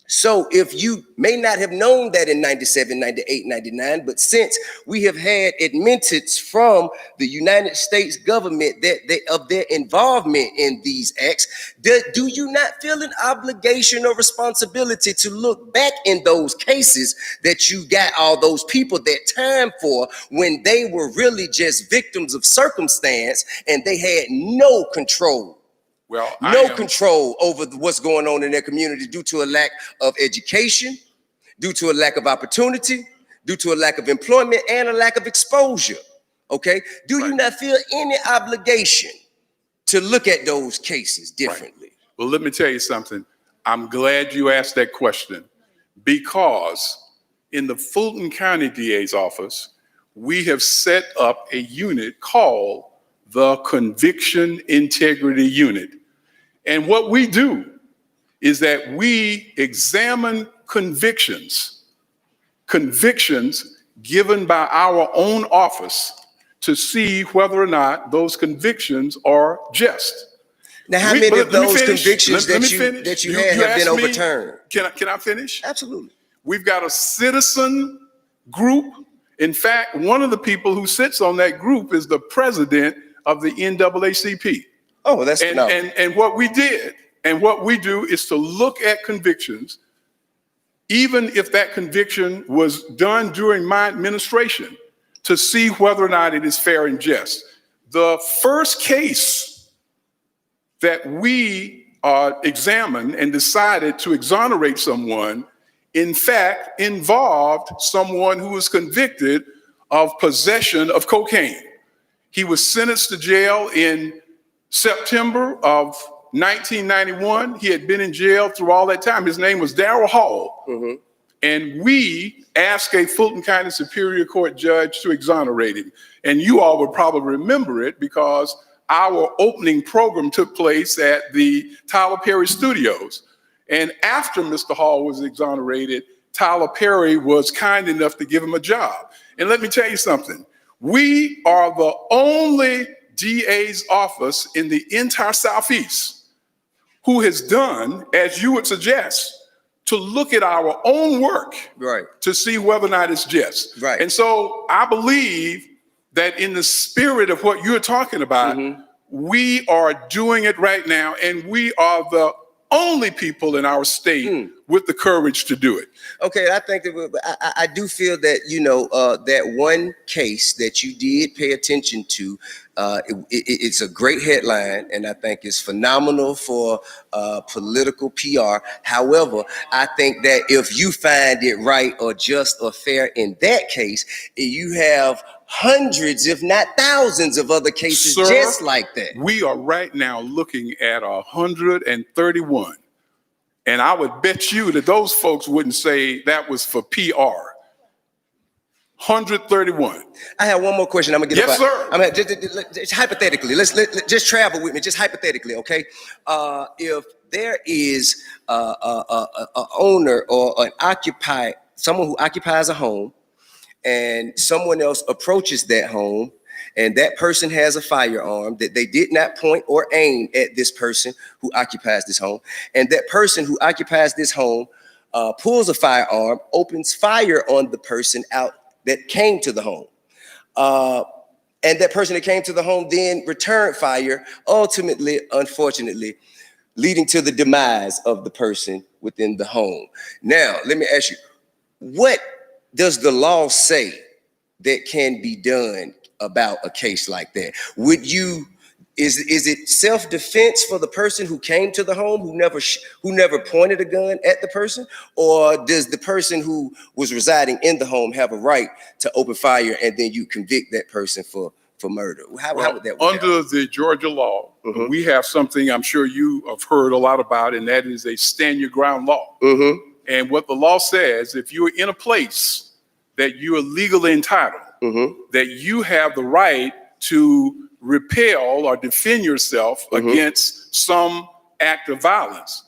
So if you may not have known that in 97, 98, 99, but since we have had admittance from the United States government of their involvement in these acts, do you not feel an obligation or responsibility to look back in those cases that you got all those people that time for, when they were really just victims of circumstance and they had no control? Control over what's going on in their community due to a lack of education, due to a lack of opportunity, due to a lack of employment, and a lack of exposure. Okay? Do you not feel any obligation to look at those cases differently? Right. Well, let me tell you something. I'm glad you asked that question, because in the Fulton County DA's office, we have set up a unit called the Conviction Integrity Unit. And what we do is that we examine convictions given by our own office to see whether or not those convictions are just. Now, how many of those convictions that you had have been overturned? Can I finish? Absolutely. We've got a citizen group. In fact, one of the people who sits on that group is the president of the NAACP. Oh, that's phenomenal. And what we did and what we do is to look at convictions, even if that conviction was done during my administration, to see whether or not it is fair and just. The first case that we examined and decided to exonerate someone, in fact, involved someone who was convicted of possession of cocaine. He was sentenced to jail in September of 1991. He had been in jail through all that time. His name was Darrell Hall. Mm-hmm. And we asked a Fulton County Superior Court judge to exonerate him. And you all would probably remember it because our opening program took place at the Tyler Perry Studios. And after Mr. Hall was exonerated, Tyler Perry was kind enough to give him a job. And let me tell you something. We are the only DA's office in the entire Southeast who has done, as you would suggest, to look at our own work, right, to see whether or not it's just. Right. And so I believe that in the spirit of what you're talking about, we are doing it right now, and we are the only people in our state with the courage to do it. Okay, I think that I do feel that, you know, that one case that you did pay attention to, it's a great headline, and I think it's phenomenal for political PR. However, I think that if you find it right or just or fair in that case, you have hundreds, if not thousands, of other cases just like that. We are right now looking at 131. And I would bet you that those folks wouldn't say that was for PR. 131. I have one more question. I'm gonna get. Yes, sir. I mean, just hypothetically, let's just travel with me. Just hypothetically, okay? If there is a owner or an occupier, someone who occupies a home, and someone else approaches that home, and that person has a firearm that they did not point or aim at this person who occupies this home, and that person who occupies this home pulls a firearm, opens fire on the person out that came to the home. And that person that came to the home then returned fire, ultimately, unfortunately, leading to the demise of the person within the home. Now, let me ask you, what does the law say that can be done about a case like that? Would you Is it self-defense for the person who came to the home, who never pointed a gun at the person? Or does the person who was residing in the home have a right to open fire and then you convict that person for murder? How would that work Under the Georgia law, we have something I'm sure you have heard a lot about, and that is a stand your ground law. And what the law says, if you're in a place that you are legally entitled, that you have the right to repel or defend yourself against some act of violence.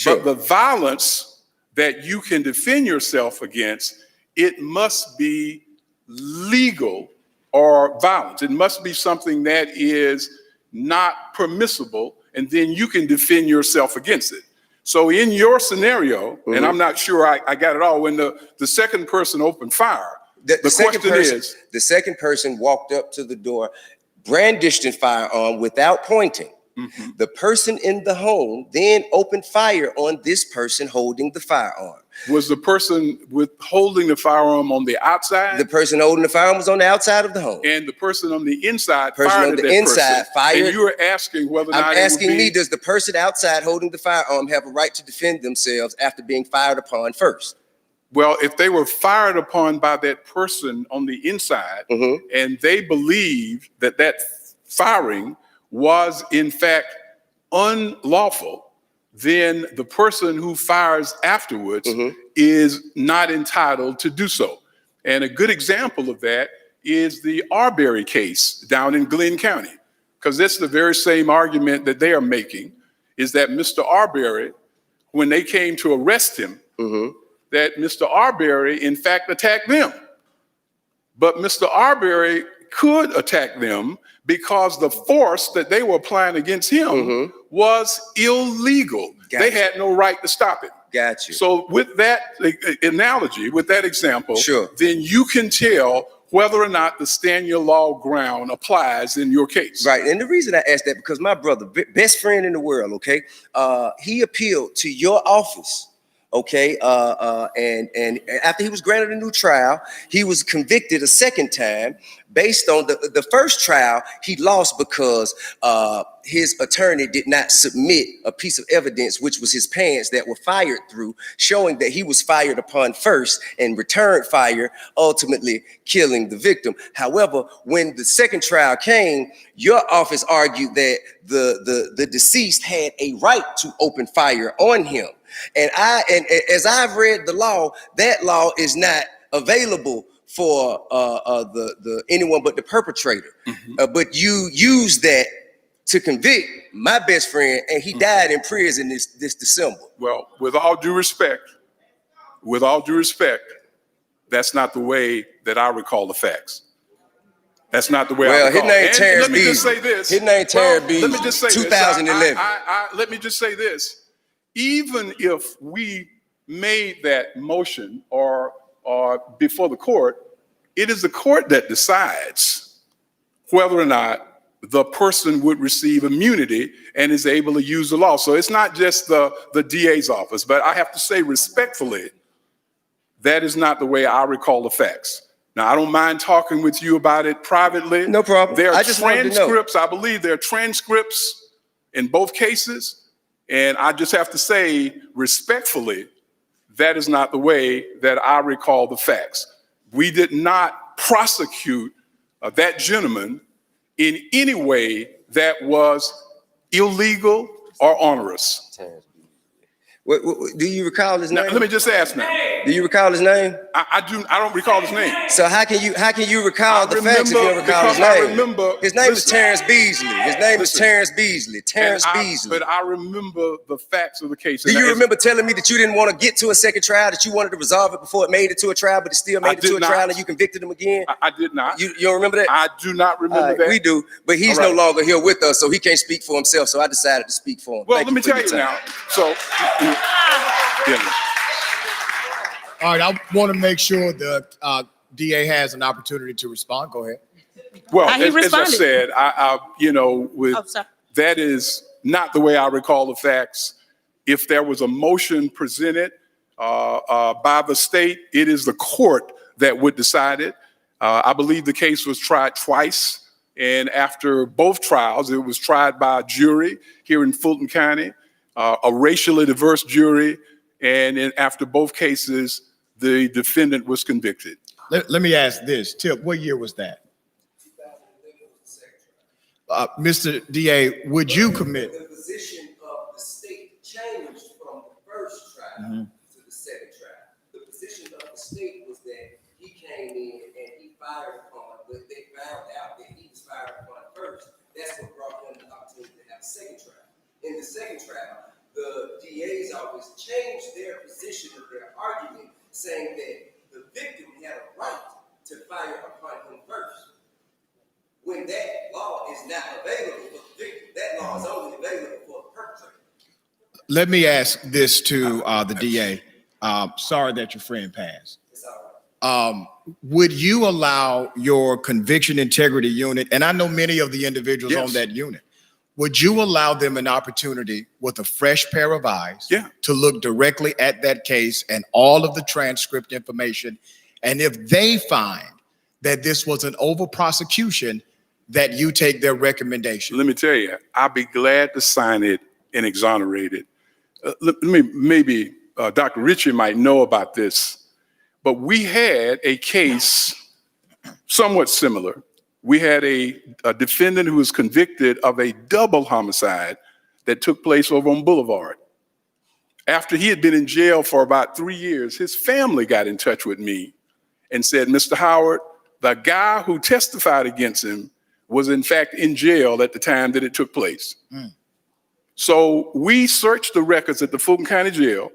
But the violence that you can defend yourself against, it must be legal or violence. It must be something that is not permissible, and then you can defend yourself against it. So in your scenario, and I'm not sure I got it all, when the second person opened fire, the question is... The second person walked up to the door, brandished a firearm without pointing. The person in the home then opened fire on this person holding the firearm. Was the person holding the firearm on the outside? The person holding the firearm was on the outside of the home. And the person on the inside fired at that person. Fired. And you were asking whether or not I'm asking me, does the person outside holding the firearm have a right to defend themselves after being fired upon first? Well, if they were fired upon by that person on the inside, and they believed that that firing was in fact unlawful, then the person who fires afterwards is not entitled to do so. And a good example of that is the Arbery case down in Glenn County, because that's the very same argument that they are making, is that Mr. Arbery, when they came to arrest him, that Mr. Arbery, in fact, attacked them. But Mr. Arbery could attack them because the force that they were applying against him was illegal. They had no right to stop it. Got you. So with that analogy, with that example, then you can tell whether or not the stand your law ground applies in your case. Right, and the reason I asked that, because my brother, best friend in the world, okay, he appealed to your office. Okay, and after he was granted a new trial, he was convicted a second time based on the first trial. He lost because his attorney did not submit a piece of evidence, which was his pants that were fired through, showing that he was fired upon first and returned fire, ultimately killing the victim. However, when the second trial came, your office argued that the deceased had a right to open fire on him. And as I've read the law, that law is not available for anyone but the perpetrator. But you use that to convict my best friend, and he died in prison this December. Well, with all due respect, that's not the way that I recall the facts. That's not the way I recall. His name Terrence Let me just say this. His name Terrence Beasley. Let me just say 2011. this. Let me just say this. Even if we made that motion or before the court, it is the court that decides whether or not the person would receive immunity and is able to use the law. So it's not just the DA's office, but I have to say respectfully, that is not the way I recall the facts. Now, I don't mind talking with you about it privately. No problem. There are I just wanted to know. transcripts. I believe there are transcripts in both cases. And I just have to say respectfully, that is not the way that I recall the facts. We did not prosecute that gentleman in any way that was illegal or onerous. Do you recall his name? Now, let me just ask now. Do you recall his name? I don't recall his name. So how can you recall the facts if you don't recall his name? His name is Terrence Beasley. His name is Terrence Beasley. Terrence Beasley. But I remember the facts of the case. Do you remember telling me that you didn't want to get to a second trial, that you wanted to resolve it before it made it to a trial, but it still made it to a trial and you convicted him again? I did not. You don't remember that? I do not remember that. We do, but he's no longer here with us, so he can't speak for himself, so I decided to speak for him. Well, let me tell you now. So, all right, I want to make sure the DA has an opportunity to respond. Go ahead. Well, as I said, that is not the way I recall the facts. If there was a motion presented by the state, it is the court that would decide it. I believe the case was tried twice And after both trials, it was tried by a jury here in Fulton County, a racially diverse jury. And after both cases, the defendant was convicted. Let me ask this, Tip, what year was that? Mr. DA, would you commit? The position of the state changed from the first trial to the second trial. The position of the state was that he came in and he fired upon, but they found out that he was fired upon first. That's what brought them the opportunity to have a second trial. In the second trial, the DA's office changed their position of their argument, saying that the victim had a right to fire upon him first. When that law is not available for the victim, that law is only available for the perpetrator. Let me ask this to the DA. Sorry that your friend passed. Would you allow your conviction integrity unit, and I know many of the individuals on that unit, would you allow them an opportunity with a fresh pair of eyes to look directly at that case and all of the transcript information? And if they find that this was an over prosecution, that you take their recommendation? Let me tell you, I'll be glad to sign it and exonerate it. Maybe Dr. Ritchie might know about this, but we had a case somewhat similar. We had a defendant who was convicted of a double homicide that took place over on Boulevard. After he had been in jail for about 3 years, his family got in touch with me and said, Mr. Howard, the guy who testified against him was in fact in jail at the time that it took place. So we searched the records at the Fulton County Jail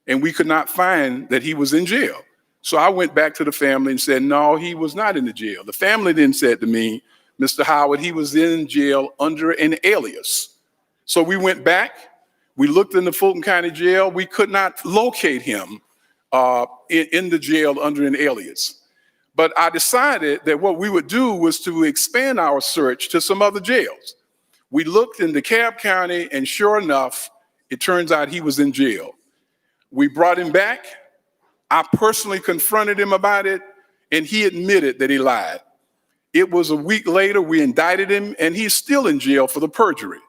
and we could not find that he was in jail. So I went back to the family and said, no, he was not in the jail. The family then said to me, Mr. Howard, he was in jail under an alias. So we went back, we looked in the Fulton County Jail, we could not locate him in the jail under an alias. But I decided that what we would do was to expand our search to some other jails. We looked in DeKalb County, and sure enough, it turns out he was in jail. We brought him back. I personally confronted him about it, and he admitted that he lied. It was a week later, we indicted him, and he's still in jail for the perjury.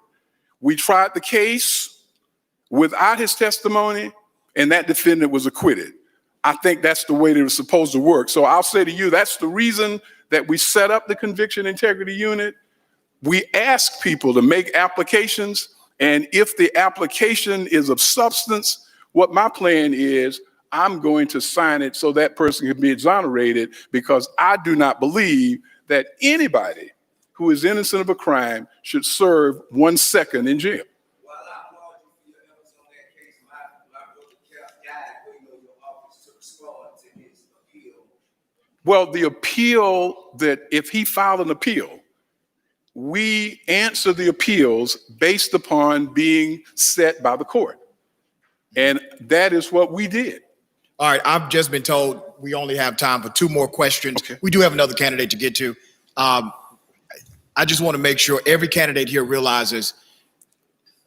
We tried the case without his testimony, and that defendant was acquitted. I think that's the way that it was supposed to work. So I'll say to you, that's the reason that we set up the Conviction Integrity Unit. We ask people to make applications, and if the application is of substance, what my plan is, I'm going to sign it so that person can be exonerated, because I do not believe that anybody who is innocent of a crime should serve 1 second in jail. Well, the appeal, that if he filed an appeal, we answer the appeals based upon being set by the court. And that is what we did. All right, I've just been told we only have time for 2 more questions. Okay. We do have another candidate to get to. I just want to make sure every candidate here realizes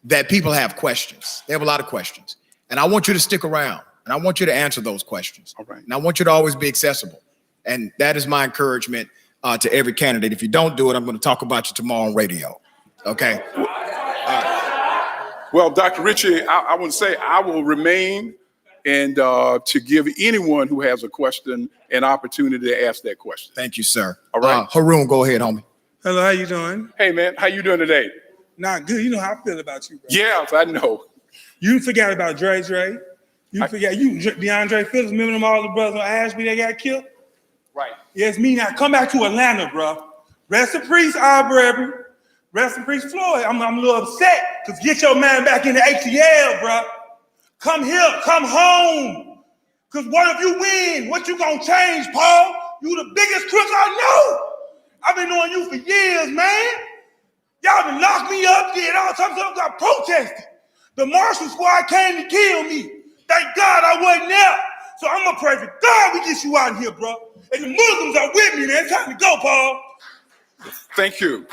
that people have questions. They have a lot of questions. And I want you to stick around, and I want you to answer those questions. All right. And I want you to always be accessible. And that is my encouragement to every candidate. If you don't do it, I'm going to talk about you tomorrow on radio. Okay? Well, Dr. Ritchie, I would say I will remain and to give anyone who has a question an opportunity to ask that question. Thank you, sir. All right. Haroon, go ahead, homie. Hello, how you doing? Hey, man, how you doing today? Not good. You know how I feel about you, bro. Yes, I know. You forgot about Dre. You forgot DeAndre Phillips, remember them all the brothers on Ashby that got killed? Right. Yes, me now. Come back to Atlanta, bro. Rest in peace, Arbery. Rest in peace, Floyd. I'm a little upset, because get your man back in the ATL, bro. Come here, come home. Because what if you win? What you gonna change, Paul? You the biggest crook I know. I've been knowing you for years, man. Y'all been locked me up, did all types of stuff, got protested. The Marshall Squad came to kill me. Thank God I wasn't there. So I'm gonna pray for God we get you out of here, bro. And the Muslims are with me, man. It's time to go, Paul. Thank you.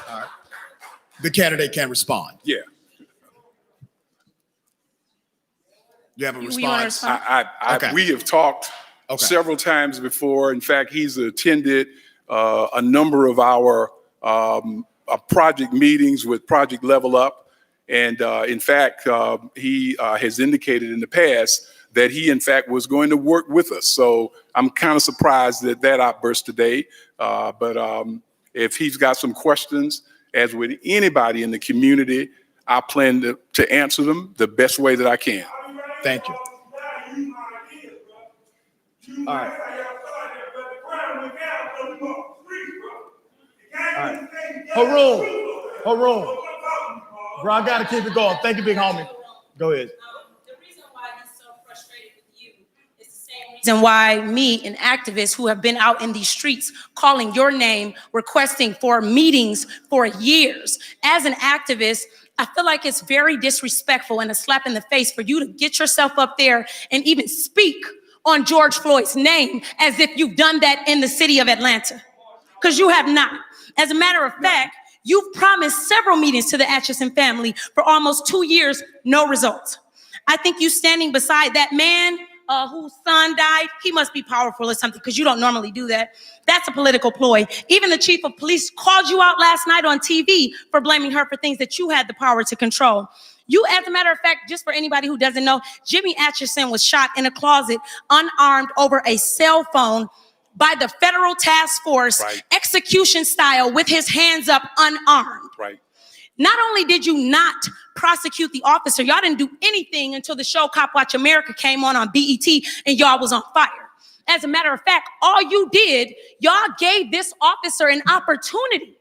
All right. The candidate can respond. Yeah. You have a response? Okay. We have talked several times before. In fact, he's attended a number of our project meetings with Project Level Up. And in fact, he has indicated in the past that he, in fact, was going to work with us. So I'm kind of surprised at that outburst today. But if he's got some questions, as with anybody in the community, I plan to answer them the best way that I can. Thank you. All right. All right. Haroon. Bro, I gotta keep it going. Thank you, big homie. Go ahead. The reason why he's so frustrated with you is the same reason why me and activists who have been out in these streets calling your name, requesting for meetings for years. As an activist, I feel like it's very disrespectful and a slap in the face for you to get yourself up there and even speak on George Floyd's name as if you've done that in the city of Atlanta, because you have not. As a matter of fact, you've promised several meetings to the Atchison family for almost 2 years, no results. I think you standing beside that man whose son died, he must be powerful or something, because you don't normally do that. That's a political ploy. Even the chief of police called you out last night on TV for blaming her for things that you had the power to control. You, as a matter of fact, just for anybody who doesn't know, Jimmy Atchison was shot in a closet, unarmed, over a cell phone by the federal task force, right, execution style, with his hands up, unarmed. Right. Not only did you not prosecute the officer, y'all didn't do anything until the show Cop Watch America came on BET and y'all was on fire. As a matter of fact, all you did, y'all gave this officer an opportunity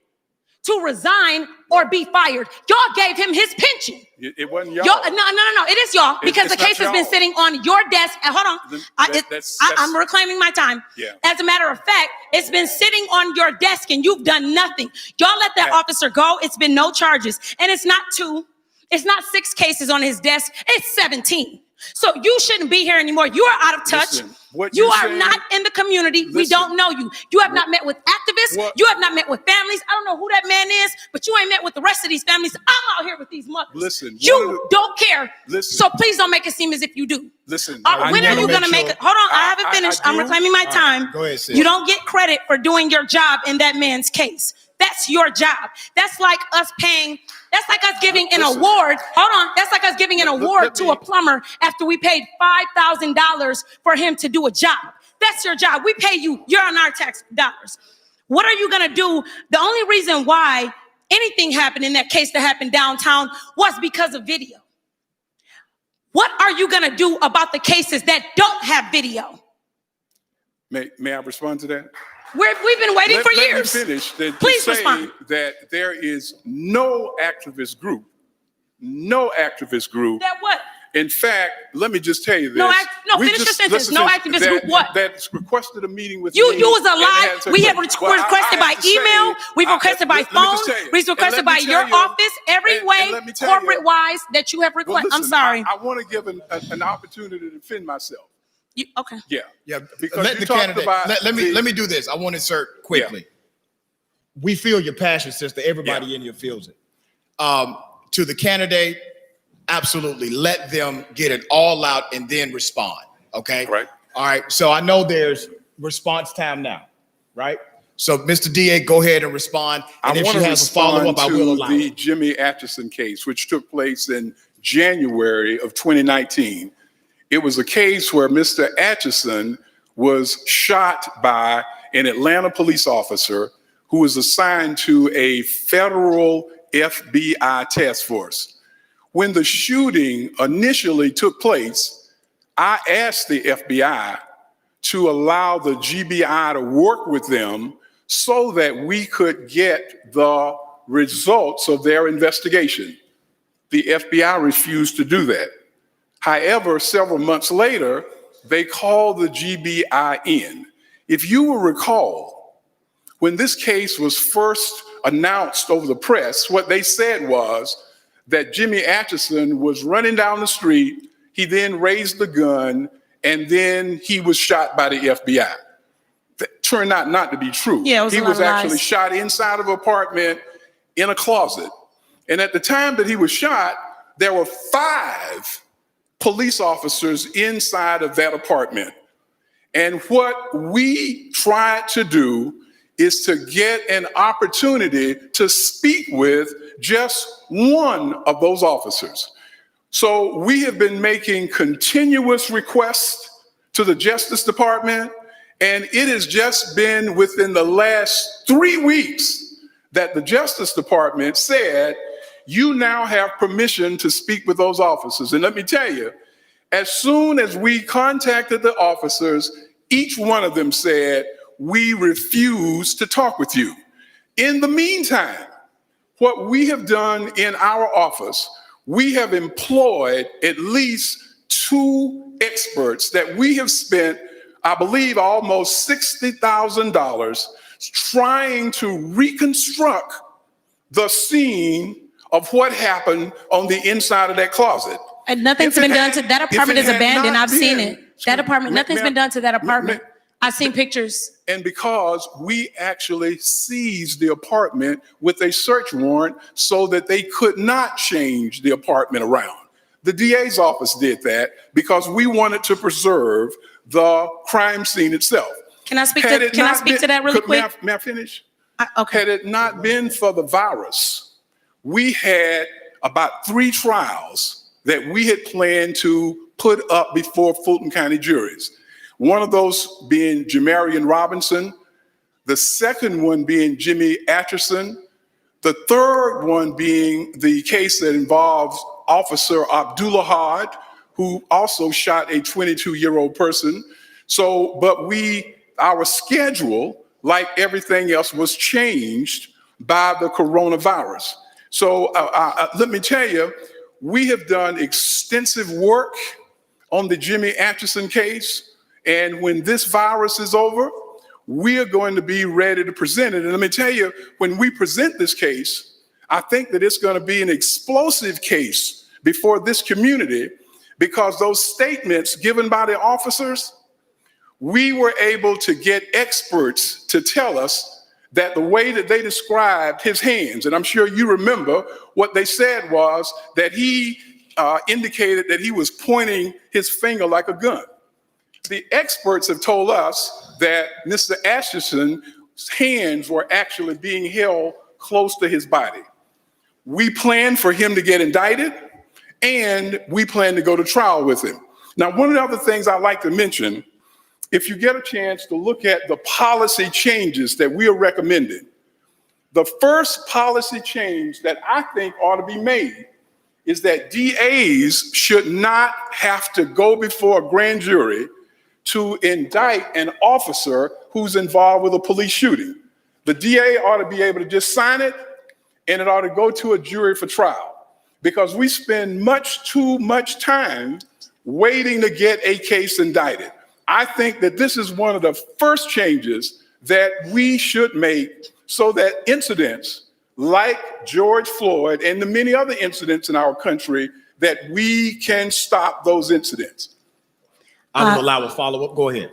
to resign or be fired. Y'all gave him his pension. It wasn't y'all. No, it is y'all, because the case has been sitting on your desk. Hold on, I'm reclaiming my time. Yeah. As a matter of fact, it's been sitting on your desk and you've done nothing. Y'all let that officer go. It's been no charges, and it's not 2, it's not 6 cases on his desk. It's 17. So you shouldn't be here anymore. You are out of touch. Listen, you are not in the community. We don't know you. You have not met with activists. You have not met with families. I don't know who that man is, but you ain't met with the rest of these families. I'm out here with these mothers. Listen, you don't care. Listen, so please don't make it seem as if you do. Listen, when are you going to make it? Hold on, I haven't finished. I'm reclaiming my time. Go ahead, sis. You don't get credit for doing your job in that man's case. That's your job. That's like us giving an award. Hold on. That's like us giving an award to a plumber after we paid $5,000 for him to do a job. That's your job. We pay you. You're on our tax dollars. What are you going to do? The only reason why anything happened in that case that happened downtown was because of video. What are you going to do about the cases that don't have video? May I respond to that? We've been waiting for years. Let me finish. Please respond. That there is no activist group. That what? In fact, let me just tell you this. Finish your sentence. No activist group what? That's requested a meeting with you. me. You was alive. We have requested by email. We've requested by phone. We've requested by your office. Every way, corporate-wise, that you have requested. I'm sorry. I want to give an opportunity to defend myself. Okay. Yeah. Because let the candidate. Let me do this. I want to insert quickly. Yeah. We feel your passion, sister. Everybody in here feels it. To the candidate, absolutely. Let them get it all out and then respond. Okay. Right. All right. So I know there's response time now, right? So, Mr. DA, go ahead and respond. And if she has a follow-up, I will allow the it. Jimmy Atchison case, which took place in January of 2019. It was a case where Mr. Atchison was shot by an Atlanta police officer who was assigned to a federal FBI task force. When the shooting initially took place, I asked the FBI to allow the GBI to work with them so that we could get the results of their investigation. The FBI refused to do that. However, several months later, they called the GBI in. If you will recall, when this case was first announced over the press, what they said was that Jimmy Atchison was running down the street, he then raised the gun, and then he was shot by the FBI. That turned out not to be true. Yeah, he was actually shot inside of an apartment in a closet. And at the time that he was shot, there were 5 police officers inside of that apartment. And what we tried to do is to get an opportunity to speak with just one of those officers. So we have been making continuous requests to the Justice Department, and it has just been within the last 3 weeks that the Justice Department said, you now have permission to speak with those officers. And let me tell you, as soon as we contacted the officers, each one of them said, we refuse to talk with you. In the meantime, what we have done in our office, we have employed at least 2 experts that we have spent, I believe, almost $60,000 trying to reconstruct the scene of what happened on the inside of that closet. And nothing's been done to that apartment. Is abandoned. I've seen it. That apartment, nothing's been done to that apartment. I've seen pictures. And because we actually seized the apartment with a search warrant so that they could not change the apartment around. The DA's office did that because we wanted to preserve the crime scene itself. Can I speak to that really quick? May I finish? Okay. Had it not been for the virus, we had about 3 trials that we had planned to put up before Fulton County juries. One of those being Jamarian Robinson, the second one being Jimmy Atchison, the third one being the case that involves Officer Abdullah Had, who also shot a 22-year-old person. So, but our schedule, like everything else, was changed by the coronavirus. So let me tell you, we have done extensive work on the Jimmy Atchison case. And when this virus is over, we are going to be ready to present it. And let me tell you, when we present this case, I think that it's going to be an explosive case before this community, because those statements given by the officers, we were able to get experts to tell us that the way that they described his hands, and I'm sure you remember what they said was that he indicated that he was pointing his finger like a gun. The experts have told us that Mr. Atchison's hands were actually being held close to his body. We plan for him to get indicted, and we plan to go to trial with him. Now, one of the other things I'd like to mention, if you get a chance to look at the policy changes that we are recommending, the first policy change that I think ought to be made is that DAs should not have to go before a grand jury to indict an officer who's involved with a police shooting. The DA ought to be able to just sign it, and it ought to go to a jury for trial, because we spend much too much time waiting to get a case indicted. I think that this is one of the first changes that we should make so that incidents like George Floyd and the many other incidents in our country, that we can stop those incidents. I will allow a follow-up. Go ahead.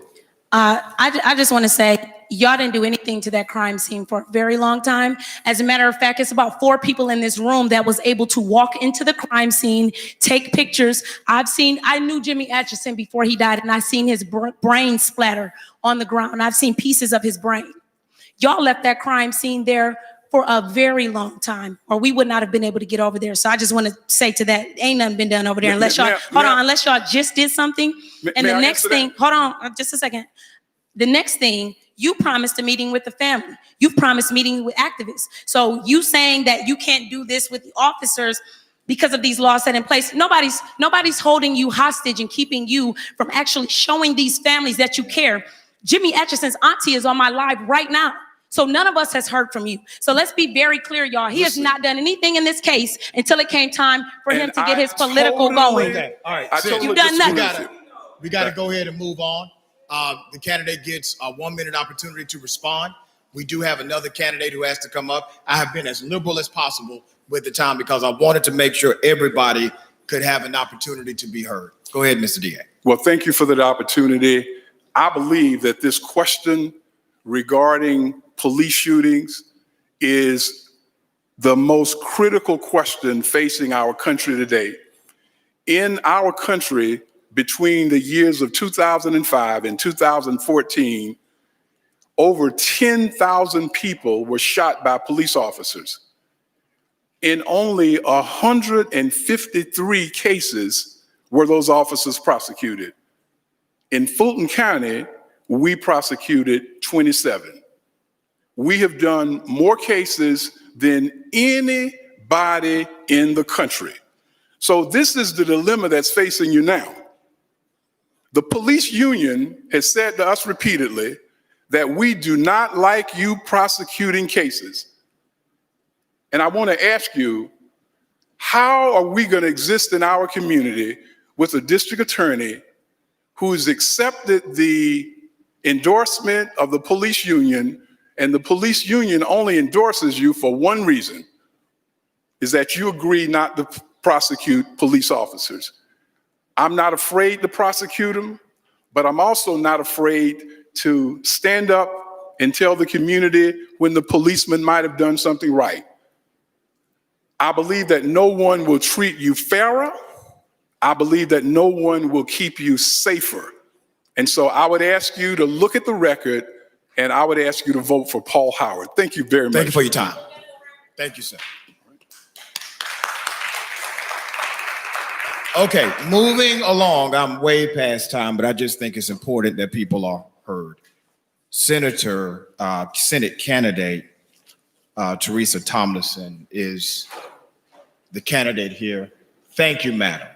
I just want to say, y'all didn't do anything to that crime scene for a very long time. As a matter of fact, it's about 4 people in this room that was able to walk into the crime scene, take pictures. I knew Jimmy Atchison before he died, and I seen his brain splatter on the ground. I've seen pieces of his brain. Y'all left that crime scene there for a very long time, or we would not have been able to get over there. So I just want to say to that, ain't nothing been done over there unless y'all, unless y'all just did something. And the next thing, hold on, just a second. The next thing, you promised a meeting with the family. You've promised meeting with activists. So you saying that you can't do this with the officers because of these laws set in place, nobody's holding you hostage and keeping you from actually showing these families that you care. Jimmy Atchison's auntie is on my live right now. So none of us has heard from you. So let's be very clear, y'all. He has not done anything in this case until it came time for him to get his political going. Okay. All right. You've done nothing. We got to go ahead and move on. The candidate gets a 1-minute opportunity to respond. We do have another candidate who has to come up. I have been as liberal as possible with the time because I wanted to make sure everybody could have an opportunity to be heard. Go ahead, Mr. DA. Well, thank you for that opportunity. I believe that this question regarding police shootings is the most critical question facing our country today. In our country, between the years of 2005 and 2014, over 10,000 people were shot by police officers. In only 153 cases were those officers prosecuted. In Fulton County, we prosecuted 27. We have done more cases than anybody in the country. So this is the dilemma that's facing you now. The police union has said to us repeatedly that we do not like you prosecuting cases. And I want to ask you, how are we going to exist in our community with a district attorney who's accepted the endorsement of the police union, and the police union only endorses you for one reason, is that you agree not to prosecute police officers? I'm not afraid to prosecute them, but I'm also not afraid to stand up and tell the community when the policeman might have done something right. I believe that no one will treat you fairer. I believe that no one will keep you safer. And so I would ask you to look at the record, and I would ask you to vote for Paul Howard. Thank you very much. Thank you for your time. Thank you, sir. Okay, moving along. I'm way past time, but I just think it's important that people are heard. Senate candidate Teresa Tomlinson is the candidate here. Thank you, madam.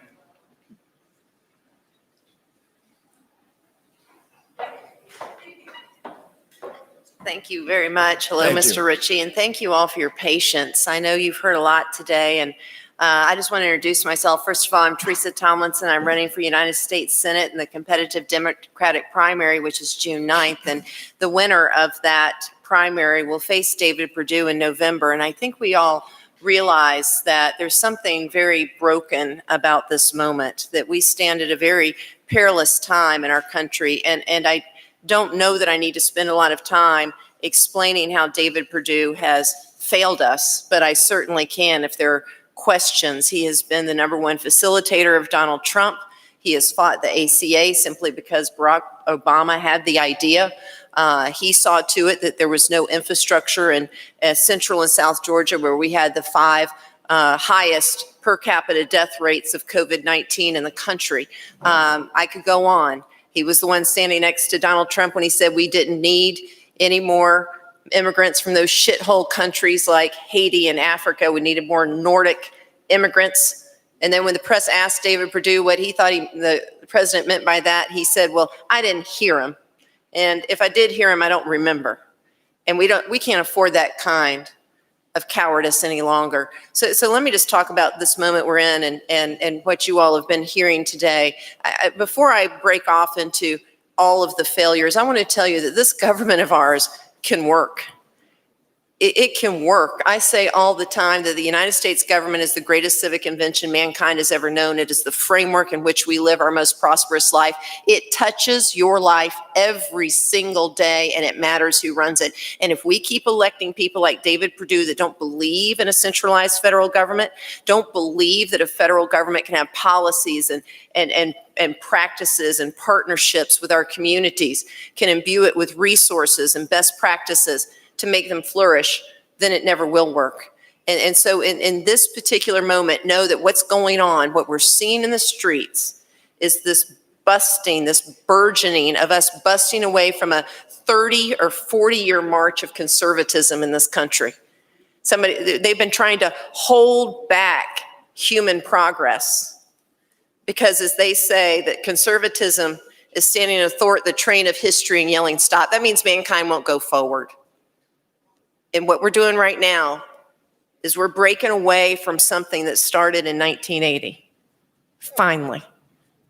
Thank you very much. Hello, Thank Mr. you. Ritchie, and thank you all for your patience. I know you've heard a lot today, and I just want to introduce myself. First of all, I'm Teresa Tomlinson. I'm running for United States Senate in the competitive Democratic primary, which is June 9th, and the winner of that primary will face David Perdue in November. And I think we all realize that there's something very broken about this moment, that we stand at a very perilous time in our country, and I don't know that I need to spend a lot of time explaining how David Perdue has failed us, but I certainly can if there are questions. He has been the #1 facilitator of Donald Trump. He has fought the ACA simply because Barack Obama had the idea. He saw to it that there was no infrastructure in Central and South Georgia, where we had the 5 highest per capita death rates of COVID-19 in the country. I could go on. He was the one standing next to Donald Trump when he said we didn't need any more immigrants from those shithole countries like Haiti and Africa. We needed more Nordic immigrants. And then when the press asked David Perdue what he thought the president meant by that, he said, well, I didn't hear him. And if I did hear him, I don't remember. And we can't afford that kind of cowardice any longer. So let me just talk about this moment we're in and what you all have been hearing today. Before I break off into all of the failures, I want to tell you that this government of ours can work. It can work. I say all the time that the United States government is the greatest civic invention mankind has ever known. It is the framework in which we live our most prosperous life. It touches your life every single day, and it matters who runs it. And if we keep electing people like David Perdue that don't believe in a centralized federal government, don't believe that a federal government can have policies and practices and partnerships with our communities, can imbue it with resources and best practices to make them flourish, then it never will work. And so in this particular moment, know that what's going on, what we're seeing in the streets is this busting, this burgeoning of us busting away from a 30 or 40-year march of conservatism in this country. They've been trying to hold back human progress because, as they say, that conservatism is standing athwart the train of history and yelling stop. That means mankind won't go forward. And what we're doing right now is we're breaking away from something that started in 1980. Finally,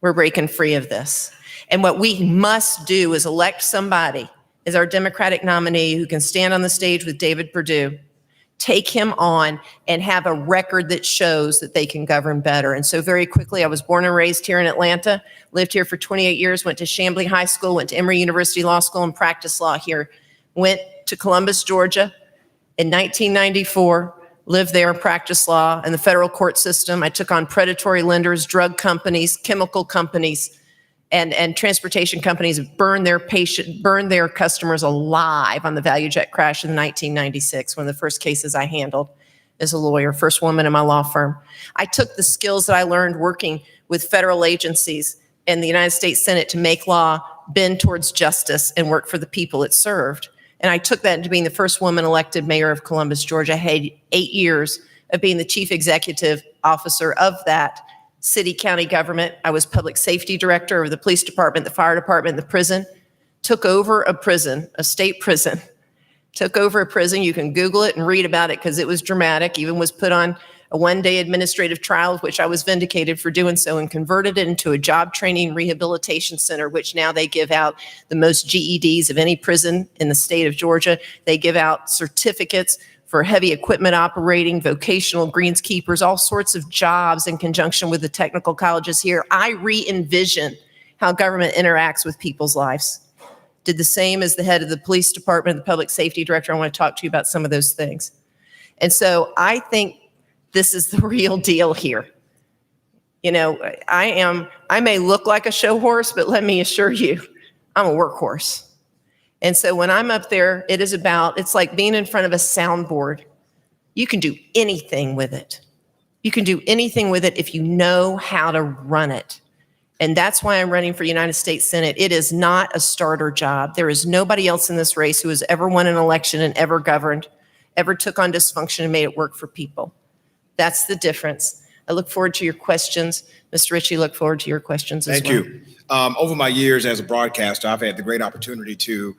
we're breaking free of this. And what we must do is elect somebody as our Democratic nominee who can stand on the stage with David Perdue, take him on, and have a record that shows that they can govern better. And so very quickly, I was born and raised here in Atlanta, lived here for 28 years, went to Chamblee High School, went to Emory University Law School, and practiced law here. Went to Columbus, Georgia, in 1994, lived there and practiced law in the federal court system. I took on predatory lenders, drug companies, chemical companies, And transportation companies burn their customers alive on the value jet crash in 1996, one of the first cases I handled as a lawyer, first woman in my law firm. I took the skills that I learned working with federal agencies and the United States Senate to make law, bend towards justice, and work for the people it served. And I took that into being the first woman elected mayor of Columbus, Georgia. I had 8 years of being the chief executive officer of that city, county government. I was public safety director of the police department, the fire department, the prison. Took over a prison, a state prison. Took over a prison. You can Google it and read about it because it was dramatic. Even was put on a one-day administrative trial, which I was vindicated for doing so, and converted it into a job training rehabilitation center, which now they give out the most GEDs of any prison in the state of Georgia. They give out certificates for heavy equipment operating, vocational greenskeepers, all sorts of jobs in conjunction with the technical colleges here. I re-envision how government interacts with people's lives. Did the same as the head of the police department, the public safety director. I want to talk to you about some of those things. And so I think this is the real deal here. You know, I may look like a show horse, but let me assure you, I'm a workhorse. And so when I'm up there, it's like being in front of a soundboard. You can do anything with it. You can do anything with it if you know how to run it. And that's why I'm running for United States Senate. It is not a starter job. There is nobody else in this race who has ever won an election and ever governed, ever took on dysfunction and made it work for people. That's the difference. I look forward to your questions. Mr. Ritchie, look forward to your questions as well. Thank you. Over my years as a broadcaster, I've had the great opportunity to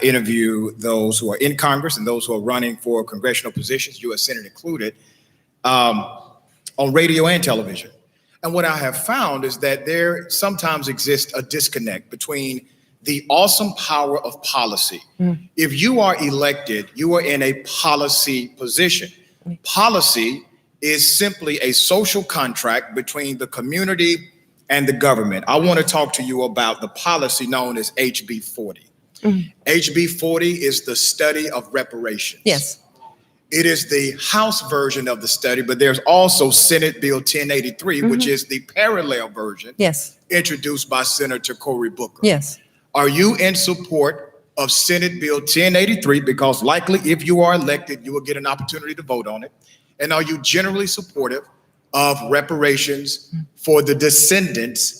interview those who are in Congress and those who are running for congressional positions, U.S. Senate included, on radio and television. And what I have found is that there sometimes exists a disconnect between the awesome power of policy. If you are elected, you are in a policy position. Policy is simply a social contract between the community and the government. I want to talk to you about the policy known as HB 40. HB 40 is the study of reparations. Yes. It is the House version of the study, but there's also Senate Bill 1083, which is the parallel version. Yes. Introduced by Senator Cory Booker. Yes. Are you in support of Senate Bill 1083? Because likely if you are elected, you will get an opportunity to vote on it. And are you generally supportive of reparations for the descendants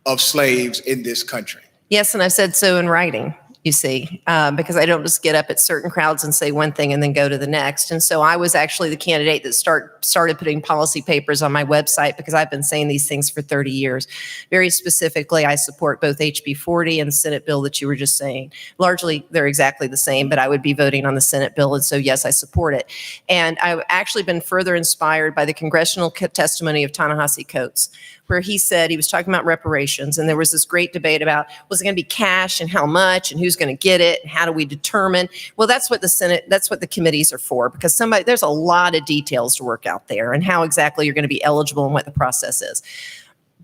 of slaves in this country? Yes, and I've said so in writing, you see, because I don't just get up at certain crowds and say one thing and then go to the next. And so I was actually the candidate that started putting policy papers on my website because I've been saying these things for 30 years. Very specifically, I support both HB 40 and the Senate bill that you were just saying. Largely, they're exactly the same, but I would be voting on the Senate bill. And so, yes, I support it. And I've actually been further inspired by the congressional testimony of Ta-Nehisi Coates, where he said he was talking about reparations. And there was this great debate about, was it going to be cash and how much and who's going to get it and how do we determine? Well, that's what the Senate, that's what the committees are for, because there's a lot of details to work out there and how exactly you're going to be eligible and what the process is.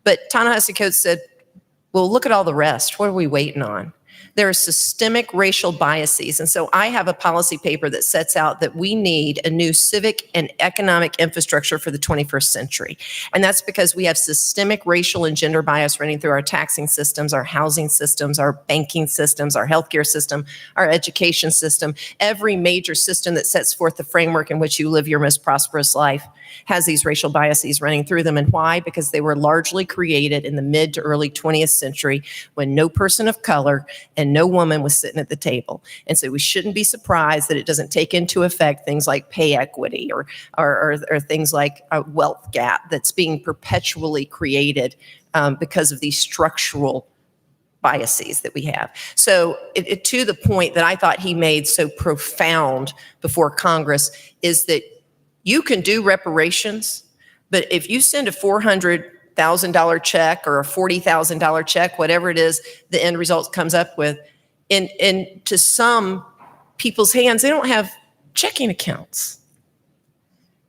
But Ta-Nehisi Coates said, well, look at all the rest. What are we waiting on? There are systemic racial biases. And so I have a policy paper that sets out that we need a new civic and economic infrastructure for the 21st century. And that's because we have systemic racial and gender bias running through our taxing systems, our housing systems, our banking systems, our healthcare system, our education system. Every major system that sets forth the framework in which you live your most prosperous life has these racial biases running through them. And why? Because they were largely created in the mid to early 20th century when no person of color and no woman was sitting at the table. And so we shouldn't be surprised that it doesn't take into effect things like pay equity or things like a wealth gap that's being perpetually created because of these structural biases that we have. So to the point that I thought he made so profound before Congress is that you can do reparations, but if you send a $400,000 check or a $40,000 check, whatever it is, the end result comes up with, and to some people's hands, they don't have checking accounts.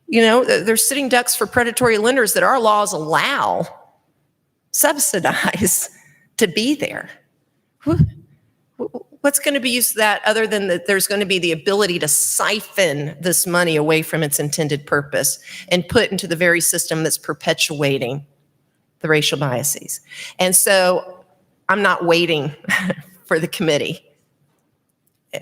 You know, they're sitting ducks for predatory lenders that our laws allow, subsidize to be there. What's going to be used to that other than that there's going to be the ability to siphon this money away from its intended purpose and put into the very system that's perpetuating the racial biases. And so I'm not waiting for the committee.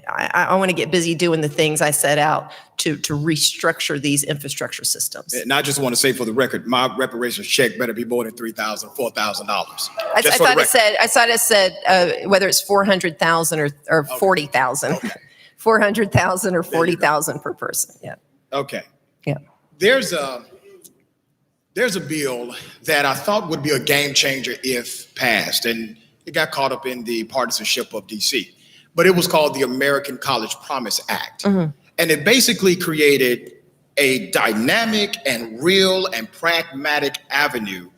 I want to get busy doing the things I set out to restructure these infrastructure systems. And I just want to say for the record, my reparations check better be more than $3,000, $4,000. I thought it said whether it's 400,000 or 40,000, Okay. 400,000 or 40,000 per person. Yeah. Okay. Yeah. There's a bill that I thought would be a game changer if passed, and it got caught up in the partisanship of DC. But it was called the American College Promise Act. Mm-hmm. And it basically created a dynamic and real and pragmatic avenue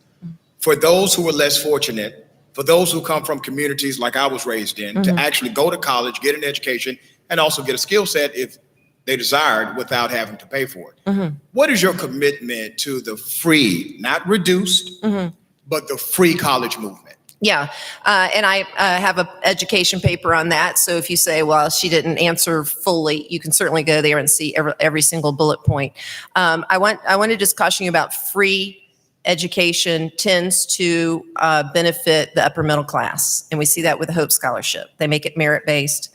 for those who were less fortunate, for those who come from communities like I was raised in, Mm-hmm. to actually go to college, get an education, and also get a skill set if they desired without having to pay for it. Mm-hmm. What is your commitment to the free, not reduced, Mm-hmm. but the free college movement? Yeah, and I have an education paper on that. So if you say, well, she didn't answer fully, you can certainly go there and see every single bullet point. I want to just caution you about free education tends to benefit the upper middle class. And we see that with the Hope Scholarship. They make it merit-based.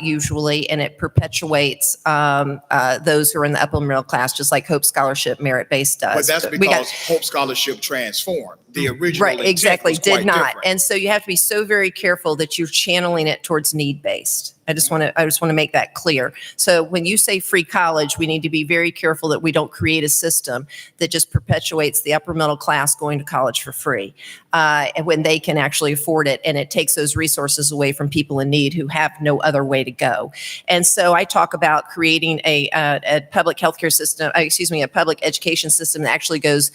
Usually, and it perpetuates those who are in the upper middle class, just like Hope Scholarship merit-based does. But that's because Hope Scholarship transformed. The original right, intent exactly, was did quite not. different. And so you have to be so very careful that you're channeling it towards need-based. I just want to make that clear. So when you say free college, we need to be very careful that we don't create a system that just perpetuates the upper middle class going to college for free, and when they can actually afford it, and it takes those resources away from people in need who have no other way to go. And so I talk about creating a public healthcare system, a public education system that actually goes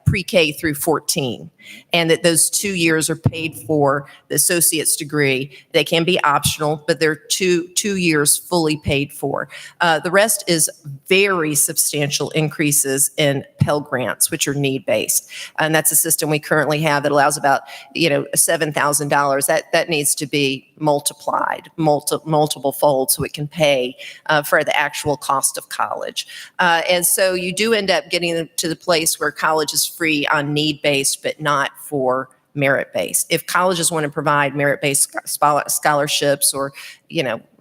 pre-K through 14. And that those 2 years are paid for, the associate's degree. They can be optional, but they're two years fully paid for. The rest is very substantial increases in Pell Grants, which are need-based. And that's a system we currently have that allows about, $7,000. That needs to be multiplied, multiple folds, so it can pay for the actual cost of college. And so you do end up getting to the place where college is free on need-based, but not for merit-based. If colleges want to provide merit-based scholarships or,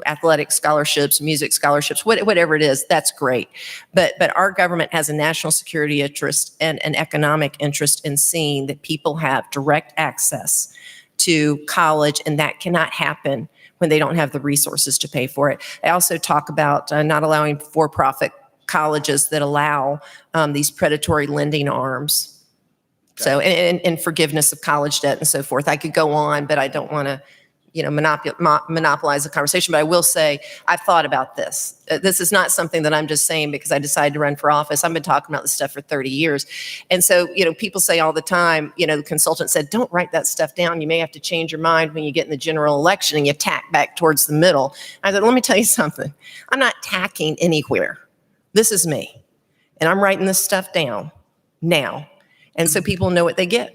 athletic scholarships, music scholarships, whatever it is, that's great. But our government has a national security interest and an economic interest in seeing that people have direct access to college, and that cannot happen when they don't have the resources to pay for it. I also talk about not allowing for-profit colleges that allow these predatory lending arms. So, and forgiveness of college debt and so forth. I could go on, but I don't want to, monopolize the conversation. But I will say, I've thought about this. This is not something that I'm just saying because I decided to run for office. I've been talking about this stuff for 30 years. And so, people say all the time, the consultant said, don't write that stuff down. You may have to change your mind when you get in the general election and you tack back towards the middle. I said, let me tell you something. I'm not tacking anywhere. This is me. And I'm writing this stuff down now. And so people know what they get.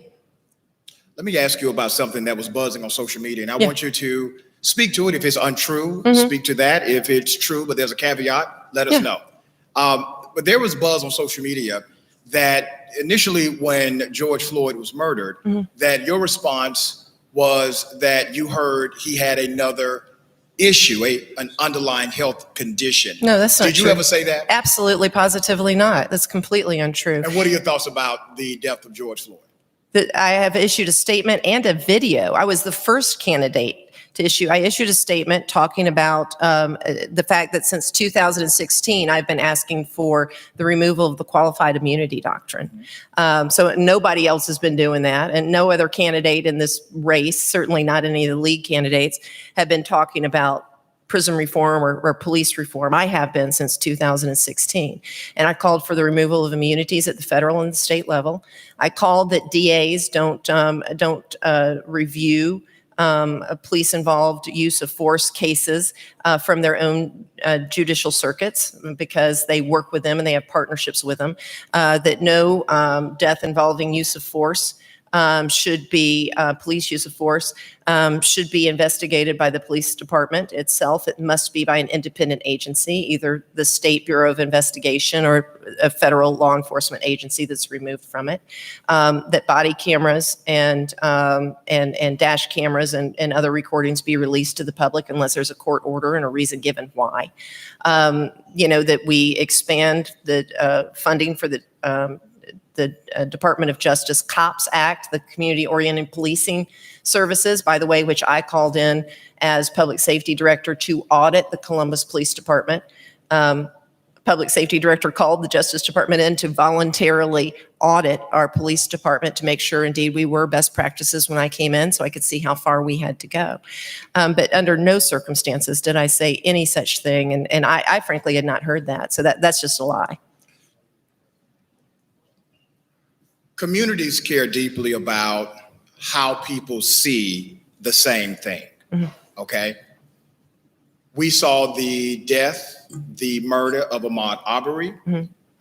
Let me ask you about something that was buzzing on social media, and I Yeah. want you to speak to it. If it's untrue, Mhm. speak to that. If it's true, but there's a caveat, let us know. But there was buzz on social media that initially when George Floyd was murdered, that your response was that you heard he had another issue, an underlying health condition. No, that's not Did you true. ever say that? Absolutely, positively not. That's completely untrue. And what are your thoughts about the death of George Floyd? That I have issued a statement and a video. I was the first candidate to issue. I issued a statement talking about the fact that since 2016, I've been asking for the removal of the qualified immunity doctrine. So nobody else has been doing that, and no other candidate in this race, certainly not any of the league candidates, have been talking about prison reform or police reform. I have been since 2016. And I called for the removal of immunities at the federal and the state level. I called that DAs don't review police-involved use of force cases from their own judicial circuits because they work with them and they have partnerships with them. That no death involving use of force should be police use of force, should be investigated by the police department itself. It must be by an independent agency, either the State Bureau of Investigation or a federal law enforcement agency that's removed from it. That body cameras and dash cameras and other recordings be released to the public unless there's a court order and a reason given why. That we expand the funding for the Department of Justice COPS Act, the Community Oriented Policing Services, by the way, which I called in as Public Safety Director to audit the Columbus Police Department. Public Safety Director called the Justice Department in to voluntarily audit our police department to make sure indeed we were best practices when I came in, so I could see how far we had to go. But under no circumstances did I say any such thing, and I frankly had not heard that, so that's just a lie. Communities care deeply about how people see the same thing, okay? We saw the death, the murder of Ahmaud Arbery.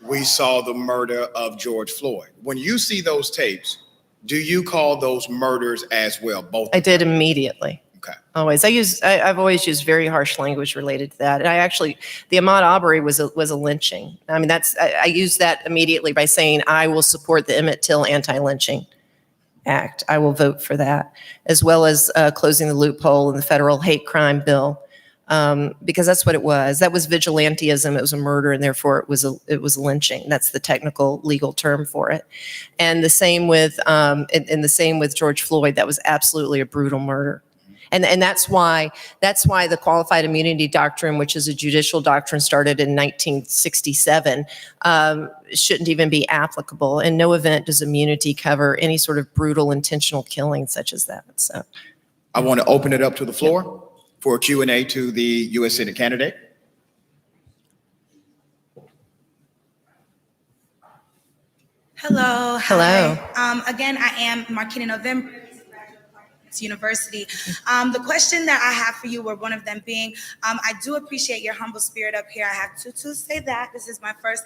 We saw the murder of George Floyd. When you see those tapes, do you call those murders as well? Both? I did immediately. Okay. Always. I've always used very harsh language related to that. And the Ahmaud Arbery was a lynching. I mean, I used that immediately by saying I will support the Emmett Till Anti-Lynching Act. I will vote for that, as well as closing the loophole in the federal hate crime bill. Because that's what it was. That was vigilantism. It was a murder, and therefore it was a lynching. That's the technical legal term for it. And the same with George Floyd. That was absolutely a brutal murder. And that's why the qualified immunity doctrine, which is a judicial doctrine started in 1967, shouldn't even be applicable. In no event does immunity cover any sort of brutal intentional killing such as that. So I want to open it up to the floor for a Q&A to the U.S. Senate candidate. Hello. Hello. Hi. Again, I am Marquina November. University. The question that I have for you were one of them being, I do appreciate your humble spirit up here. I have to say that this is my first,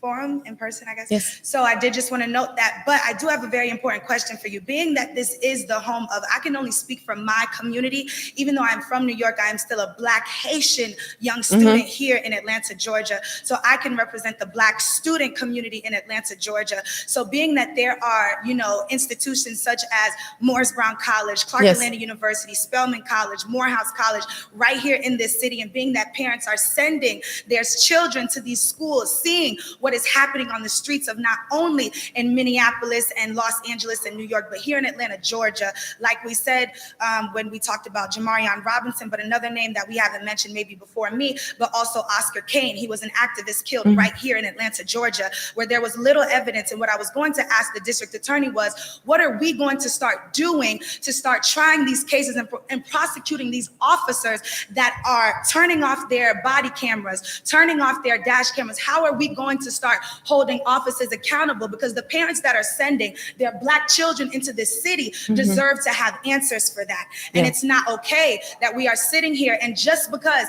forum in person, I guess. Yes. So I did just want to note that, but I do have a very important question for you. Being that this is the home of, I can only speak from my community, even though I'm from New York, I am still a Black Haitian young student here in Atlanta, Georgia. So I can represent the Black student community in Atlanta, Georgia. So being that there are, institutions such as Morris Brown College, Clark Atlanta University, Spelman College, Morehouse College, right here in this city, and being that parents are sending their children to these schools, seeing what is happening on the streets of not only in Minneapolis and Los Angeles and New York, but here in Atlanta, Georgia. Like we said when we talked about Jamarion Robinson, but another name that we haven't mentioned maybe before me, but also Oscar Kane. He was an activist killed right here in Atlanta, Georgia, where there was little evidence. And what I was going to ask the district attorney was, what are we going to start doing to start trying these cases and prosecuting these officers that are turning off their body cameras, turning off their dash cameras? How are we going to start holding officers accountable? Because the parents that are sending their Black children into this city deserve to have answers for that. And it's not okay that we are sitting here, and just because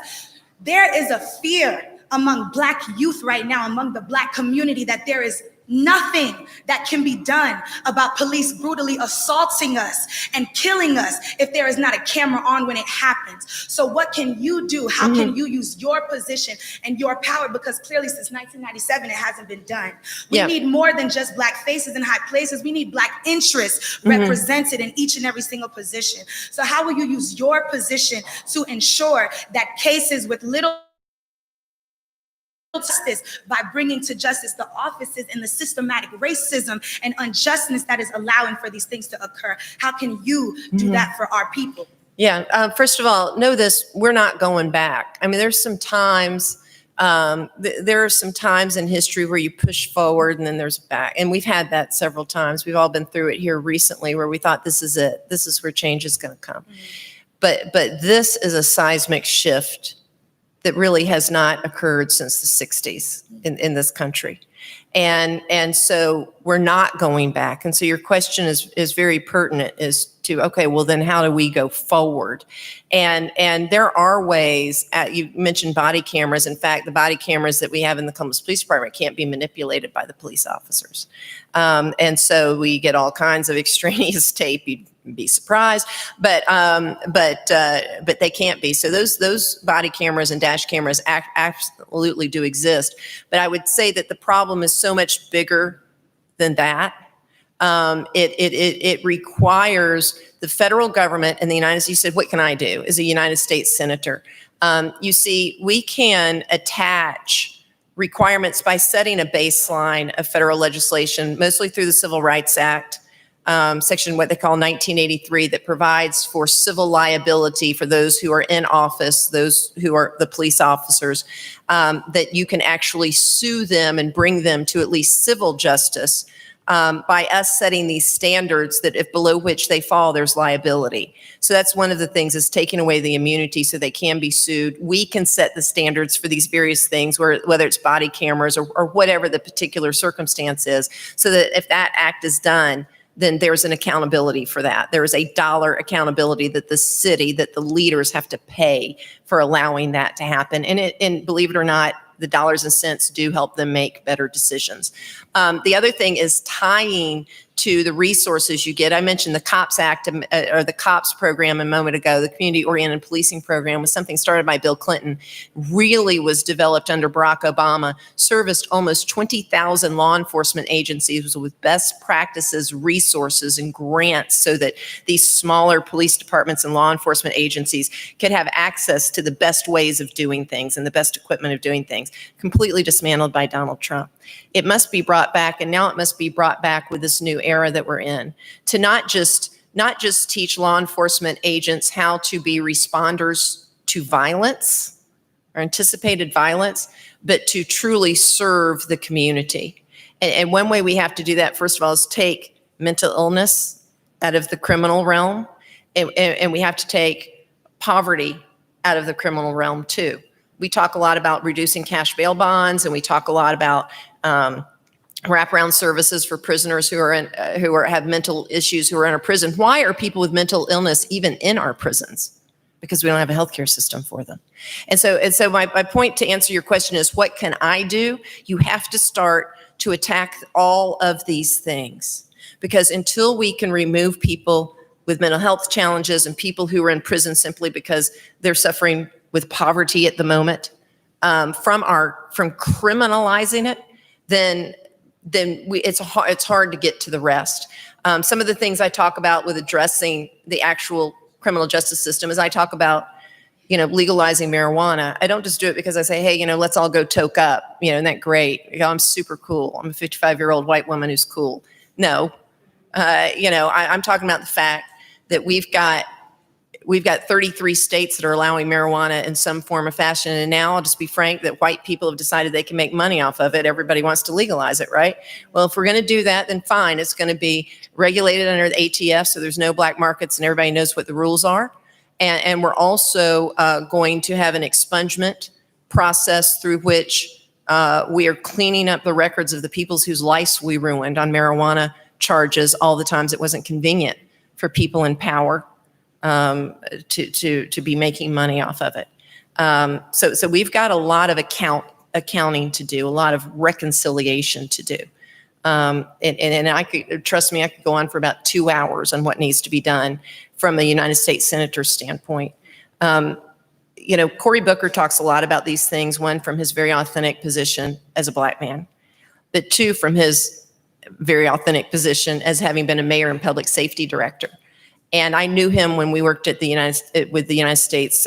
there is a fear among Black youth right now, among the Black community, that there is nothing that can be done about police brutally assaulting us and killing us if there is not a camera on when it happens. So what can you do? How can you use your position and your power? Because clearly since 1997, it hasn't been done. We need more than just Black faces in high places. We need Black interests represented in each and every single position. So how will you use your position to ensure that cases with little justice, by bringing to justice the offices and the systematic racism and unjustness that is allowing for these things to occur? How can you do that for our people? Yeah. First of all, know this: we're not going back. I mean, there's some times. There are some times in history where you push forward and then there's back, and we've had that several times. We've all been through it here recently, where we thought this is it. This is where change is going to come. But this is a seismic shift that really has not occurred since the 60s in this country. And so we're not going back. And so your question is very pertinent as to, okay, well then how do we go forward? And there are ways, you mentioned body cameras. In fact, the body cameras that we have in the Columbus Police Department can't be manipulated by the police officers. And so we get all kinds of extraneous tape. You'd be surprised, but they can't be. So those body cameras and dash cameras absolutely do exist. But I would say that the problem is so much bigger than that. It requires the federal government and the United States. You said, what can I do as a United States senator? You see, we can attach requirements by setting a baseline of federal legislation, mostly through the Civil Rights Act, section what they call 1983, that provides for civil liability for those who are in office, those who are the police officers, that you can actually sue them and bring them to at least civil justice by us setting these standards that if below which they fall, there's liability. So that's one of the things, is taking away the immunity so they can be sued. We can set the standards for these various things, whether it's body cameras or whatever the particular circumstance is, so that if that act is done, then there's an accountability for that. There is a dollar accountability that the city, that the leaders have to pay for allowing that to happen. And believe it or not, the dollars and cents do help them make better decisions. The other thing is tying to the resources you get. I mentioned the COPS Act, or the COPS program a moment ago. The Community Oriented Policing Program was something started by Bill Clinton, really was developed under Barack Obama, serviced almost 20,000 law enforcement agencies with best practices, resources, and grants, so that these smaller police departments and law enforcement agencies could have access to the best ways of doing things and the best equipment of doing things. Completely dismantled by Donald Trump. It must be brought back, and now it must be brought back with this new era that we're in, to not just teach law enforcement agents how to be responders to violence or anticipated violence, but to truly serve the community. And one way we have to do that, first of all, is take mental illness out of the criminal realm, and we have to take poverty out of the criminal realm too. We talk a lot about reducing cash bail bonds, and we talk a lot about wraparound services for prisoners who have mental issues, who are in a prison. Why are people with mental illness even in our prisons? Because we don't have a healthcare system for them. And so my point to answer your question is, what can I do? You have to start to attack all of these things, because until we can remove people with mental health challenges and people who are in prison simply because they're suffering with poverty at the moment, from criminalizing it, then it's hard to get to the rest. Some of the things I talk about with addressing the actual criminal justice system is I talk about, legalizing marijuana. I don't just do it because I say, hey, let's all go toke up. Isn't that great? I'm super cool. I'm a 55-year-old white woman who's cool. No, I'm talking about the fact that we've got 33 states that are allowing marijuana in some form or fashion. And now, I'll just be frank, that white people have decided they can make money off of it. Everybody wants to legalize it, right? Well, if we're going to do that, then fine. It's going to be regulated under the ATF, so there's no black markets and everybody knows what the rules are. And we're also going to have an expungement process through which we are cleaning up the records of the people whose lives we ruined on marijuana charges all the times it wasn't convenient for people in power to be making money off of it. So we've got a lot of accounting to do, a lot of reconciliation to do. And I could, trust me, I could go on for about 2 hours on what needs to be done from a United States Senator's standpoint. Cory Booker talks a lot about these things, one, from his very authentic position as a black man, but two, from his very authentic position as having been a mayor and public safety director. And I knew him when we worked at the United States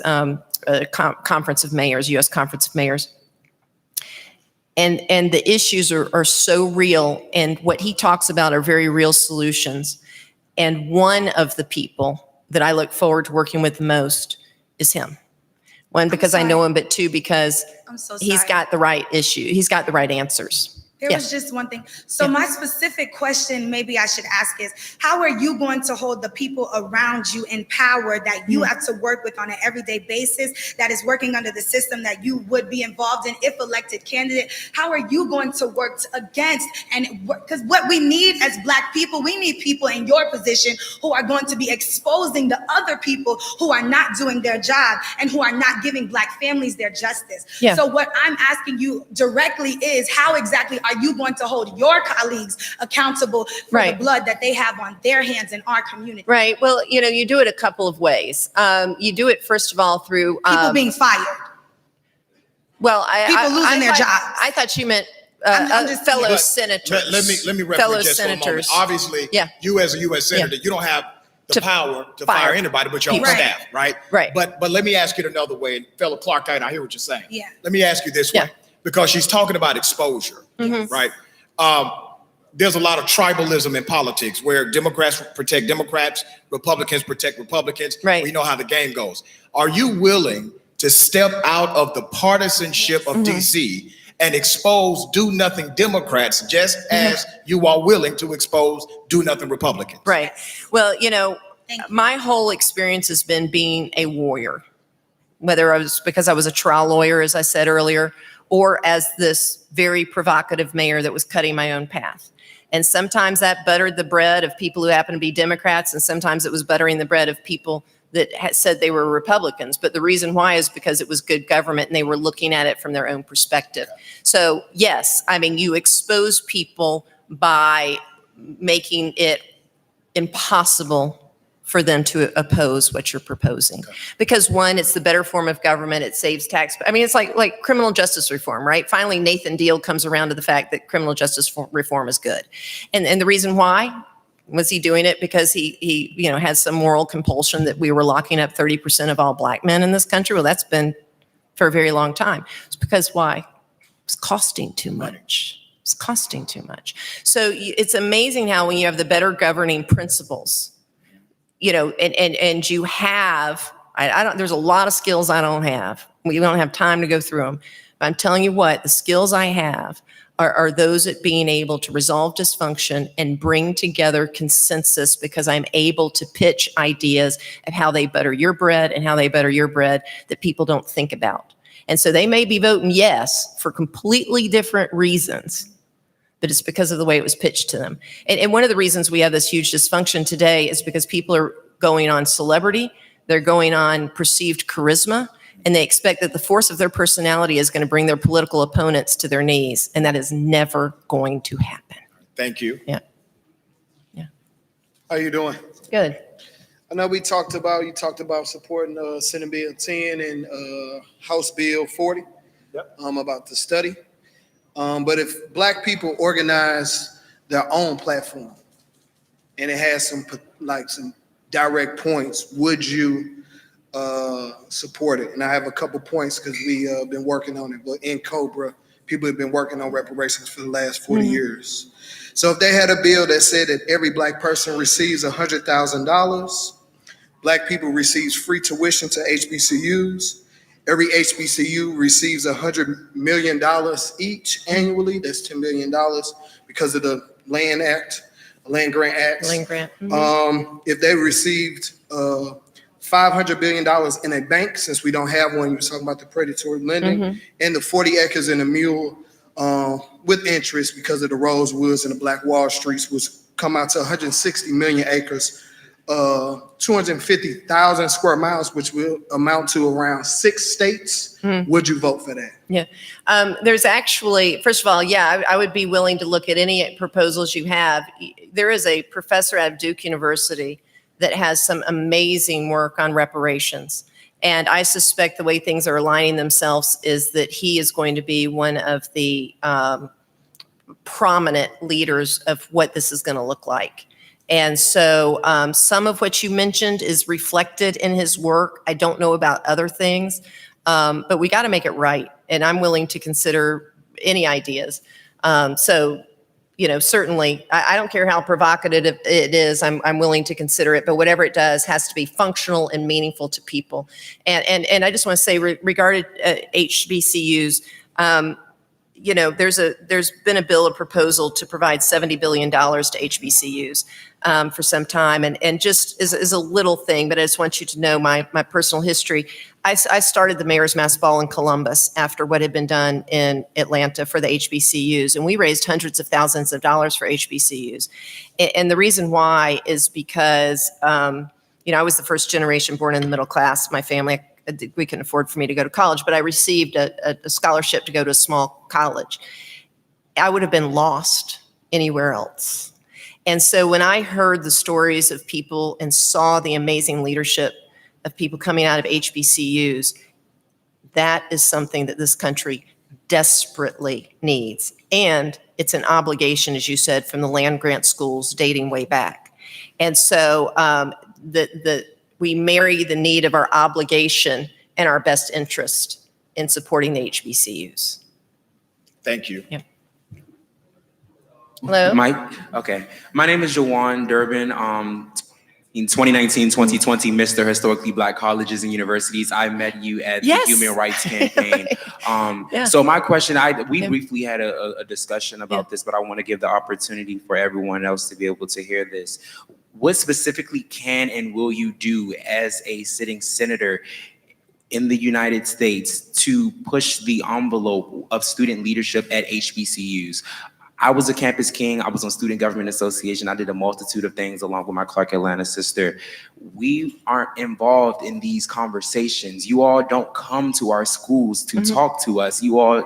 Conference of Mayors, U.S. Conference of Mayors. And the issues are so real, and what he talks about are very real solutions. And one of the people that I look forward to working with the most is him. One, because I know him, but two, because he's got the right issue. He's got the right answers. There was just one thing. So my specific question maybe I should ask is, how are you going to hold the people around you in power that you have to work with on an everyday basis, that is working under the system that you would be involved in if elected candidate? How are you going to work against, and because what we need as Black people, we need people in your position who are going to be exposing the other people who are not doing their job and who are not giving Black families their justice. Yeah. So what I'm asking you directly is, how exactly are you going to hold your colleagues accountable for the blood that they have on their hands in our community? Right. Well, you do it a couple of ways. You do it, first of all, through people being fired. Well, people losing their jobs. I thought you meant But senators. Let me fellow reference just for a moment. senators. Obviously, you as a U.S. senator, you don't have the power to fire anybody but your own staff, right? Right. But let me ask it another way. And fellow Clark, I hear what you're saying. Yeah. Let me ask you this way, because she's talking about exposure, right? There's a lot of tribalism in politics where Democrats protect Democrats, Republicans protect Republicans. Right. We know how the game goes. Are you willing to step out of the partisanship of DC and expose do-nothing Democrats just as you are willing to expose do-nothing Republicans? Right. Well, my whole experience has been being a warrior, whether I was because I was a trial lawyer, as I said earlier, or as this very provocative mayor that was cutting my own path. And sometimes that buttered the bread of people who happen to be Democrats, and sometimes it was buttering the bread of people that said they were Republicans. But the reason why is because it was good government and they were looking at it from their own perspective. So yes, I mean, you expose people by making it impossible for them to oppose what you're proposing. Because one, it's the better form of government. It saves tax. I mean, it's like criminal justice reform, right? Finally, Nathan Deal comes around to the fact that criminal justice reform is good. And the reason why, was he doing it because he had some moral compulsion that we were locking up 30% of all Black men in this country? Well, that's been for a very long time. It's because why? It's costing too much. It's costing too much. So it's amazing how when you have the better governing principles, and you have, there's a lot of skills I don't have. We don't have time to go through them. But I'm telling you what, the skills I have are those at being able to resolve dysfunction and bring together consensus, because I'm able to pitch ideas of how they butter your bread and how they butter your bread that people don't think about. And so they may be voting yes for completely different reasons, but it's because of the way it was pitched to them. And one of the reasons we have this huge dysfunction today is because people are going on celebrity, they're going on perceived charisma, and they expect that the force of their personality is going to bring their political opponents to their knees, and that is never going to happen. Thank you. Yeah. How you doing? Good. I know you talked about supporting Senate Bill 10 and House Bill 40 about the study. But if Black people organize their own platform and it has some direct points, would you support it? And I have a couple points because we have been working on it. But in Cobra, people have been working on reparations for the last 40 years. So if they had a bill that said that every Black person receives $100,000, Black people receives free tuition to HBCUs, every HBCU receives $100 million each annually. That's $10 million because of the Land Grant Act. Land grant. If they received $500 billion in a bank, since we don't have one, you were talking about the predatory lending, and the 40 acres in a mule with interest because of the Rosewoods and the Black Wall Streets was come out to 160 million acres, 250,000 square miles, which will amount to around 6 states. Would you vote for that? Yeah. There's actually, first of all, I would be willing to look at any proposals you have. There is a professor at Duke University that has some amazing work on reparations. And I suspect the way things are aligning themselves is that he is going to be one of the prominent leaders of what this is going to look like. And so some of what you mentioned is reflected in his work. I don't know about other things, but we got to make it right. And I'm willing to consider any ideas. Certainly, I don't care how provocative it is, I'm willing to consider it, but whatever it does has to be functional and meaningful to people. And I just want to say regarding HBCUs, there's been a bill, a proposal to provide $70 billion to HBCUs for some time. And just as a little thing, but I just want you to know my personal history. I started the Mayor's Mass Ball in Columbus after what had been done in Atlanta for the HBCUs. And we raised hundreds of thousands of dollars for HBCUs. And the reason why is because, I was the first generation born in the middle class. My family, we couldn't afford for me to go to college, but I received a scholarship to go to a small college. I would have been lost anywhere else. And so when I heard the stories of people and saw the amazing leadership of people coming out of HBCUs, that is something that this country desperately needs. And it's an obligation, as you said, from the land grant schools dating way back. And so we marry the need of our obligation and our best interest in supporting the HBCUs. Thank you. Yeah. Hello? Mike? Okay. My name is Jawan Durbin. In 2019, 2020, Mr. Historically Black Colleges and Universities, I met you at the Human Rights Campaign. So my question, we briefly had a discussion about this, but I want to give the opportunity for everyone else to be able to hear this. What specifically can and will you do as a sitting senator in the United States to push the envelope of student leadership at HBCUs? I was a campus king. I was on Student Government Association. I did a multitude of things along with my Clark Atlanta sister. We aren't involved in these conversations. You all don't come to our schools to talk to us. You all,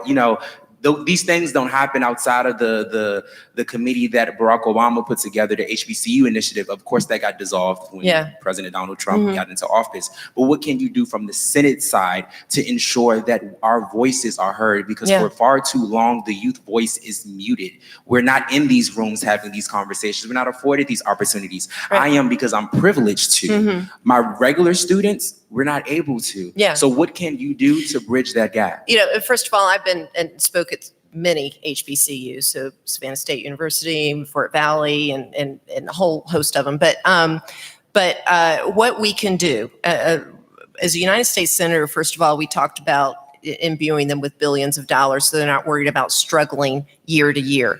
these things don't happen outside of the committee that Barack Obama put together, the HBCU initiative. Of course, that got dissolved when President Donald Trump got into office. But what can you do from the Senate side to ensure that our voices are heard? Because for far too long, the youth voice is muted. We're not in these rooms having these conversations. We're not afforded these opportunities. I am, because I'm privileged to. My regular students, we're not able to. So what can you do to bridge that gap? First of all, I've been and spoke at many HBCUs, so Savannah State University, Fort Valley, and a whole host of them. But what we can do, as a United States Senator, first of all, we talked about imbuing them with billions of dollars so they're not worried about struggling year to year.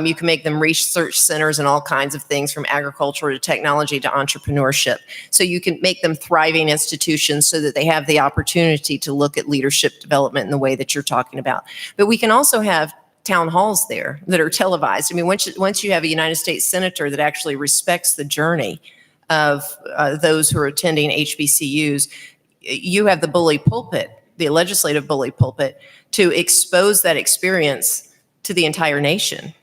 You can make them research centers and all kinds of things, from agriculture to technology to entrepreneurship. So you can make them thriving institutions so that they have the opportunity to look at leadership development in the way that you're talking about. But we can also have town halls there that are televised. I mean, once you have a United States Senator that actually respects the journey of those who are attending HBCUs, you have the bully pulpit, the legislative bully pulpit, to expose that experience to the entire nation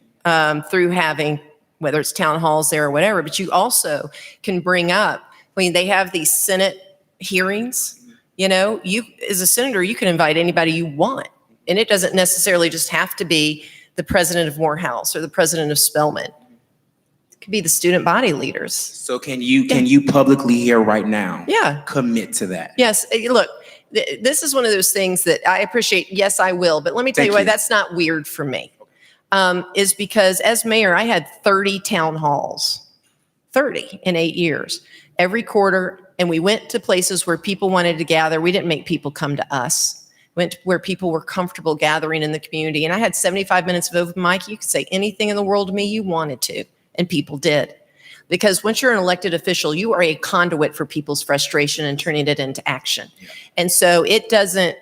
through having, whether it's town halls there or whatever. But you also can bring up, they have these Senate hearings, you as a senator, you can invite anybody you want. And it doesn't necessarily just have to be the president of Morehouse or the president of Spelman. It could be the student body leaders. So can you publicly here right now commit to that? Yes. Look, this is one of those things that I appreciate. Yes, I will. But let me tell you why that's not weird for me. Is because as mayor, I had 30 town halls, 30 in 8 years, every quarter. And we went to places where people wanted to gather. We didn't make people come to us. Went where people were comfortable gathering in the community. And I had 75 minutes of open mic. You could say anything in the world to me you wanted to. And people did. Because once you're an elected official, you are a conduit for people's frustration and turning it into action. And so it doesn't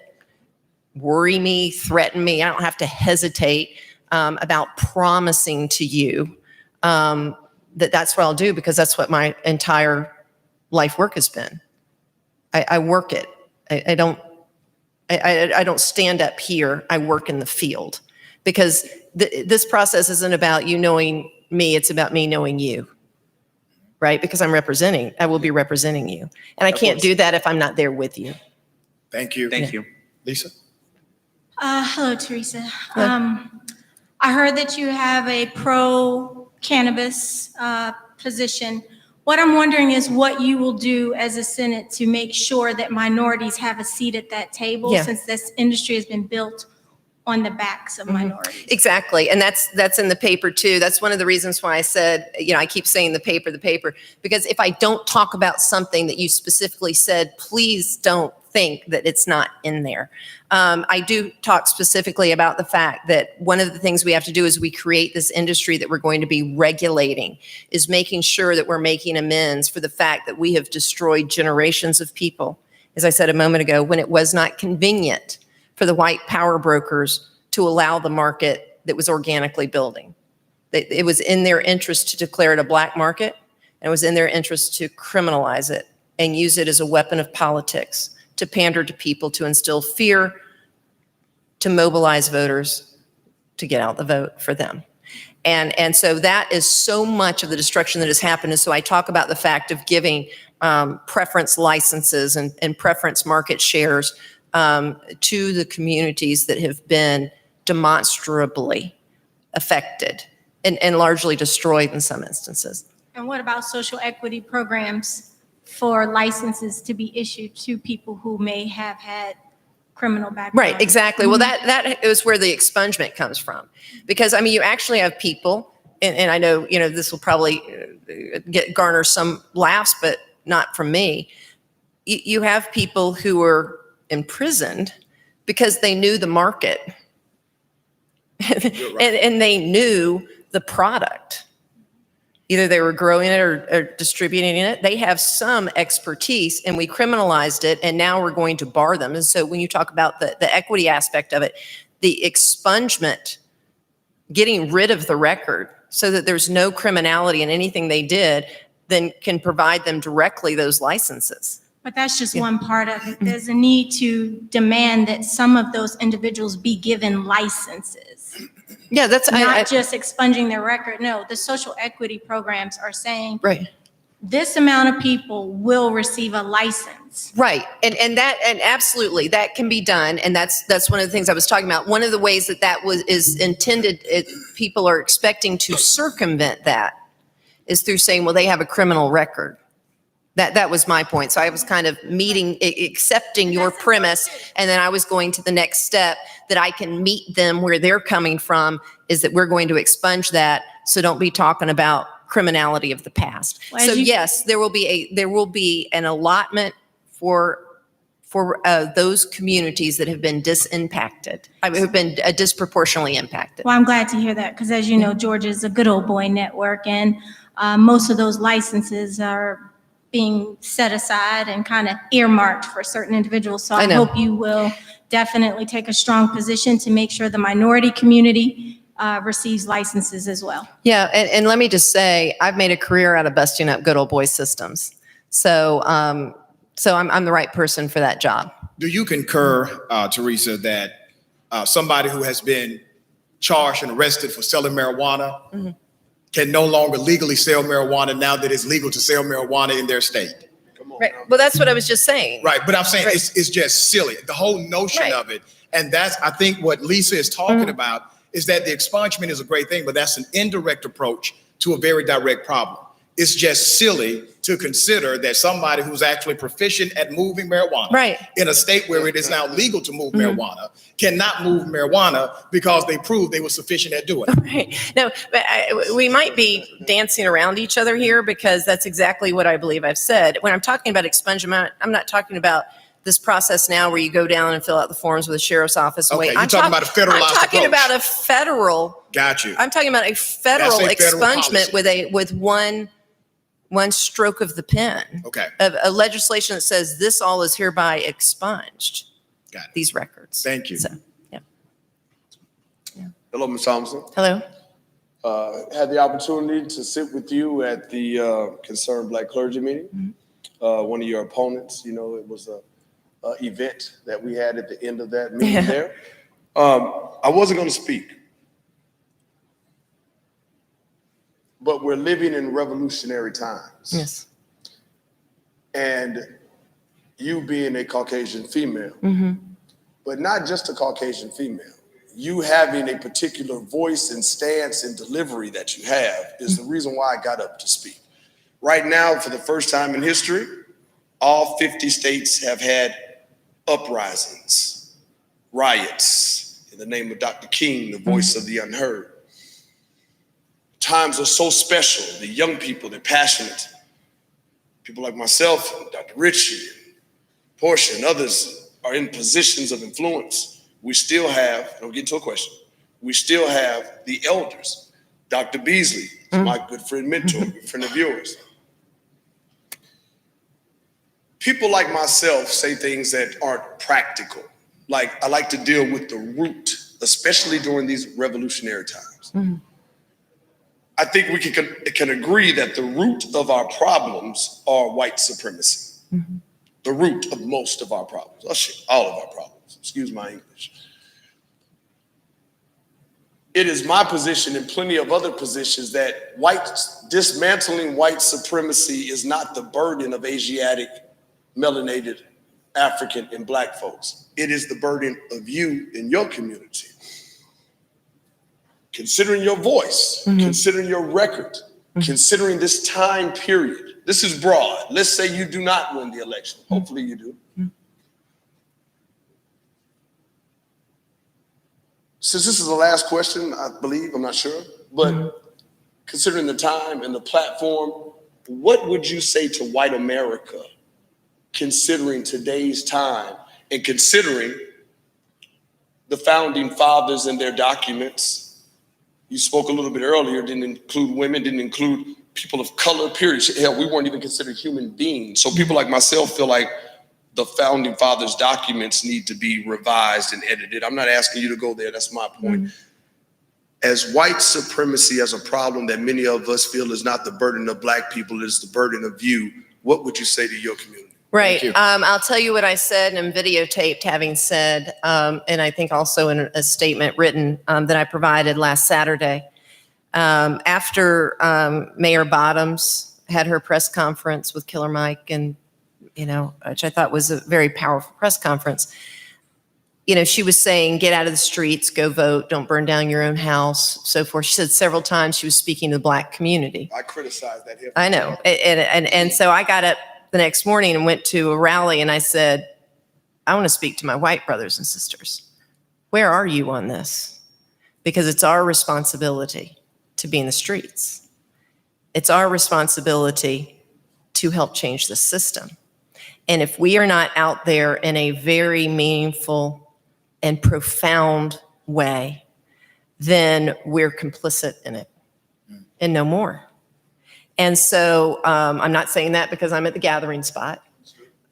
worry me, threaten me. I don't have to hesitate about promising to you that's what I'll do, because that's what my entire life work has been. I work it. I don't stand up here. I work in the field, because this process isn't about you knowing me. It's about me knowing you. Right? Because I will be representing you. And I can't do that if I'm not there with you. Thank you. Thank you. Lisa? Hello, Teresa. I heard that you have a pro-cannabis position. What I'm wondering is what you will do as a Senate to make sure that minorities have a seat at that table, since this industry has been built on the backs of minorities. Exactly. And that's in the paper too. That's one of the reasons why I said, I keep saying the paper, because if I don't talk about something that you specifically said, please don't think that it's not in there. I do talk specifically about the fact that one of the things we have to do as we create this industry that we're going to be regulating is making sure that we're making amends for the fact that we have destroyed generations of people, as I said a moment ago, when it was not convenient for the white power brokers to allow the market that was organically building. It was in their interest to declare it a black market, and it was in their interest to criminalize it and use it as a weapon of politics, to pander to people, to instill fear, to mobilize voters to get out the vote for them. And so that is so much of the destruction that has happened. And so I talk about the fact of giving preference licenses and preference market shares to the communities that have been demonstrably affected and largely destroyed in some instances. And what about social equity programs for licenses to be issued to people who may have had criminal background? Right, exactly. Well, that is where the expungement comes from. Because, I mean, you actually have people, and I know, this will probably garner some laughs, but not from me. You have people who were imprisoned because they knew the market and they knew the product. Either they were growing it or distributing it. They have some expertise, and we criminalized it, and now we're going to bar them. And so when you talk about the equity aspect of it, the expungement, getting rid of the record so that there's no criminality in anything they did, then can provide them directly those licenses. But that's just one part of it. There's a need to demand that some of those individuals be given licenses. Yeah, that's not just expunging their record. No, the social equity programs are saying, right, this amount of people will receive a license. Right, and absolutely that can be done, and that's one of the things I was talking about. One of the ways that is intended, people are expecting to circumvent that, is through saying, well, they have a criminal record. That was my point. So I was kind of accepting your premise, and then I was going to the next step that I can meet them where they're coming from, is that we're going to expunge that. So don't be talking about criminality of the past. Well, so yes, there will be an allotment for those communities that have been have been disproportionately impacted. Well, I'm glad to hear that, because as you know, Georgia's a good old boy network, and most of those licenses are being set aside and kind of earmarked for certain individuals. So I hope you will definitely take a strong position to make sure the minority community receives licenses as well. Yeah, and let me just say, I've made a career out of busting up good old boy systems. So I'm the right person for that job. Do you concur, Teresa, that somebody who has been charged and arrested for selling marijuana can no longer legally sell marijuana now that it's legal to sell marijuana in their state? Right. Well, that's what I was just saying. Right, but I'm saying it's just silly. The whole notion of it, and that's, I think what Lisa is talking about, is that the expungement is a great thing, but that's an indirect approach to a very direct problem. It's just silly to consider that somebody who's actually proficient at moving marijuana in a state where it is now legal to move marijuana cannot move marijuana because they proved they were sufficient at doing it. Right. No, but we might be dancing around each other here, because that's exactly what I believe I've said. When I'm talking about expungement, I'm not talking about this process now where you go down and fill out the forms with the sheriff's office. Okay, you're talking about a federalized approach. I'm talking about a federal. Got you. I'm talking about a federal expungement policy. with one stroke of the pen. Okay. A legislation that says this all is hereby expunged. Got it. These records. Thank you. So, yeah. Hello, Ms. Thompson. Hello. Had the opportunity to sit with you at the Concerned Black Clergy meeting. One of your opponents, it was a event that we had at the end of that meeting there. I wasn't going to speak, but we're living in revolutionary times. Yes. And you being a Caucasian female, but not just a Caucasian female, you having a particular voice and stance and delivery that you have is the reason why I got up to speak. Right now, for the first time in history, all 50 states have had uprisings, riots in the name of Dr. King, the voice of the unheard. Times are so special. The young people, they're passionate. People like myself, and Dr. Ritchie, portion, others are in positions of influence. We still have, I'll get to a question, we still have the elders. Dr. Beasley, my good friend, mentor, good friend of yours. People like myself say things that aren't practical. Like, I like to deal with the root, especially during these revolutionary times. I think we can agree that the root of our problems are white supremacy. The root of most of our problems. Oh shit, all of our problems. Excuse my English. It is my position and plenty of other positions that dismantling white supremacy is not the burden of Asiatic, melanated, African, and Black folks. It is the burden of you in your community. Considering your voice, considering your record, considering this time period. This is broad. Let's say you do not win the election. Hopefully you do. Since this is the last question, I believe, I'm not sure, but considering the time and the platform, what would you say to white America considering today's time and considering the founding fathers and their documents? You spoke a little bit earlier, didn't include women, didn't include people of color, period. Hell, we weren't even considered human beings. So people like myself feel like the founding fathers' documents need to be revised and edited. I'm not asking you to go there, that's my point. As white supremacy as a problem that many of us feel is not the burden of Black people, it is the burden of you, what would you say to your community? Right. I'll tell you what I said and videotaped having said, and I think also in a statement written that I provided last Saturday. After Mayor Bottoms had her press conference with Killer Mike and, which I thought was a very powerful press conference, she was saying, get out of the streets, go vote, don't burn down your own house, so forth. She said several times she was speaking to the Black community. I criticized that here. I know. And so I got up the next morning and went to a rally and I said, I want to speak to my white brothers and sisters. Where are you on this? Because it's our responsibility to be in the streets. It's our responsibility to help change the system. And if we are not out there in a very meaningful and profound way, then we're complicit in it and no more. And so I'm not saying that because I'm at the gathering spot.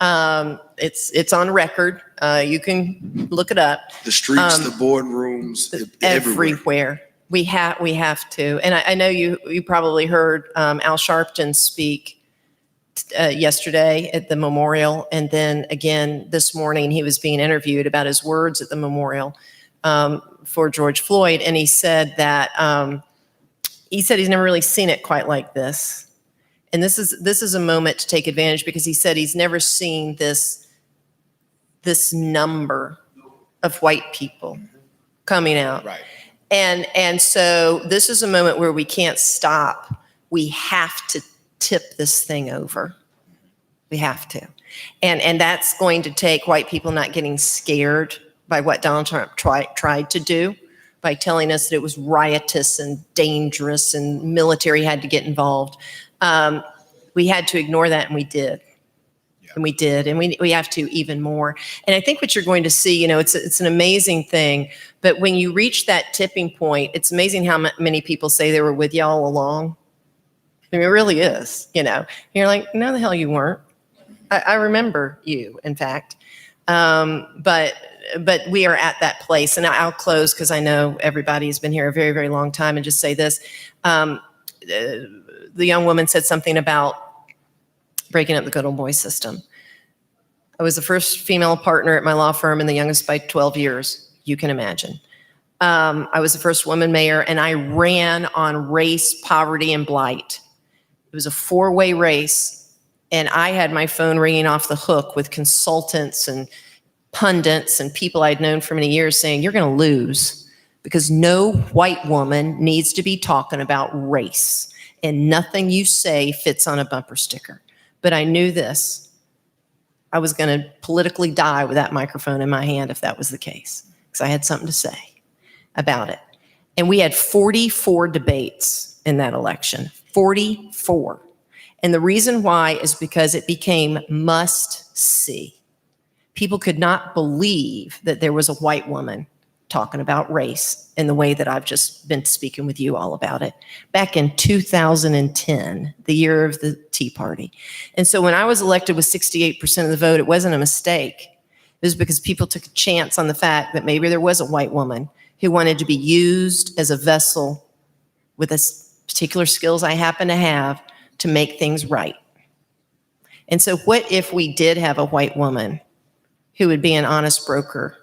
It's on record. You can look it up. The streets, the boardrooms, everywhere. We have to. And I know you probably heard Al Sharpton speak yesterday at the memorial, and then again this morning he was being interviewed about his words at the memorial for George Floyd, and he said that he's never really seen it quite like this, and this is a moment to take advantage, because he said he's never seen this number of white people coming out. Right. And so this is a moment where we can't stop. We have to tip this thing over. We have to. And that's going to take white people not getting scared by what Donald Trump tried to do, by telling us that it was riotous and dangerous and military had to get involved. We had to ignore that, and we did. Yeah. And we did, and we have to even more. And I think what you're going to see, it's an amazing thing, but when you reach that tipping point, it's amazing how many people say they were with you all along. I mean, it really is, You're like, no, the hell you weren't. I remember you, in fact. But we are at that place. And I'll close because I know everybody's been here a very, very long time, and just say this. The young woman said something about breaking up the good old boy system. I was the first female partner at my law firm and the youngest by 12 years, you can imagine. I was the first woman mayor, and I ran on race, poverty, and blight. It was a 4-way race, and I had my phone ringing off the hook with consultants and pundits and people I'd known for many years saying, you're going to lose, because no white woman needs to be talking about race, and nothing you say fits on a bumper sticker. But I knew this. I was going to politically die with that microphone in my hand if that was the case, because I had something to say about it. And we had 44 debates in that election. 44. And the reason why is because it became must see. people could not believe that there was a white woman talking about race in the way that I've just been speaking with you all about it back in 2010, the year of the Tea Party. And so when I was elected with 68% of the vote, it wasn't a mistake. It was because people took a chance on the fact that maybe there was a white woman who wanted to be used as a vessel with the particular skills I happen to have to make things right. And so what if we did have a white woman who would be an honest broker,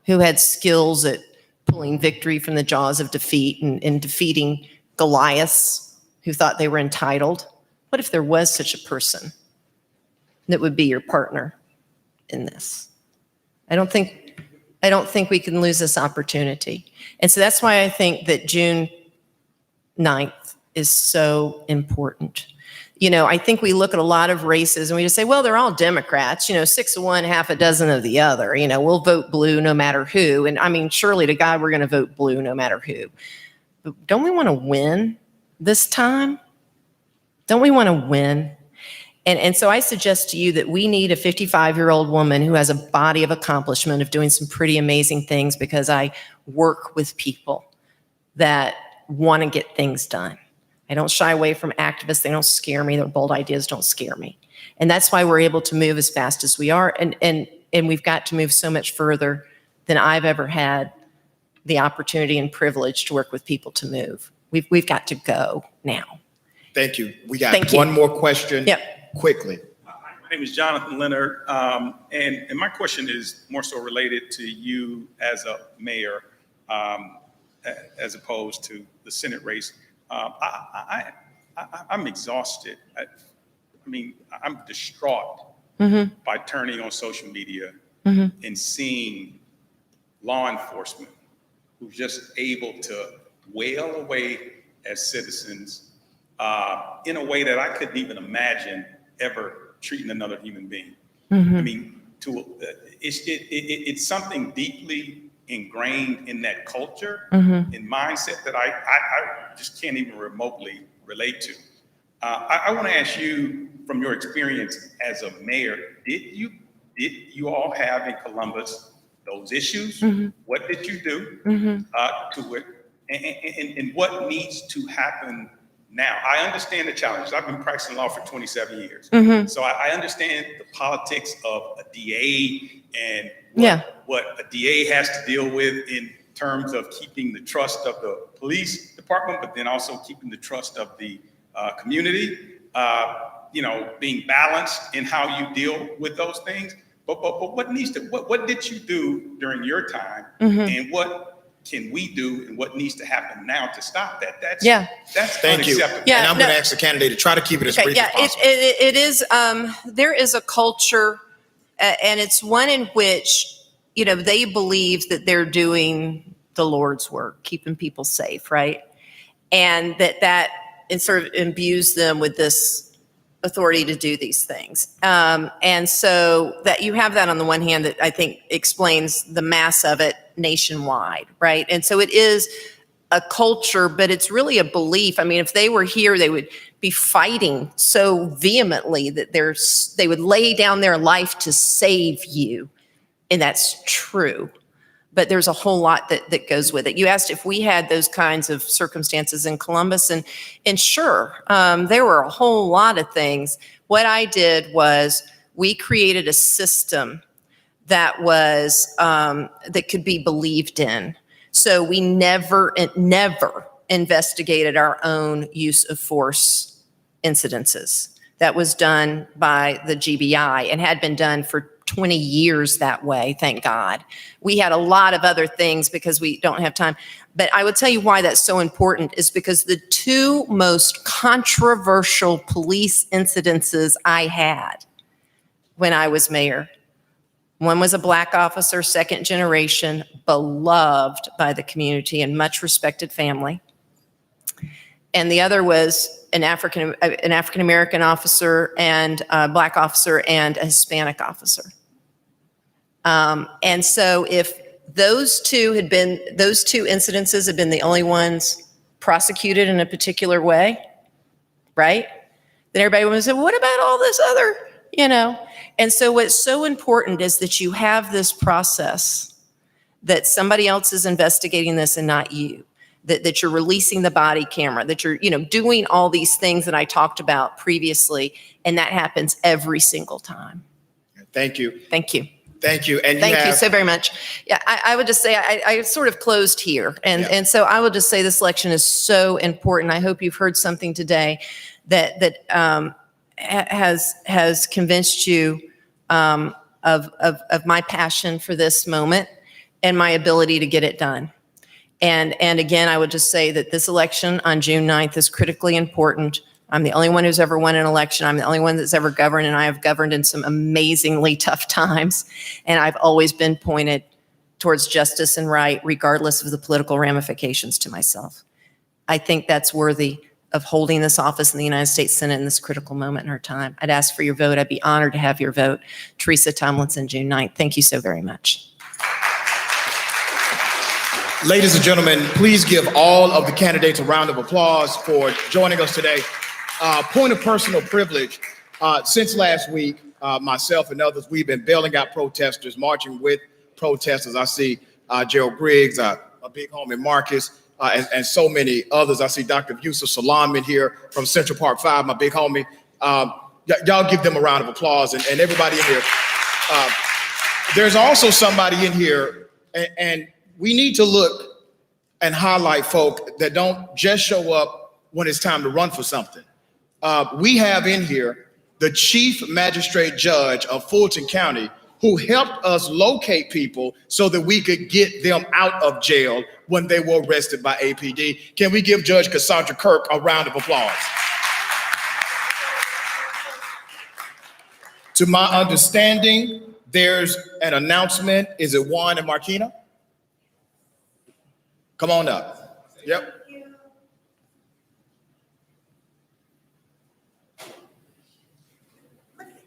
who had skills at pulling victory from the jaws of defeat and defeating Goliaths who thought they were entitled? What if there was such a person that would be your partner in this? I don't think we can lose this opportunity. And so that's why I think that June 9th is so important. You know, I think we look at a lot of races and we just say, well, they're all Democrats, 6 of one, half a dozen of the other. We'll vote blue no matter who. And I mean, surely to God, we're going to vote blue no matter who. But don't we want to win this time? Don't we want to win? And so I suggest to you that we need a 55-year-old woman who has a body of accomplishment of doing some pretty amazing things, because I work with people that want to get things done. I don't shy away from activists. They don't scare me. Their bold ideas don't scare me. And that's why we're able to move as fast as we are. And we've got to move so much further than I've ever had the opportunity and privilege to work with people to move. We've got to go now. Thank you. We got one more question. Quickly. My name is Jonathan Leonard, and my question is more so related to you as a mayor, as opposed to the Senate race. I'm exhausted. I mean, I'm distraught by turning on social media and seeing law enforcement who's just able to wail away as citizens in a way that I couldn't even imagine ever treating another human being. I mean, it's something deeply ingrained in that culture and mindset that I just can't even remotely relate to. I want to ask you, from your experience as a mayor, did you all have in Columbus those issues? What did you do to it? And what needs to happen now? I understand the challenges. I've been practicing law for 27 years. So I understand the politics of a DA and what a DA has to deal with in terms of keeping the trust of the police department, but then also keeping the trust of the community, being balanced in how you deal with those things. But what did you do during your time, and what can we do, and what needs to happen now to stop that? That's Thank you. unacceptable. And I'm going to ask the candidate to try to keep it as brief as possible. It is. There is a culture, and it's one in which they believe that they're doing the Lord's work, keeping people safe, right? And that it sort of imbues them with this authority to do these things. And so that you have that on the one hand that I think explains the mass of it nationwide, right? And so it is a culture, but it's really a belief. I mean, if they were here, they would be fighting so vehemently that they would lay down their life to save you. And that's true. But there's a whole lot that goes with it. You asked if we had those kinds of circumstances in Columbus, and sure, there were a whole lot of things. What I did was we created a system that was that could be believed in. So we never investigated our own use of force incidences. That was done by the GBI and had been done for 20 years that way, thank God. We had a lot of other things because we don't have time. But I would tell you why that's so important is because the two most controversial police incidences I had when I was mayor, one was a Black officer, second generation, beloved by the community and much respected family. And the other was an African-American officer and a Black officer and a Hispanic officer. And so if those two incidences had been the only ones prosecuted in a particular way, right? Then everybody would say, what about all this other you know? And so what's so important is that you have this process, that somebody else is investigating this and not you, that you're releasing the body camera, that you're, doing all these things that I talked about previously, and that happens every single time. Thank you. Thank you. Thank you. And Thank you so very much. Yeah, I would just say I sort of closed here. And so I would just say this election is so important. I hope you've heard something today that has convinced you of my passion for this moment and my ability to get it done. And again, I would just say that this election on June 9th is critically important. I'm the only one who's ever won an election. I'm the only one that's ever governed, and I have governed in some amazingly tough times. And I've always been pointed towards justice and right, regardless of the political ramifications to myself. I think that's worthy of holding this office in the United States Senate in this critical moment in our time. I'd ask for your vote. I'd be honored to have your vote. Teresa Tomlinson, June 9th. Thank you so very much. Ladies and gentlemen, please give all of the candidates a round of applause for joining us today. Point of personal privilege, since last week, myself and others, we've been bailing out protesters, marching with protesters. I see Gerald Briggs, a big homie Marcus, and so many others. I see Dr. Yusuf Salam in here from Central Park 5, my big homie. Y'all give them a round of applause, and everybody in here. There's also somebody in here, and we need to look and highlight folk that don't just show up when it's time to run for something. We have in here the Chief Magistrate Judge of Fulton County, who helped us locate people so that we could get them out of jail when they were arrested by APD. Can we give Judge Cassandra Kirk a round of applause? To my understanding, there's an announcement. Is it Juan and Marquina? Come on up. Yep.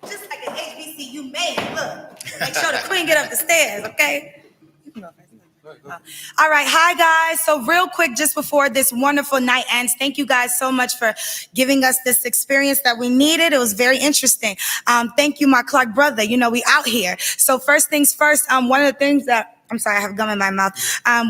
Just like an HBCU man, look. Make sure the queen get up the stairs, okay? All right, hi guys. So real quick, just before this wonderful night ends, thank you guys so much for giving us this experience that we needed. It was very interesting. Thank you, my Clark brother. We out here. So first things first, one of the things that I'm sorry, I have gum in my mouth.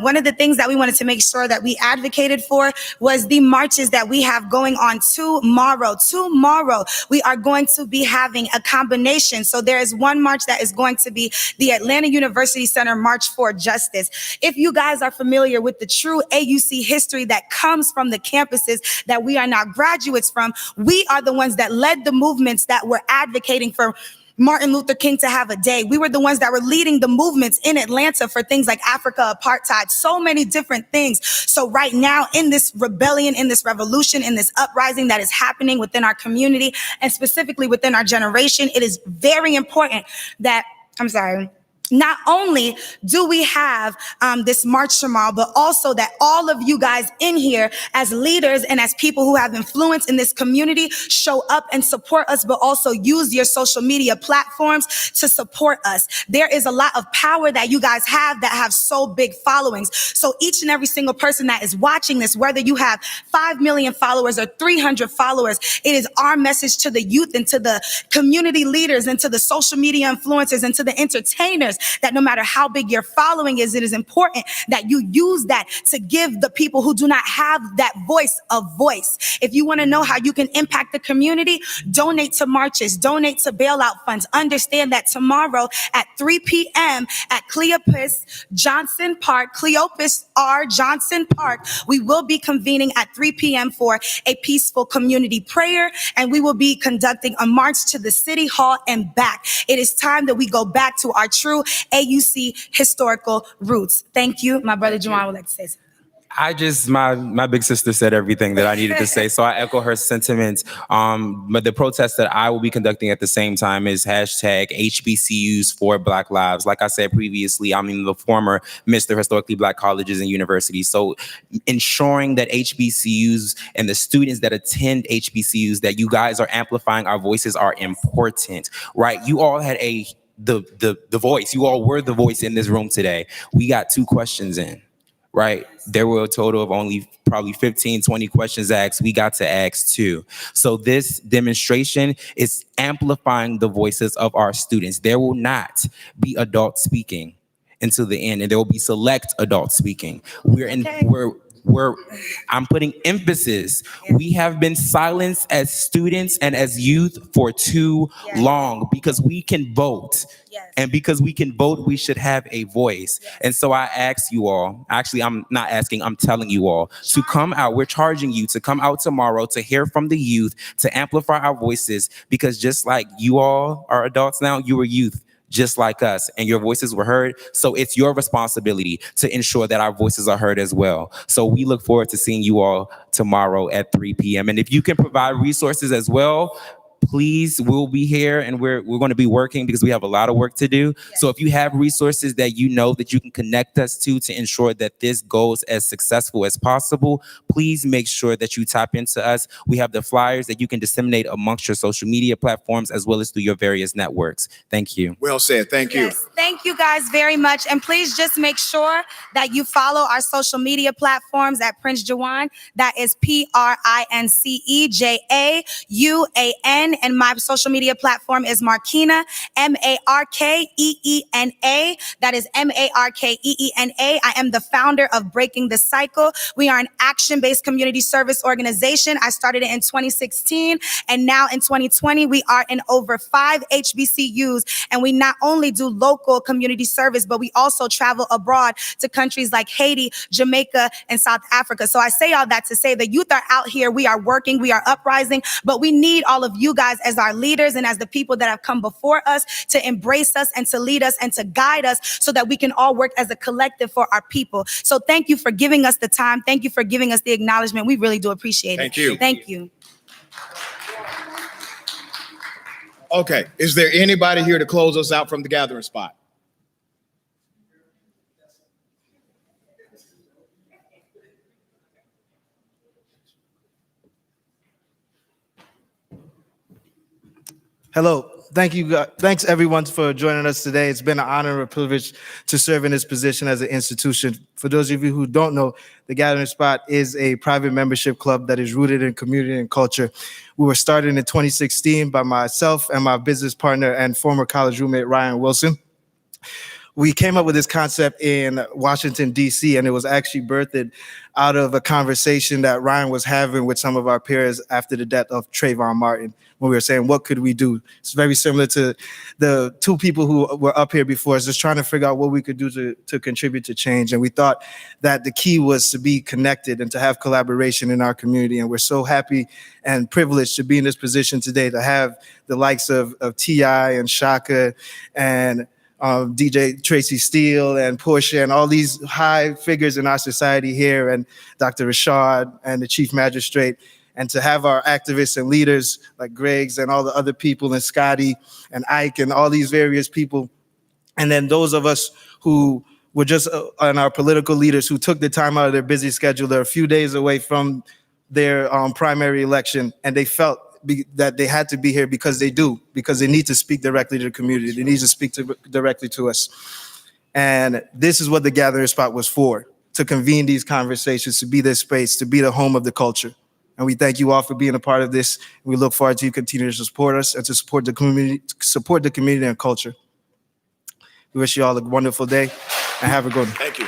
One of the things that we wanted to make sure that we advocated for was the marches that we have going on tomorrow. Tomorrow, we are going to be having a combination. So there is one march that is going to be the Atlanta University Center March for Justice. If you guys are familiar with the true AUC history that comes from the campuses that we are now graduates from, we are the ones that led the movements that were advocating for Martin Luther King to have a day. We were the ones that were leading the movements in Atlanta for things like Africa apartheid, so many different things. So right now in this rebellion, in this revolution, in this uprising that is happening within our community and specifically within our generation, it is very important that, not only do we have this march tomorrow, but also that all of you guys in here as leaders and as people who have influence in this community show up and support us, but also use your social media platforms to support us. There is a lot of power that you guys have that have so big followings. So each and every single person that is watching this, whether you have 5 million followers or 300 followers, it is our message to the youth and to the community leaders and to the social media influencers and to the entertainers that no matter how big your following is, it is important that you use that to give the people who do not have that voice a voice. If you want to know how you can impact the community, donate to marches, donate to bailout funds. Understand that tomorrow at 3 p.m. at Cleopas Johnson Park, Cleopas R. Johnson Park, we will be convening at 3 p.m. for a peaceful community prayer, and we will be conducting a march to the city hall and back. It is time that we go back to our true AUC historical roots. Thank you. My brother Juwan would like to say something. My big sister said everything that I needed to say, so I echo her sentiments. But the protest that I will be conducting at the same time is hashtag HBCUs for Black Lives. Like I said previously, I'm in the former Mr. Historically Black Colleges and Universities. So ensuring that HBCUs and the students that attend HBCUs, that you guys are amplifying our voices are important, right? You all had the voice. You all were the voice in this room today. We got 2 questions in, right? There were a total of only probably 15, 20 questions asked, we got to ask too. So this demonstration is amplifying the voices of our students. There will not be adults speaking until the end, and there will be select adults speaking. I'm putting emphasis. We have been silenced as students and as youth for too long because we can vote. And because we can vote, we should have a voice. And so I ask you all, actually, I'm not asking, I'm telling you all to come out. We're charging you to come out tomorrow to hear from the youth, to amplify our voices, because just like you all are adults now, you were youth just like us, and your voices were heard. So it's your responsibility to ensure that our voices are heard as well. So we look forward to seeing you all tomorrow at 3 p.m. And if you can provide resources as well, please, we'll be here, and we're going to be working because we have a lot of work to do. So if you have resources that you know that you can connect us to ensure that this goes as successful as possible, please make sure that you tap into us. We have the flyers that you can disseminate amongst your social media platforms as well as through your various networks. Thank you. Well said. Thank you. Yes, thank you guys very much. And please just make sure that you follow our social media platforms at Prince Jawan. That is PrinceJauan. And my social media platform is Markina, Markeena. That is Markeena. I am the founder of Breaking the Cycle. We are an action-based community service organization. I started it in 2016. And now in 2020, we are in over 5 HBCUs. And we not only do local community service, but we also travel abroad to countries like Haiti, Jamaica, and South Africa. So I say all that to say the youth are out here. We are working, we are uprising, but we need all of you guys as our leaders and as the people that have come before us to embrace us and to lead us and to guide us so that we can all work as a collective for our people. So thank you for giving us the time. Thank you for giving us the acknowledgement. We really do appreciate it. Thank you. Thank you. Okay, is there anybody here to close us out from the gathering spot? Hello. Thank you. Thanks everyone for joining us today. It's been an honor and a privilege to serve in this position as an institution. For those of you who don't know, the Gathering Spot is a private membership club that is rooted in community and culture. We were started in 2016 by myself and my business partner and former college roommate, Ryan Wilson. We came up with this concept in Washington, D.C., and it was actually birthed out of a conversation that Ryan was having with some of our peers after the death of Trayvon Martin, when we were saying, what could we do? It's very similar to the two people who were up here before us, just trying to figure out what we could do to contribute to change. And we thought that the key was to be connected and to have collaboration in our community. And we're so happy and privileged to be in this position today, to have the likes of T.I. and Shaka and DJ Tracy Steele and Portia and all these high figures in our society here, and Dr. Rashad and the Chief Magistrate, and to have our activists and leaders like Greg's and all the other people, and Scotty and Ike and all these various people. And then those of us who were just on our political leaders who took the time out of their busy schedule. They're a few days away from their primary election, and they felt that they had to be here because they need to speak directly to the community. They need to speak directly to us. And this is what the Gathering Spot was for, to convene these conversations, to be this space, to be the home of the culture. And we thank you all for being a part of this. We look forward to you continuing to support us and to support the community and culture. We wish you all a wonderful day and have a good one. Thank you.